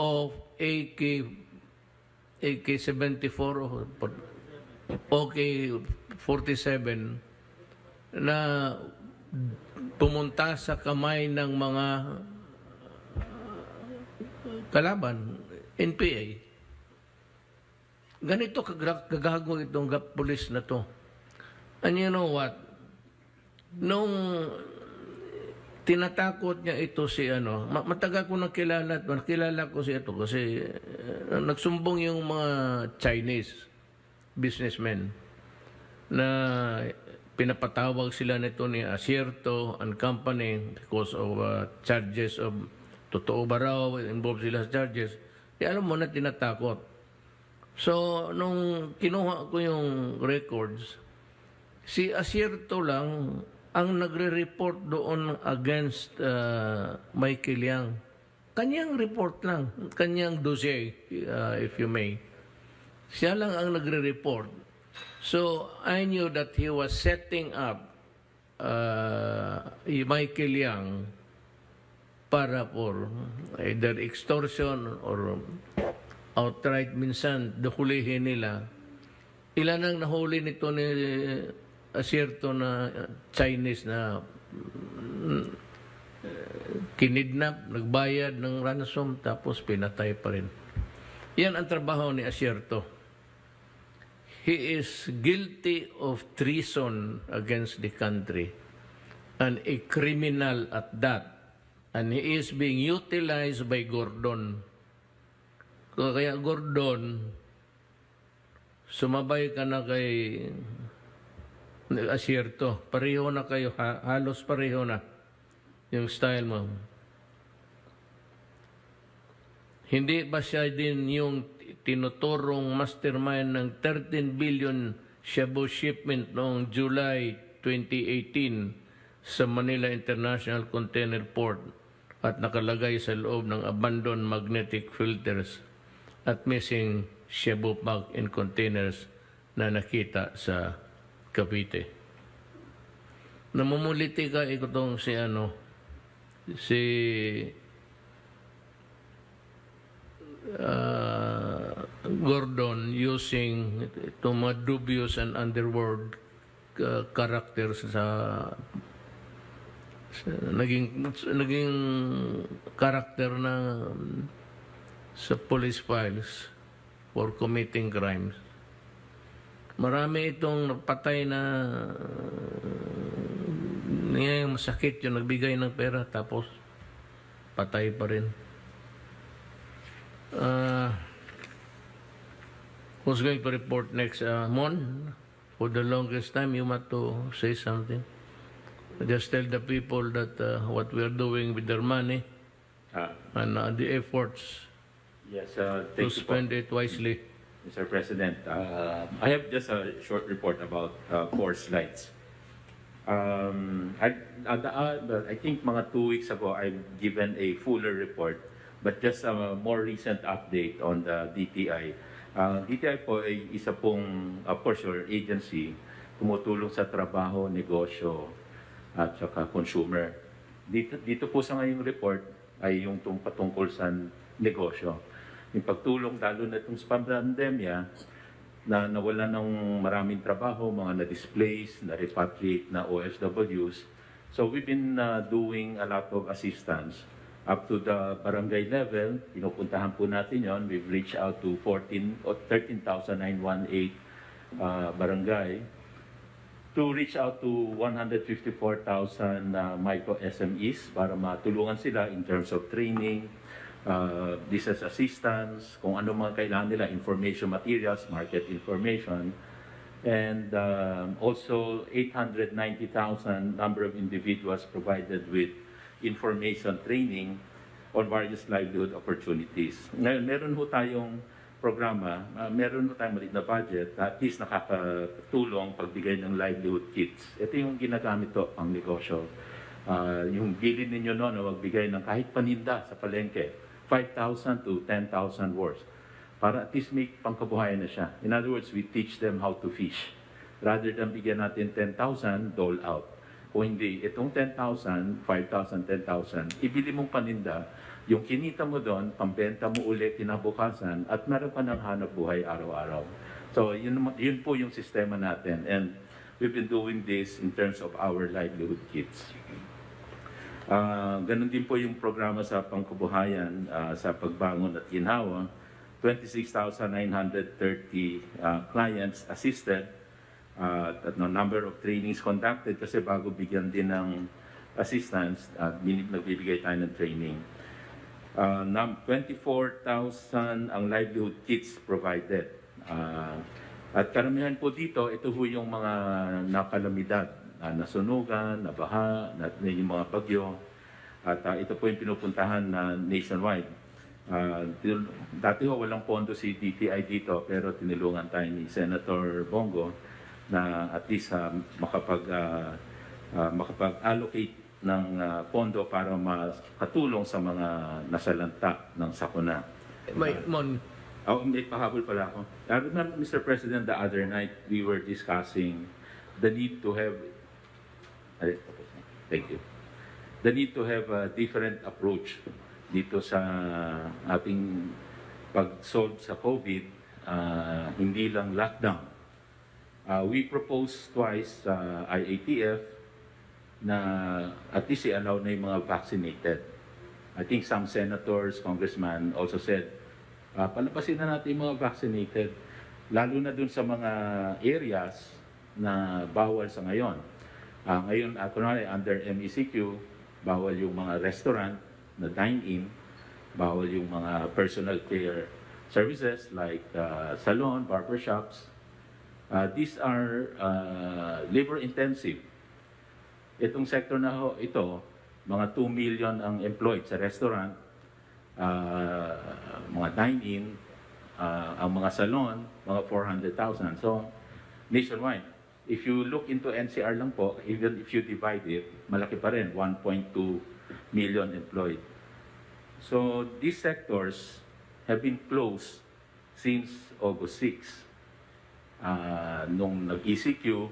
of AK-74 or AK-47 na pumunta sa kamay ng mga kalaban, NPA. Ganito kagago itong police na to. And you know what? Nung tinatakot niya ito si matagal ko nang kilala ko si ito kasi nagsumbong yung mga Chinese businessmen na pinapatawag sila nito ni Asierto and Company because of charges of totoo ba raw, involved sila sa charges. Alam mo na tinatakot. So, nung kinuha ko yung records, si Asierto lang ang nagre-report doon against Michael Yang. Kanyang report lang, kanyang dossier, if you may. Siya lang ang nagre-report. So, I knew that he was setting up Michael Yang para for either extortion or outright minsan dahulihin nila. Ilan ang nahuli nito ni Asierto na Chinese na kinidnap, nagbayad ng ransom, tapos pinatay pa rin. Yan ang trabaho ni Asierto. He is guilty of treason against the country and a criminal at that. And he is being utilized by Gordon. Kaya Gordon, sumabay ka na kay Asierto. Pareho na kayo, halos pareho na yung style mo. Hindi ba siya din yung tinuturong mastermind ng 13 billion shabu shipment noong July 2018 sa Manila International Container Port at nakalagay sa loob ng abandoned magnetic filters at missing shabu bag in containers na nakita sa Cavite? Namumuliti ka itong si si Gordon using itong mga dubious and underworld characters sa naging character na sa police files for committing crimes. Marami itong napatay na ngayon masakit yung nagbigay ng pera tapos patay pa rin. Who's going to report next? Mon, for the longest time, you want to say something? Just tell the people that what we are doing with their money and the efforts Yes, to thank you po, spend it wisely. Mr. President. I have just a short report about 4 slides. I think mga 2 weeks ago, I've given a fuller report, but just a more recent update on the DTI. DTI po ay isa pong portion agency tumutulong sa trabaho, negosyo, at saka consumer. Dito po sa ngayong report ay yung patungkol sa negosyo. Yung pagtulong lalo na itong sa pandemya na nawala ng maraming trabaho, mga na-displace, na-repatriate na OFWs. So we've been doing a lot of assistance up to the barangay level. Pinupuntahan po natin yon. We've reached out to 13,918 barangay to reach out to 154,000 micro SMEs para matulungan sila in terms of training, business assistance, kung ano mga kailangan nila, information materials, market information, and also 890,000 number of individuals provided with information training on various livelihood opportunities. Ngayon, meron ho tayong programa, meron ho tayong maliit na budget, at least nakakatulong pagbigay ng livelihood kits. Ito yung ginagamit to pang negosyo. Yung bilin ninyo na magbigay ng kahit paninda sa palengke, 5,000 to 10,000 worth, para at least may pangkabuhayan na siya. In other words, we teach them how to fish. Rather than bigyan natin 10,000, dole out. Kung hindi, itong 10,000, 5,000, 10,000, ibili mong paninda, yung kinita mo doon, pambenta mo ulit kinabukasan, at meron ka ng hanap buhay araw-araw. So, yun po yung sistema natin. And we've been doing this in terms of our livelihood kits. Ganun din po yung programa sa pangkabuhayan sa pagbangon at ginhawa. 26,930 clients assisted at no number of trainings conducted kasi bago bigyan din ng assistance, nagbibigay tayo ng training. 24,000 ang livelihood kits provided. At karamihan po dito, ito po yung mga nakalamidad, nasunugan, nabaha, yung mga bagyo. At ito po yung pinupuntahan na nationwide. Dati ho walang pondo si DTI dito, pero tinulungan tayo ni Senator Bongo na at least makapag-allocate ng pondo para makatulong sa mga nasalanta ng sakuna. Mon, May pahabol pala ako. I remember, Mr. President, the other night we were discussing the need to have the need to have a different approach dito sa ating pag-solve sa COVID, hindi lang lockdown. We proposed twice IATF na at least i-allow na yung mga vaccinated. I think some senators, congressmen also said, palabasin na natin yung mga vaccinated, lalo na dun sa mga areas na bawal sa ngayon. Ngayon, kunwari, under MECQ, bawal yung mga restaurant na dine-in, bawal yung mga personal care services like salon, barbershops. These are labor-intensive. Itong sector na ito, mga 2 million ang employed sa restaurant, mga dine-in, ang mga salon, mga 400,000. So, nationwide. If you look into NCR lang po, even if you divide it, malaki pa rin, 1.2 million employed. So, these sectors have been closed since August 6. Nung nag-ECQ,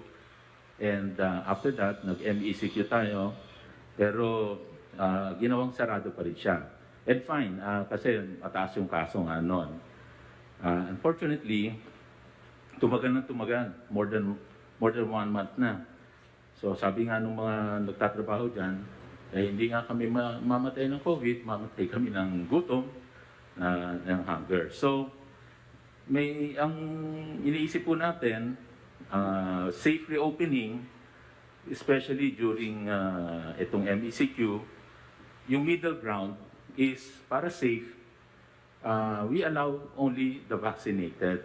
and after that, nag-MECQ tayo. Pero ginawang sarado pa rin siya. And fine, kasi mataas yung kaso nga noon. Unfortunately, tumagal ng tumagal, more than 1 month na. So sabi nga nung mga nagtatrabaho dyan, hindi nga kami mamatay ng COVID, mamatay kami ng gutom, ng hunger. So, ang iniisip po natin, safe reopening, especially during itong MECQ, yung middle ground is para safe, we allow only the vaccinated.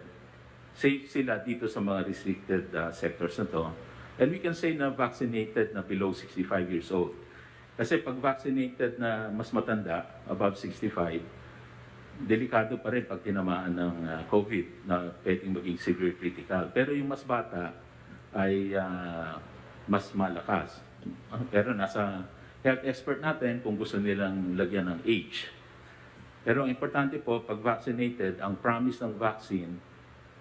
Safe sila dito sa mga restricted sectors na to. And we can say na vaccinated na below 65 years old. Kasi pag vaccinated na mas matanda, above 65, delikado pa rin pag tinamaan ng COVID na pwedeng maging severe critical. Pero yung mas bata ay mas malakas. Pero nasa health expert natin kung gusto nilang lagyan ng age. Pero ang importante po, pag vaccinated, ang promise ng vaccine,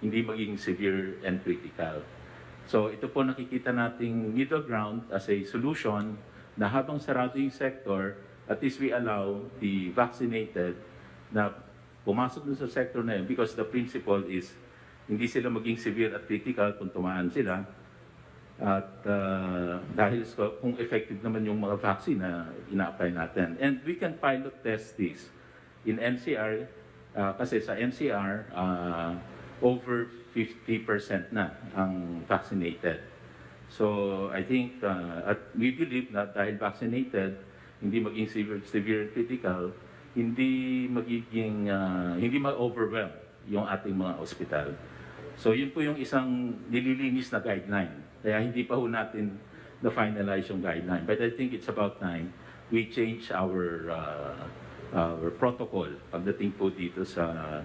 hindi maging severe and critical. So ito po nakikita nating middle ground as a solution na habang sarado yung sector, at least we allow the vaccinated na pumasok dun sa sector na yun because the principle is hindi sila maging severe at critical kung tumaan sila. At dahil kung effective naman yung mga vaccine na ina-apply natin. And we can pilot test this in NCR kasi sa NCR over 50% na ang vaccinated. So I think we believe na dahil vaccinated, hindi maging severe and critical, hindi magiging hindi ma-overwhelm yung ating mga ospital. So yun po yung isang nililinis na guideline. Kaya hindi pa ho natin na-finalize yung guideline. But I think it's about time we change our protocol pagdating po dito sa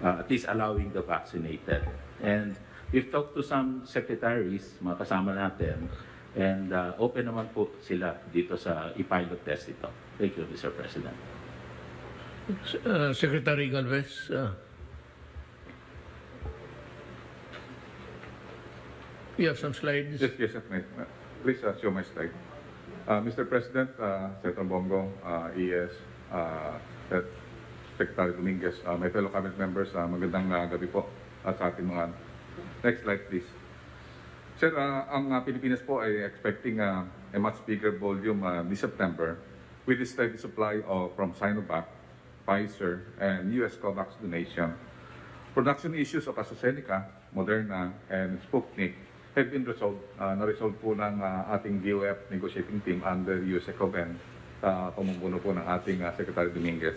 at least allowing the vaccinated. And we've talked to some secretaries, mga kasama natin, and open naman po sila dito sa i-pilot test ito. Thank you, Mr. President. Secretary Galvez, you have some slides. Yes, please show my slide. Mr. President, Senator Bongo, ES, Secretary Dominguez, my fellow cabinet members, magandang gabi po sa ating mga. Next slide, please. Sir, ang Pilipinas po ay expecting a much bigger volume this September with the steady supply from Sinovac, Pfizer, and US COVAX donation. Production issues of AstraZeneca, Moderna, and Sputnik have been resolved. Na-resolve po ng ating DOF negotiating team under US ECOVEN sa pamumuno po ng ating Secretary Dominguez.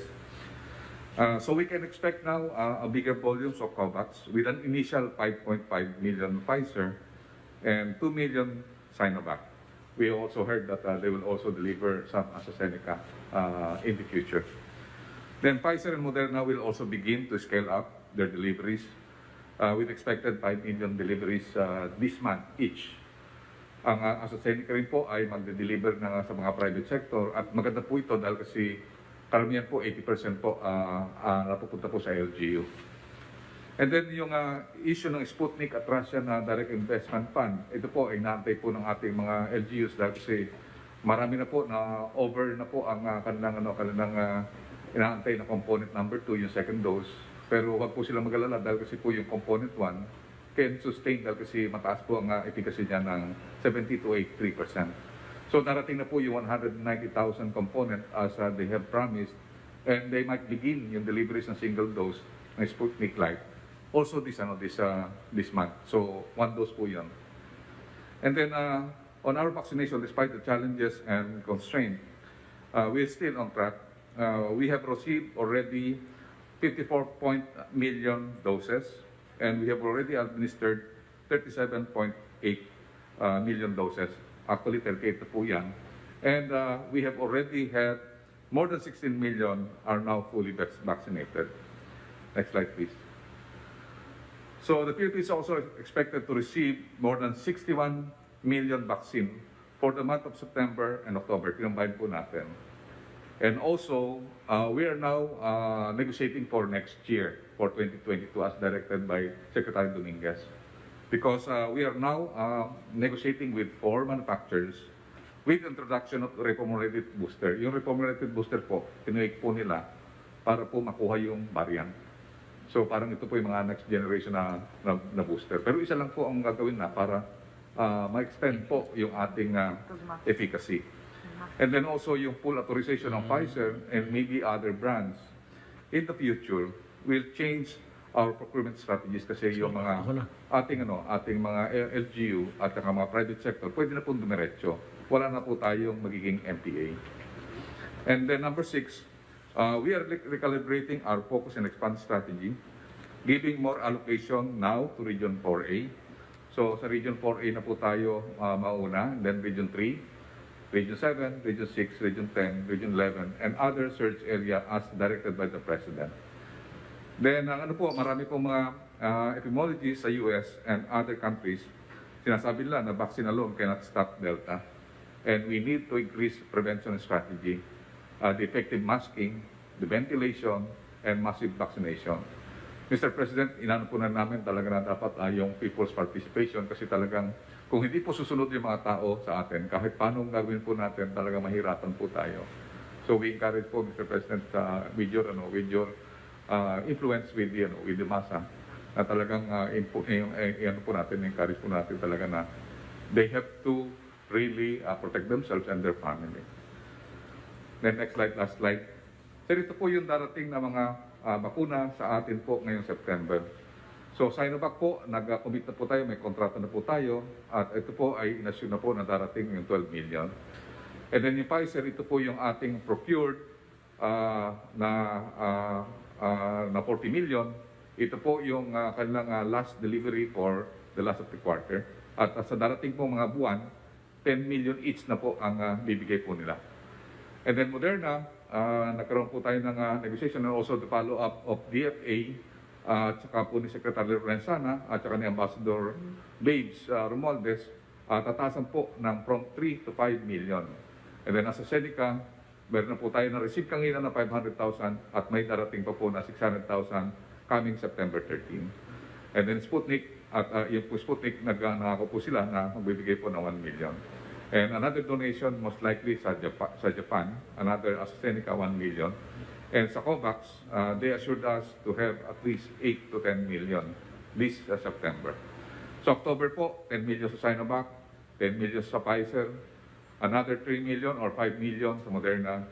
So we can expect now a bigger volumes of COVAX with an initial 5.5 million Pfizer and 2 million Sinovac. We also heard that they will also deliver some AstraZeneca in the future. Then Pfizer and Moderna will also begin to scale up their deliveries with expected 5 million deliveries this month each. Ang AstraZeneca rin po ay magde-deliver na sa mga private sector at maganda po ito dahil kasi karamihan po, 80% po napupunta po sa LGU. And then yung issue ng Sputnik at Russian Direct Investment Fund, ito po ay inaantay po ng ating mga LGUs dahil kasi marami na po na over na po ang kanilang inaantay na component number 2, yung second dose. Pero wag po silang mag-alala dahil kasi po yung component 1 can sustain dahil kasi mataas po ang efficacy niya ng 70 to 83%. So darating na po yung 190,000 component as they have promised, and they might begin yung deliveries ng single dose ng Sputnik Light also this month. So one dose po yun. And then on our vaccination, despite the challenges and constraints, we're still on track. We have received already 54 million doses, and we have already administered 37.8 million doses. Actually, 38 po yan. And we have already had more than 16 million are now fully vaccinated. Next slide, please. So the Philippines also expected to receive more than 61 million vaccine for the month of September and October. Kinumbahin po natin. And also, we are now negotiating for next year, for 2022, as directed by Secretary Dominguez. Because we are now negotiating with 4 manufacturers with introduction of reformulated booster. Yung reformulated booster po, tinuik po nila para po makuha yung variant. So parang ito po yung mga next generation na booster. Pero isa lang po ang gagawin na para ma-extend po yung ating efficacy. And then also yung full authorization ng Pfizer and maybe other brands in the future will change our procurement strategies kasi yung mga ating mga LGU at ang mga private sector pwede na pong dumiretso. Wala na po tayong magiging MPA. And then number 6, we are recalibrating our focus and expand strategy, giving more allocation now to Region 4A. So sa Region 4A na po tayo mauna, then Region 3, Region 7, Region 6, Region 10, Region 11, and other search area as directed by the President. Then marami pong mga epidemiologists sa US and other countries, sinasabi nila na vaccine alone cannot stop Delta. And we need to increase prevention strategy, the effective masking, the ventilation, and massive vaccination. Mr. President, inano po na namin talaga na dapat yung people's participation kasi talagang kung hindi po susunod yung mga tao sa atin, kahit paano gagawin po natin, talaga mahirapan po tayo. So we encourage po, Mr. President, with your influence with the massa, na talagang po natin, encourage po natin talaga na they have to really protect themselves and their family. Then next slide, last slide. So ito po yung darating na mga bakuna sa atin po ngayong September. So Sinovac po, nag-commit na po tayo, may kontrata na po tayo, at ito po ay inassume na po na darating yung 12 million. And then yung Pfizer, ito po yung ating procured na 40 million. Ito po yung kanilang last delivery for the last of the quarter. At sa darating po mga buwan, 10 million each na po ang bibigay po nila. And then Moderna, nagkaroon po tayo ng negotiation and also the follow-up of DFA at saka po ni Secretary Lorenzana at saka ni Ambassador Babes Romualdez, tatasan po ng from 3 to 5 million. And then as a Seneca, meron na po tayo na-receive kanina na 500,000 at may darating pa po na 600,000 coming September 13. And then Sputnik, at yung po Sputnik, nangako po sila na magbibigay po ng 1 million. And another donation, most likely sa Japan, another AstraZeneca 1 million. And sa COVAX, they assured us to have at least 8 to 10 million this September. So October po, 10 million sa Sinovac, 10 million sa Pfizer, another 3 million or 5 million sa Moderna,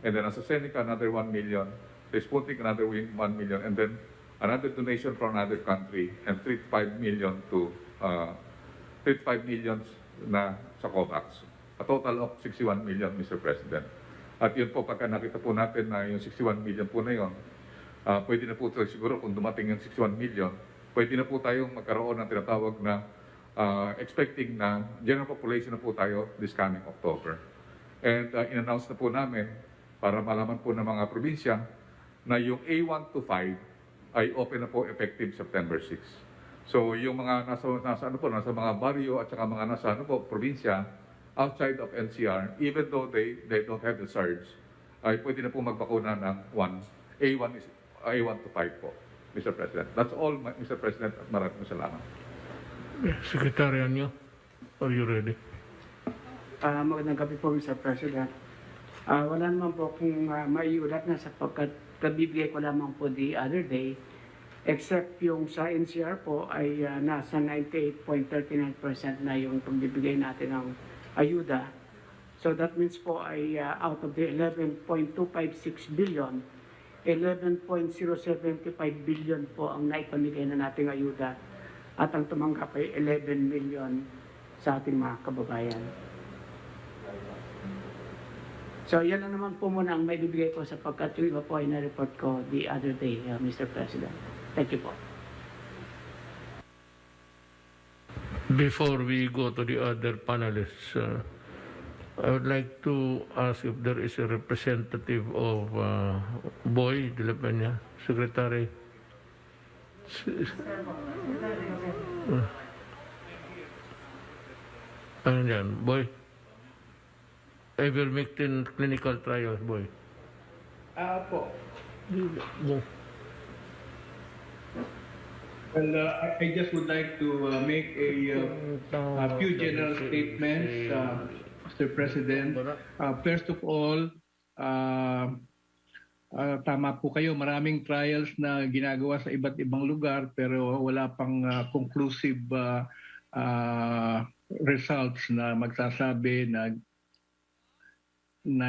and then AstraZeneca, another 1 million, sa Sputnik, another 1 million, and then another donation from another country, and 3 to 5 million to 3 to 5 millions na sa COVAX. A total of 61 million, Mr. President. At yun po, pagka nakita po natin na yung 61 million po na yun, pwede na po ito siguro kung dumating yung 61 million, pwede na po tayong magkaroon ng tinatawag na expecting na general population na po tayo this coming October. And in-announce na po namin para malaman po ng mga probinsya na yung A1 to 5 ay open na po effective September 6. So yung mga nasa mga baryo at saka mga nasa probinsya outside of NCR, even though they don't have the surge, ay pwede na po magbakuna ng A1 to 5 po, Mr. President. That's all, Mr. President, at maraming salamat. Secretary nyo, are you ready? Magandang gabi po, Mr. President. Wala naman po akong maiulat na sapagkat kabibigay ko lamang po the other day, except yung sa NCR po ay nasa 98.39% na yung pagbibigay natin ng ayuda. So that means po ay out of the 11.256 billion, 11.075 billion po ang naipamigay na nating ayuda at ang tumanggap ay 11 million sa ating mga kababayan. So yan lang naman po muna ang may bibigay ko sapagkat yung iba po ay na-report ko the other day, Mr. President. Thank you po. Before we go to the other panelists, I would like to ask if there is a representative of Boy de la Peña, Secretary. Ano yan, Boy? Ivermectin clinical trials, Boy. Po. Go. Well, I just would like to make a few general statements Mr. President. First of all, tama po kayo, maraming trials na ginagawa sa iba't ibang lugar pero wala pang conclusive results na magsasabi na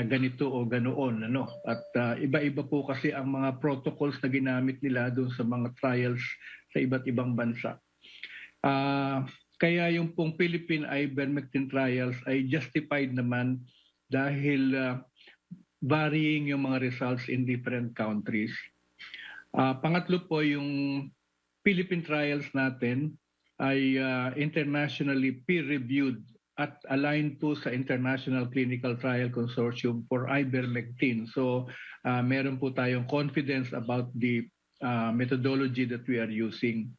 ganito o ganoon, ano. At iba-iba po kasi ang mga protocols na ginamit nila doon sa mga trials sa iba't ibang bansa. Kaya yung pong Philippine ivermectin trials ay justified naman dahil varying yung mga results in different countries. Pangatlo po, yung Philippine trials natin ay internationally peer-reviewed at aligned po sa International Clinical Trial Consortium for Ivermectin. So meron po tayong confidence about the methodology that we are using.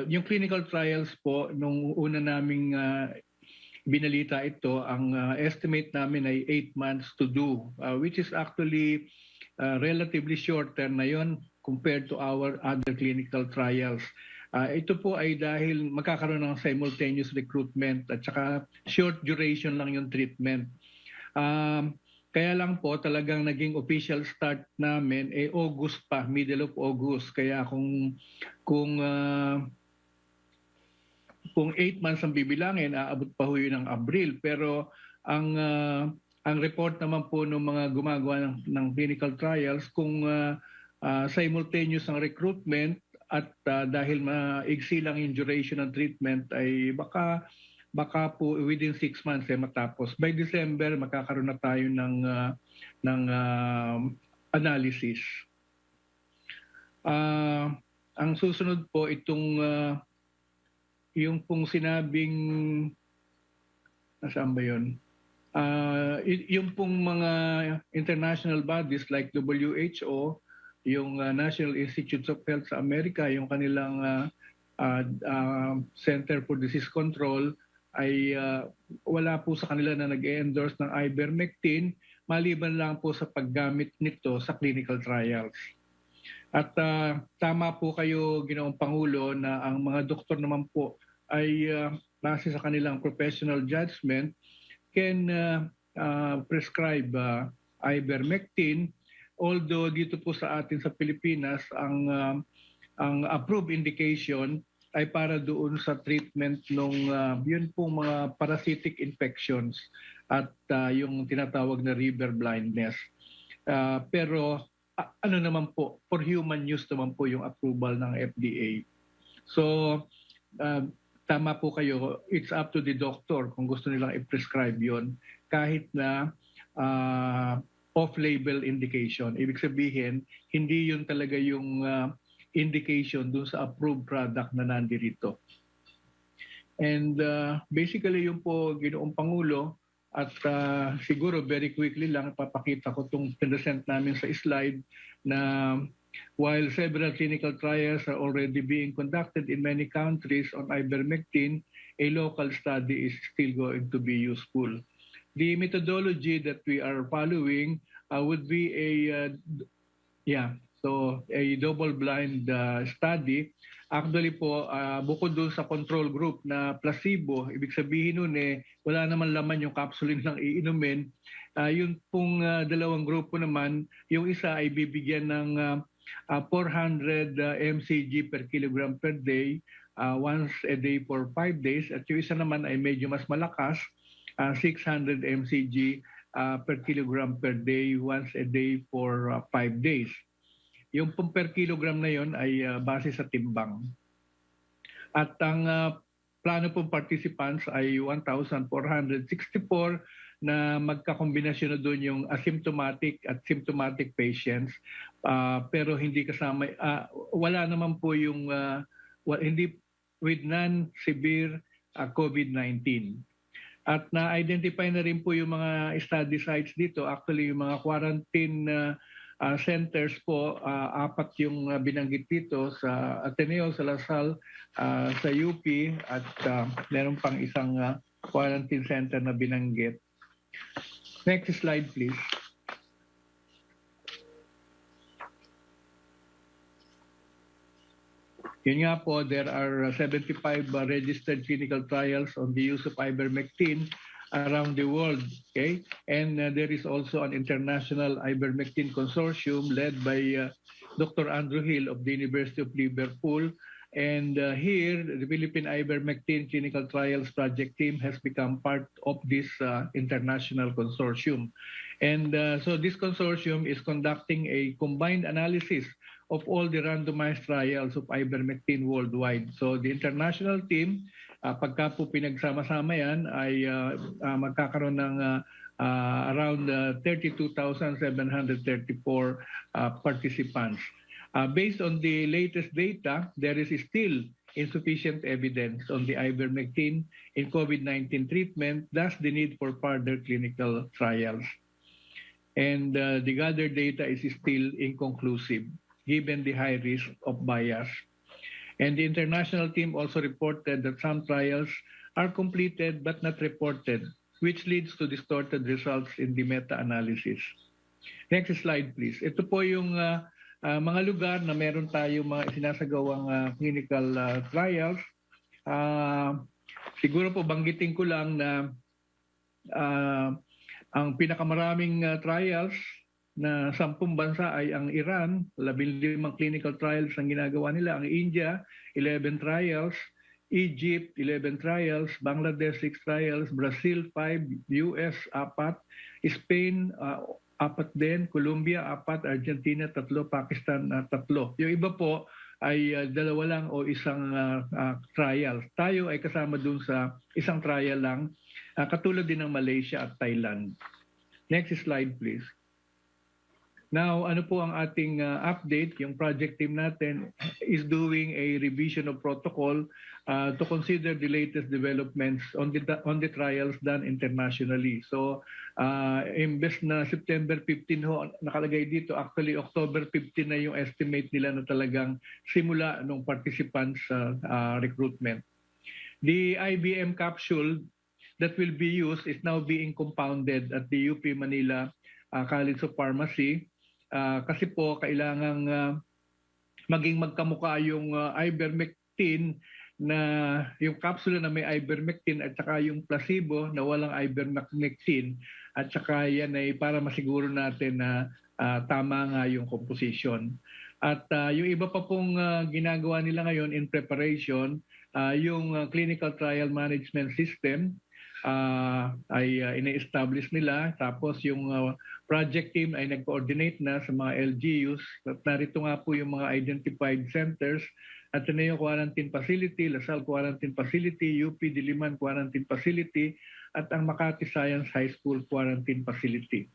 Yung clinical trials po, nung una naming binalita ito, ang estimate namin ay 8 months to do, which is actually relatively shorter na yon compared to our other clinical trials. Ito po ay dahil magkakaroon ng simultaneous recruitment at saka short duration lang yung treatment. Kaya lang po talagang naging official start namin August pa, middle of August. Kaya kung 8 months ang bibilangin, aabot pa ho yun ng Abril. Pero ang report naman po ng mga gumagawa ng clinical trials, kung simultaneous ang recruitment at dahil maigsi lang yung duration ng treatment, ay baka po within 6 months matapos. By December, makakaroon na tayo ng analysis. Ang susunod po itong yung pong sinabing, nasaan ba yun? Yung pong mga international bodies like WHO, yung National Institutes of Health sa Amerika, yung kanilang Center for Disease Control, ay wala po sa kanila na nag-endorse ng ivermectin, maliban lang po sa paggamit nito sa clinical trials. At tama po kayo, Ginoong Pangulo, na ang mga doktor naman po ay base sa kanilang professional judgment can prescribe ivermectin. Although dito po sa atin sa Pilipinas, ang approved indication ay para doon sa treatment ng yun pong mga parasitic infections at yung tinatawag na river blindness. Pero ano naman po, for human use naman po yung approval ng FDA. So, tama po kayo, it's up to the doctor kung gusto nilang i-prescribe yon, kahit na off-label indication. Ibig sabihin, hindi yun talaga yung indication dun sa approved product na nandirito. And basically yung po, Ginoong Pangulo, at siguro very quickly lang papakita ko itong present namin sa slide na while several clinical trials are already being conducted in many countries on ivermectin, a local study is still going to be useful. The methodology that we are following would be a double-blind study. Actually po, bukod doon sa control group na placebo, ibig sabihin nun wala naman laman yung capsule lang iinumin. Yung pong dalawang grupo naman, yung isa ay bibigyan ng 400 mcg per kilogram per day, once a day for 5 days. At yung isa naman ay medyo mas malakas, 600 mcg per kilogram per day, once a day for 5 days. Yung pong per kilogram na yon ay base sa timbang. At ang plano pong participants ay 1,464 na magkakombinasyon na doon yung asymptomatic at symptomatic patients. Pero hindi kasama, wala naman po yung, hindi with non-severe COVID-19. At na-identify na rin po yung mga study sites dito. Actually, yung mga quarantine centers po, 4 yung binanggit dito sa Ateneo, sa Lasal, sa UP, at meron pang isang quarantine center na binanggit. Next slide, please. Yun nga po, there are 75 registered clinical trials on the use of ivermectin. around the world. Okay, and there is also an international ivermectin consortium led by Dr. Andrew Hill of the University of Liverpool. And here, the Philippine Ivermectin Clinical Trials Project Team has become part of this international consortium. And so this consortium is conducting a combined analysis of all the randomized trials of ivermectin worldwide. So the international team, pagka po pinagsama-sama yan, ay magkakaroon ng around 32,734 participants. Based on the latest data, there is still insufficient evidence on the ivermectin in COVID-19 treatment, thus the need for further clinical trials. And the gathered data is still inconclusive, given the high risk of bias. And the international team also reported that some trials are completed but not reported, which leads to distorted results in the meta-analysis. Next slide, please. Ito po yung mga lugar na meron tayo mga sinasagawang clinical trials. Siguro po banggitin ko lang na ang pinakamaraming trials na 10 bansa ay ang Iran, 15 clinical trials ang ginagawa nila. Ang India, 11 trials. Egypt, 11 trials. Bangladesh, 6 trials. Brazil, 5. US, 4. Spain, 4 din. Colombia, 4. Argentina, 3. Pakistan, 3. Yung iba po ay 2 lang o isang trial. Tayo ay kasama dun sa isang trial lang, katulad din ng Malaysia at Thailand. Next slide, please. Now, ano po ang ating update? Yung project team natin is doing a revision of protocol to consider the latest developments on the trials done internationally. So, imbes na September 15 ho nakalagay dito, actually October 15 na yung estimate nila na talagang simula ng participants recruitment. The IBM capsule that will be used is now being compounded at the UP Manila College of Pharmacy. Kasi po kailangang maging magkamukha yung ivermectin na yung capsule na may ivermectin at saka yung placebo na walang ivermectin at saka yan ay para masiguro natin na tama nga yung composition. At yung iba pa pong ginagawa nila ngayon in preparation, yung clinical trial management system ay ina-establish nila. Tapos yung project team ay nag-coordinate na sa mga LGUs. At narito nga po yung mga identified centers. Ateneo Quarantine Facility, Lasal Quarantine Facility, UP Diliman Quarantine Facility, at ang Makati Science High School Quarantine Facility.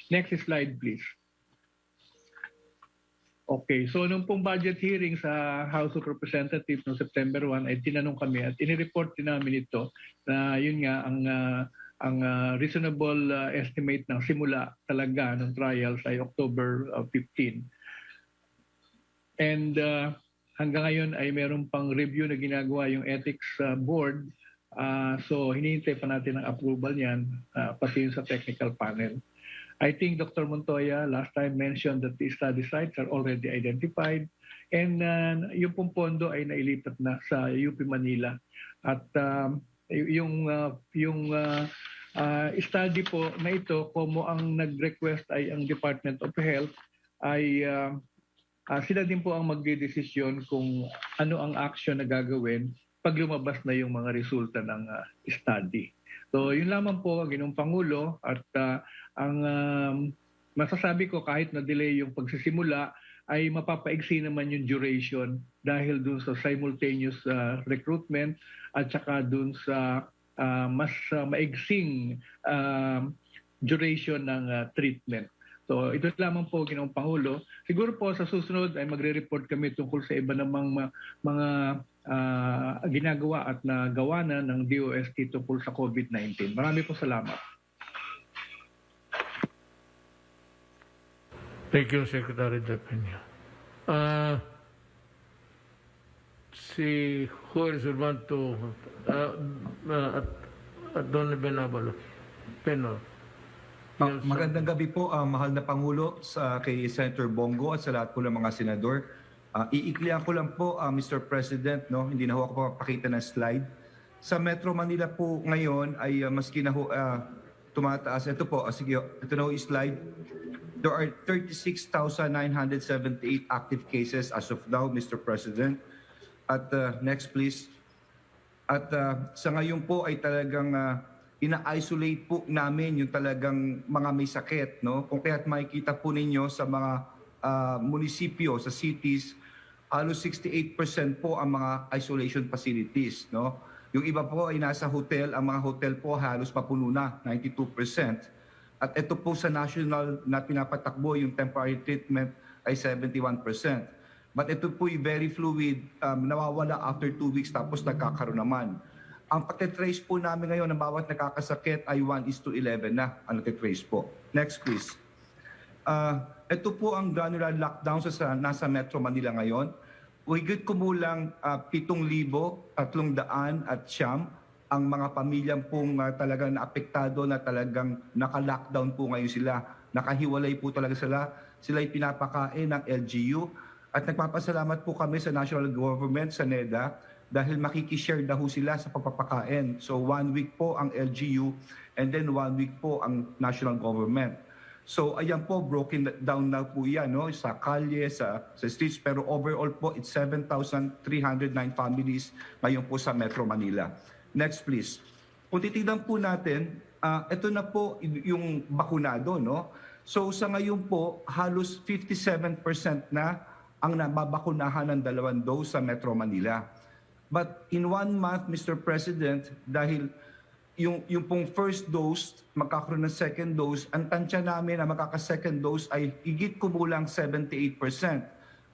Next slide, please. Okay, so nung pong budget hearing sa House of Representatives noong September 1 ay tinanong kami at inireport din namin ito na yun nga ang reasonable estimate ng simula talaga ng trials ay October 15. And hanggang ngayon ay meron pang review na ginagawa yung ethics board. So hinihintay pa natin ang approval niyan pati yun sa technical panel. I think Dr. Montoya last time mentioned that the study sites are already identified and yung pong pondo ay nailipat na sa UP Manila. At yung study po na ito, como ang nag-request ay ang Department of Health, ay sila din po ang magdedesisyon kung ano ang action na gagawin pag lumabas na yung mga resulta ng study. So yun lamang po, Ginoong Pangulo, at ang masasabi ko kahit na delay yung pagsisimula ay mapapaigsi naman yung duration dahil dun sa simultaneous recruitment at saka dun sa mas maigsing duration ng treatment. So ito lamang po, Ginoong Pangulo. Siguro po sa susunod ay magre-report kami tungkol sa iba namang mga ginagawa at nagawa na ng DOST tungkol sa COVID-19. Marami po salamat. Thank you, Secretary De Peña. Si Juez Urbanto, Don Benabalo, Penor. Magandang gabi po, mahal na Pangulo, kay Senator Bongo at sa lahat po ng mga senador. Iiklian ko lang po, Mr. President, no? Hindi na ako papakita ng slide. Sa Metro Manila po ngayon ay maski na tumataas. Ito po, sige, ito na ho yung slide. There are 36,978 active cases as of now, Mr. President. At next please. At sa ngayon po ay talagang ina-isolate po namin yung talagang mga may sakit, no? Kung kaya't makikita po ninyo sa mga munisipyo, sa cities, halos 68% po ang mga isolation facilities, no? Yung iba po ay nasa hotel, ang mga hotel po halos mapuno na, 92%. At ito po sa national na pinapatakbo, yung temporary treatment ay 71%. But ito po ay very fluid, nawawala after 2 weeks tapos nagkakaroon naman. Ang pagtitrace po namin ngayon ng bawat nakakasakit ay 1:11 na ang natitrace po. Next please. Ito po ang granular lockdown sa nasa Metro Manila ngayon. Higit kumulang 7,300 at siyam ang mga pamilyang pong talagang naapektado na talagang naka-lockdown po ngayon sila. Nakahiwalay po talaga sila. Sila ay pinapakain ng LGU. At nagpapasalamat po kami sa national government, sa NEDA, dahil makikishare na ho sila sa pagpapakain. So 1 week po ang LGU and then 1 week po ang national government. So ayan po, broken down na po yan, no? Sa kalye, sa streets, pero overall po it's 7,309 families ngayon po sa Metro Manila. Next please. Kung titignan po natin, ito na po yung bakunado, no? So sa ngayon po, halos 57% na ang nababakunahan ng 2 dose sa Metro Manila. But in 1 month, Mr. President, dahil yung pong first dose, magkakaroon ng second dose, ang tansya namin na makaka-second dose ay higit kumulang 78%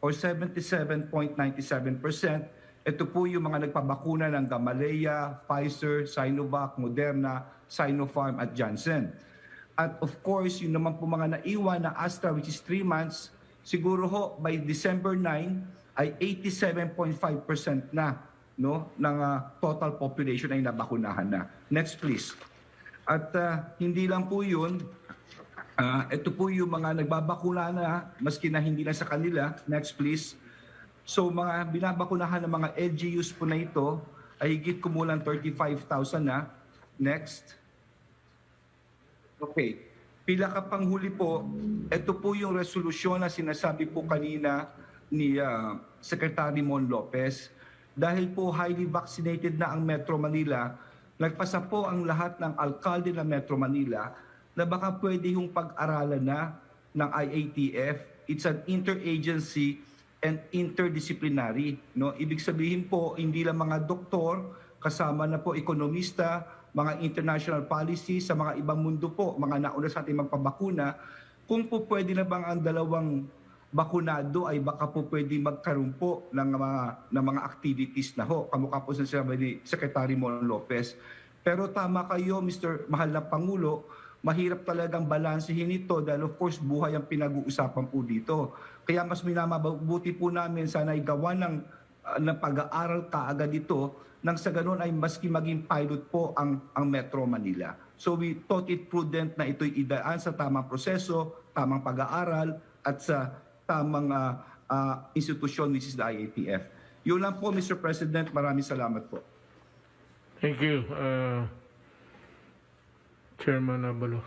or 77.97%. Ito po yung mga nagpabakuna ng Gamaleya, Pfizer, Sinovac, Moderna, Sinopharm at Janssen. At of course, yung naman po mga naiwan na Astra, which is 3 months, siguro ho by December 9 ay 87.5% na, no, ng total population ay nabakunahan na. Next please. At hindi lang po yun, ito po yung mga nagbabakuna na maski na hindi na sa kanila. Next please. So mga binabakunahan ng mga LGUs po na ito ay higit kumulang 35,000 na. Next. Okay. Pila ka panghuli po, ito po yung resolusyon na sinasabi po kanina ni Secretary Mon Lopez. Dahil po highly vaccinated na ang Metro Manila, nagpasa po ang lahat ng alkalde ng Metro Manila na baka pwede yung pag-aralan na ng IATF. It's an interagency and interdisciplinary. No? Ibig sabihin po, hindi lang mga doktor, kasama na po ekonomista, mga international policy sa mga ibang mundo po, mga nauna sa ating magpabakuna, kung po pwede na bang ang dalawang bakunado ay baka po pwede magkaroon po ng mga activities na ho. Kamukha po sa sinabi ni Secretary Mon Lopez. Pero tama kayo, Mr. Mahal na Pangulo, mahirap talagang balansehin ito dahil of course buhay ang pinag-uusapan po dito. Kaya mas minamabuti po namin sana ay gawa ng pag-aaral kaagad dito nang sa ganun ay maski maging pilot po ang Metro Manila. So we thought it prudent na ito'y idaan sa tamang proseso, tamang pag-aaral at sa tamang institusyon which is the IATF. Yun lang po, Mr. President. Maraming salamat po. Thank you, Chairman Abalos.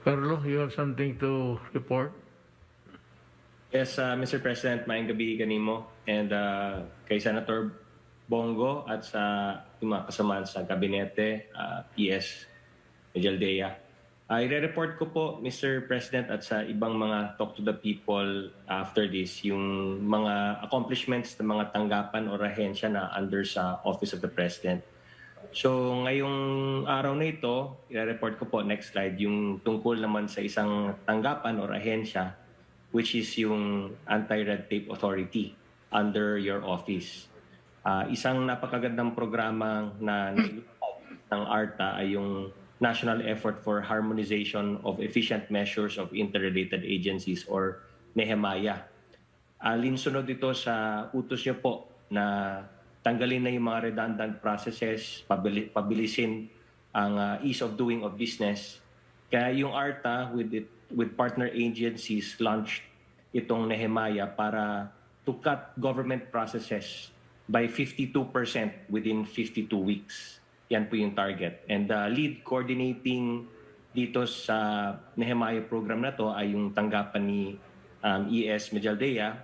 Carlo, you have something to report? Yes, Mr. President, maayong gabi kanimo and kay Senator Bongo at sa mga kasamahan sa kabinete, PS Medialdea. I-report ko po, Mr. President, at sa ibang mga talk to the people after this, yung mga accomplishments ng mga tanggapan o ahensya na under sa Office of the President. So ngayong araw na ito, i-report ko po, next slide, yung tungkol naman sa isang tanggapan o ahensya which is yung Anti-Red Tape Authority under your office. Isang napakagandang programa na ng ARTA ay yung National Effort for Harmonization of Efficient Measures of Interrelated Agencies or NEHMAYA. Alinsunod ito sa utos niyo po na tanggalin na yung mga redundant processes, pabilisin ang ease of doing of business. Kaya yung ARTA with partner agencies launched itong NEHMAYA para to cut government processes by 52% within 52 weeks. Yan po yung target. And the lead coordinating dito sa Nehemiah program na to ay yung tanggapan ni ES Medialdea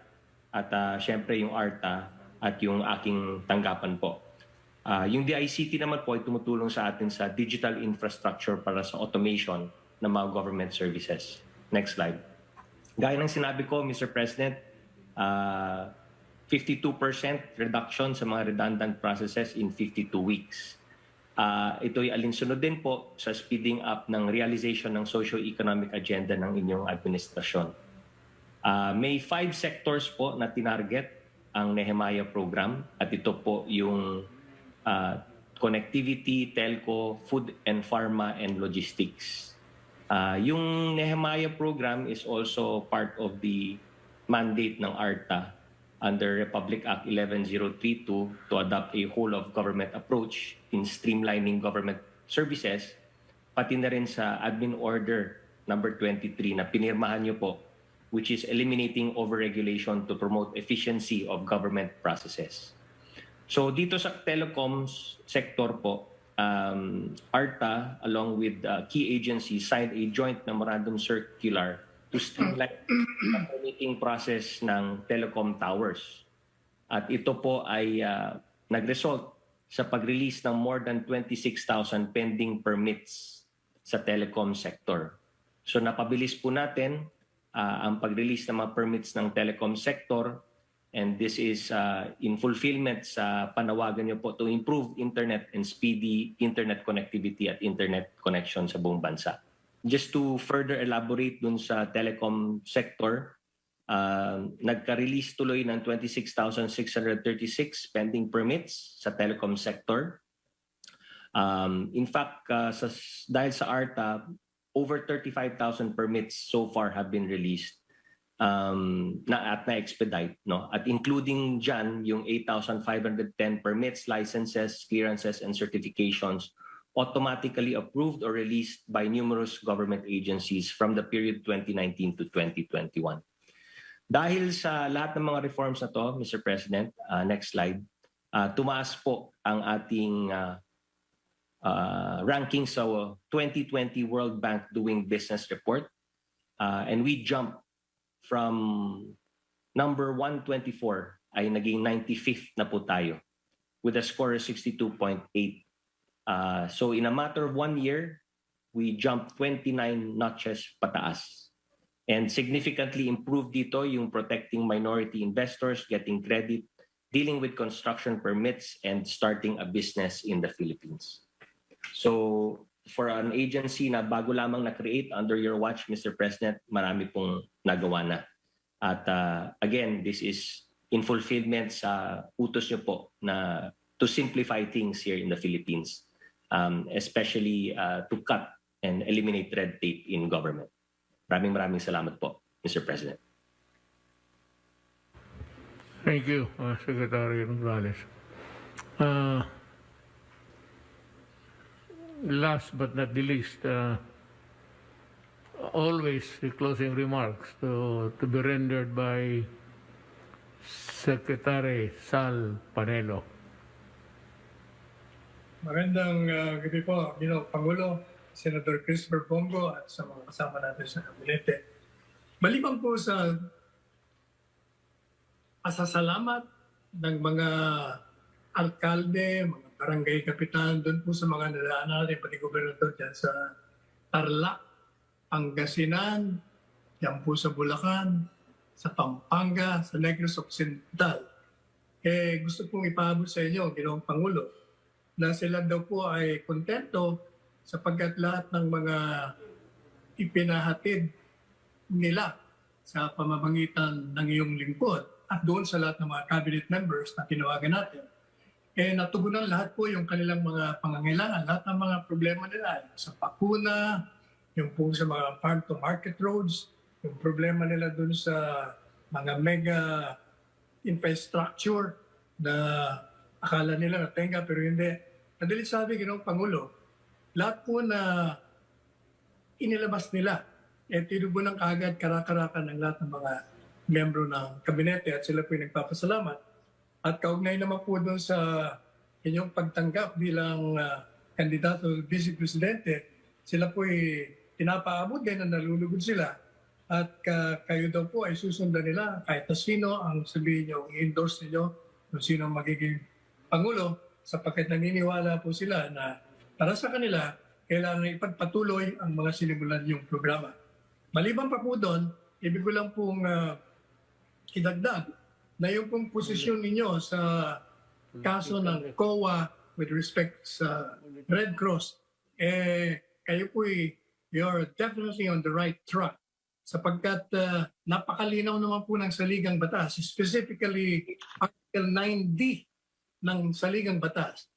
at syempre yung ARTA at yung aking tanggapan po. Yung DICT naman po ay tumutulong sa atin sa digital infrastructure para sa automation ng mga government services. Next slide. Gaya ng sinabi ko, Mr. President, 52% reduction sa mga redundant processes in 52 weeks. Ito ay alinsunod din po sa speeding up ng realization ng socio-economic agenda ng inyong administrasyon. May 5 sectors po na tinarget ang Nehemiah program at ito po yung connectivity, telco, food and pharma, and logistics. Yung Nehemiah program is also part of the mandate ng ARTA under Republic Act 11032 to adopt a whole-of-government approach in streamlining government services, pati na rin sa Admin Order number 23 na pinirmahan niyo po, which is eliminating overregulation to promote efficiency of government processes. So dito sa telecoms sector po, ARTA along with key agencies signed a joint memorandum circular to streamline the permitting process ng telecom towers. At ito po ay nag-result sa pag-release ng more than 26,000 pending permits sa telecom sector. So napabilis po natin ang pag-release ng mga permits ng telecom sector, and this is in fulfillment sa panawagan niyo po to improve internet and speedy internet connectivity at internet connection sa buong bansa. Just to further elaborate dun sa telecom sector, nagka-release tuloy ng 26,636 pending permits sa telecom sector. In fact, dahil sa ARTA, over 35,000 permits so far have been released na-expedite, no? At including dyan yung 8,510 permits, licenses, clearances, and certifications automatically approved or released by numerous government agencies from the period 2019 to 2021. Dahil sa lahat ng mga reforms na to, Mr. President, next slide, tumaas po ang ating ranking sa 2020 World Bank Doing Business Report, and we jumped from number 124 ay naging 95th na po tayo with a score of 62.8. So in a matter of 1 year, we jumped 29 notches pataas. And significantly improved dito yung protecting minority investors, getting credit, dealing with construction permits, and starting a business in the Philippines. So for an agency na bago lamang na-create under your watch, Mr. President, marami pong nagawa na. At again, this is in fulfillment sa utos niyo po na to simplify things here in the Philippines, especially to cut and eliminate red tape in government. Maraming salamat po, Mr. President. Thank you, Secretary Nograles. Last but not the least, always the closing remarks to be rendered by Secretary Sal Panelo. Magandang gabi po, Pangulo, Senator Christopher Bongo at sa mga kasama natin sa kabinete. Maliban po sa pasasalamat ng mga alkalde, mga barangay kapitan, doon po sa mga nadaan natin, pati gobernador dyan sa Tarlac, Pangasinan, dyan po sa Bulacan, sa Pampanga, sa Negros Occidental. Gusto pong ipaabot sa inyo, Ginoong Pangulo, na sila daw po ay kontento sapagkat lahat ng mga ipinahatid nila sa pamamagitan ng iyong lingkod at doon sa lahat ng mga cabinet members na tinawagan natin, natugunan lahat po yung kanilang mga pangangailangan, lahat ng mga problema nila sa bakuna, yung po sa mga farm-to-market roads, yung problema nila doon sa mga mega infrastructure na akala nila natenga pero hindi. Madalit sabi, Ginoong Pangulo, lahat po na inilabas nila, tinubunan kaagad karakarakan ng lahat ng mga membro ng kabinete at sila po yung nagpapasalamat. At kaugnay naman po doon sa inyong pagtanggap bilang kandidato Vice Presidente, sila po ay pinapaabot din na nalulugod sila at kayo daw po ay susundan nila kahit na sino ang sabihin nyo, i-endorse niyo kung sino ang magiging Pangulo sapagkat naniniwala po sila na para sa kanila, kailangan ipagpatuloy ang mga sinimulan yung programa. Maliban pa po doon, ibig ko lang pong idagdag na yung pong posisyon ninyo sa kaso ng COA with respect sa Red Cross, kayo po you're definitely on the right track sapagkat napakalinaw naman po ng saligang batas, specifically Article 9D ng saligang batas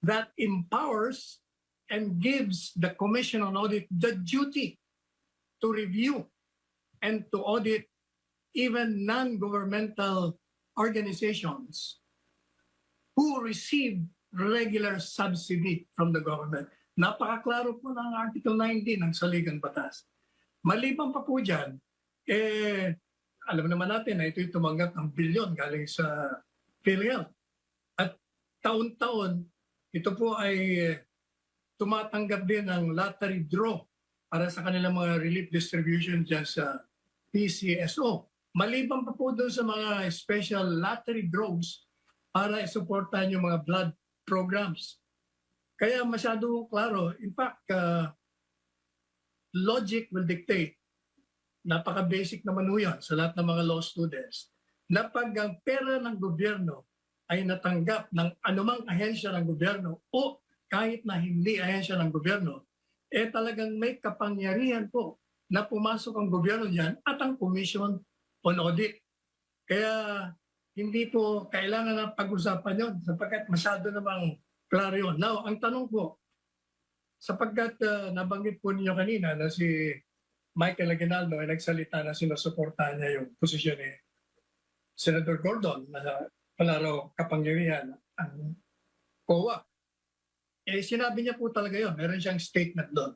that empowers and gives the Commission on Audit the duty to review and to audit even non-governmental organizations who receive regular subsidy from the government. Napakaklaro po ng Article 9D ng Saligang Batas. Maliban pa po dyan, alam naman natin na ito'y tumanggap ng bilyon galing sa PhilHealth. At taon-taon, ito po ay tumatanggap din ng lottery draw para sa kanilang mga relief distribution dyan sa PCSO. Maliban pa po doon sa mga special lottery draws para isuportahan yung mga blood programs. Kaya masyado klaro. In fact, logic will dictate, napaka-basic naman ho yan sa lahat ng mga law students, na pag ang pera ng gobyerno ay natanggap ng anumang ahensya ng gobyerno o kahit na hindi ahensya ng gobyerno, talagang may kapangyarihan po na pumasok ang gobyerno diyan at ang Commission on Audit. Kaya hindi po kailangan na pag-usapan yun sapagkat masyado namang klaro yun. Now, ang tanong po, sapagkat nabanggit po ninyo kanina na si Michael Aguinaldo ay nagsalita na sinusuportahan niya yung posisyon ni Senator Gordon na palaro kapangyarihan ang COA. Sinabi niya po talaga yun. Meron siyang statement doon.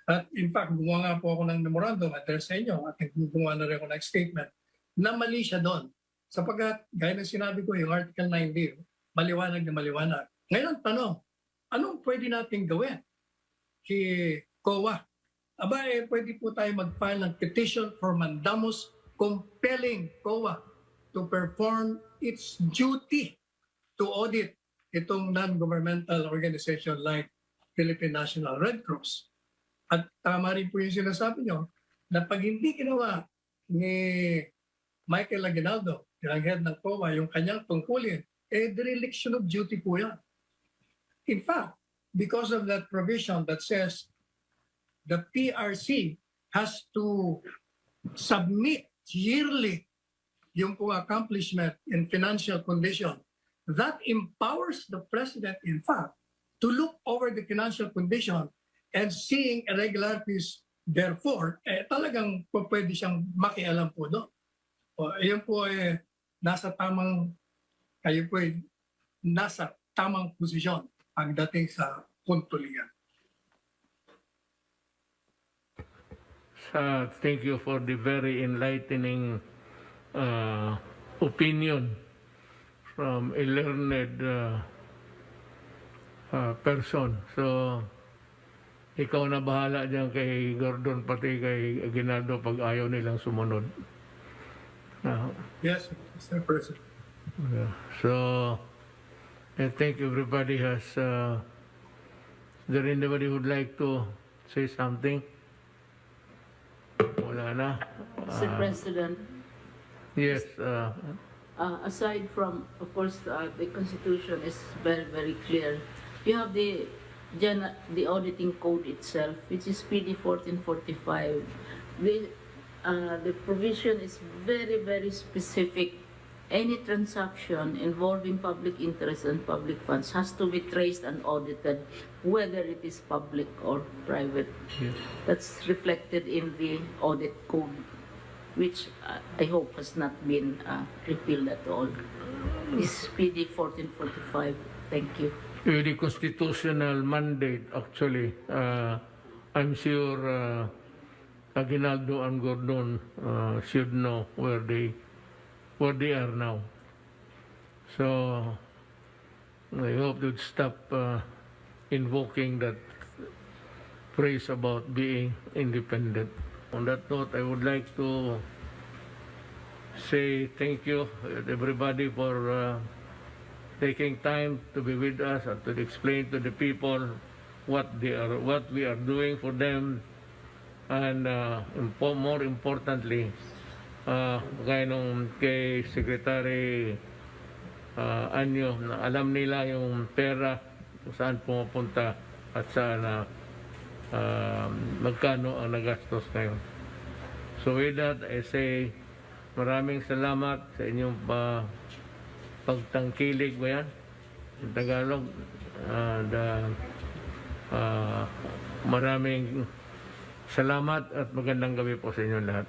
At in fact, gumawa nga po ako ng memorandum at sa inyo at gumawa na rin ako ng statement na mali siya doon. Sapagkat, gaya ng sinabi ko, yung Article 9D, maliwanag na maliwanag. Ngayon, tanong, anong pwede natin gawin kay COA? Aba, pwede po tayo mag-file ng petition for mandamus compelling COA to perform its duty to audit itong non-governmental organization like Philippine National Red Cross. At tama rin po yung sinasabi nyo na pag hindi ginawa ni Michael Aguinaldo, yung head ng COA, yung kanyang tungkulin, dereliction of duty po yan. In fact, because of that provision that says the PRC has to submit yearly yung po accomplishment in financial condition, that empowers the president, in fact, to look over the financial condition and seeing irregularities, therefore, talagang pwede siyang makialam po doon. Ayun po nasa tamang, kayo po nasa tamang posisyon pagdating sa puntulian. Thank you for the very enlightening opinion from a learned person. So, ikaw na bahala dyan kay Gordon pati kay Aguinaldo pag ayaw nilang sumunod. Yes, Mr. President. So, I think everybody has... is there anybody who would like to say something? Wala na. Mr. President, Yes. aside from, of course, the Constitution is very, very clear. You have the auditing code itself, which is PD 1445. The provision is very, very specific. Any transaction involving public interest and public funds has to be traced and audited, whether it is public or private. Yes. That's reflected in the audit code, which I hope has not been repealed at all. This is PD 1445. Thank you. The constitutional mandate, actually, I'm sure Aguinaldo and Gordon should know where they are now. So I hope they'd stop invoking that phrase about being independent. On that note, I would like to say thank you everybody for taking time to be with us and to explain to the people what we are doing for them, and more importantly, gaya nung kay Secretary Anyo, na alam nila yung pera kung saan pumupunta at saan magkano ang nagastos ngayon. So with that, I say maraming salamat sa inyong pagtangkilig ba yan? In Tagalog. Maraming salamat at magandang gabi po sa inyong lahat.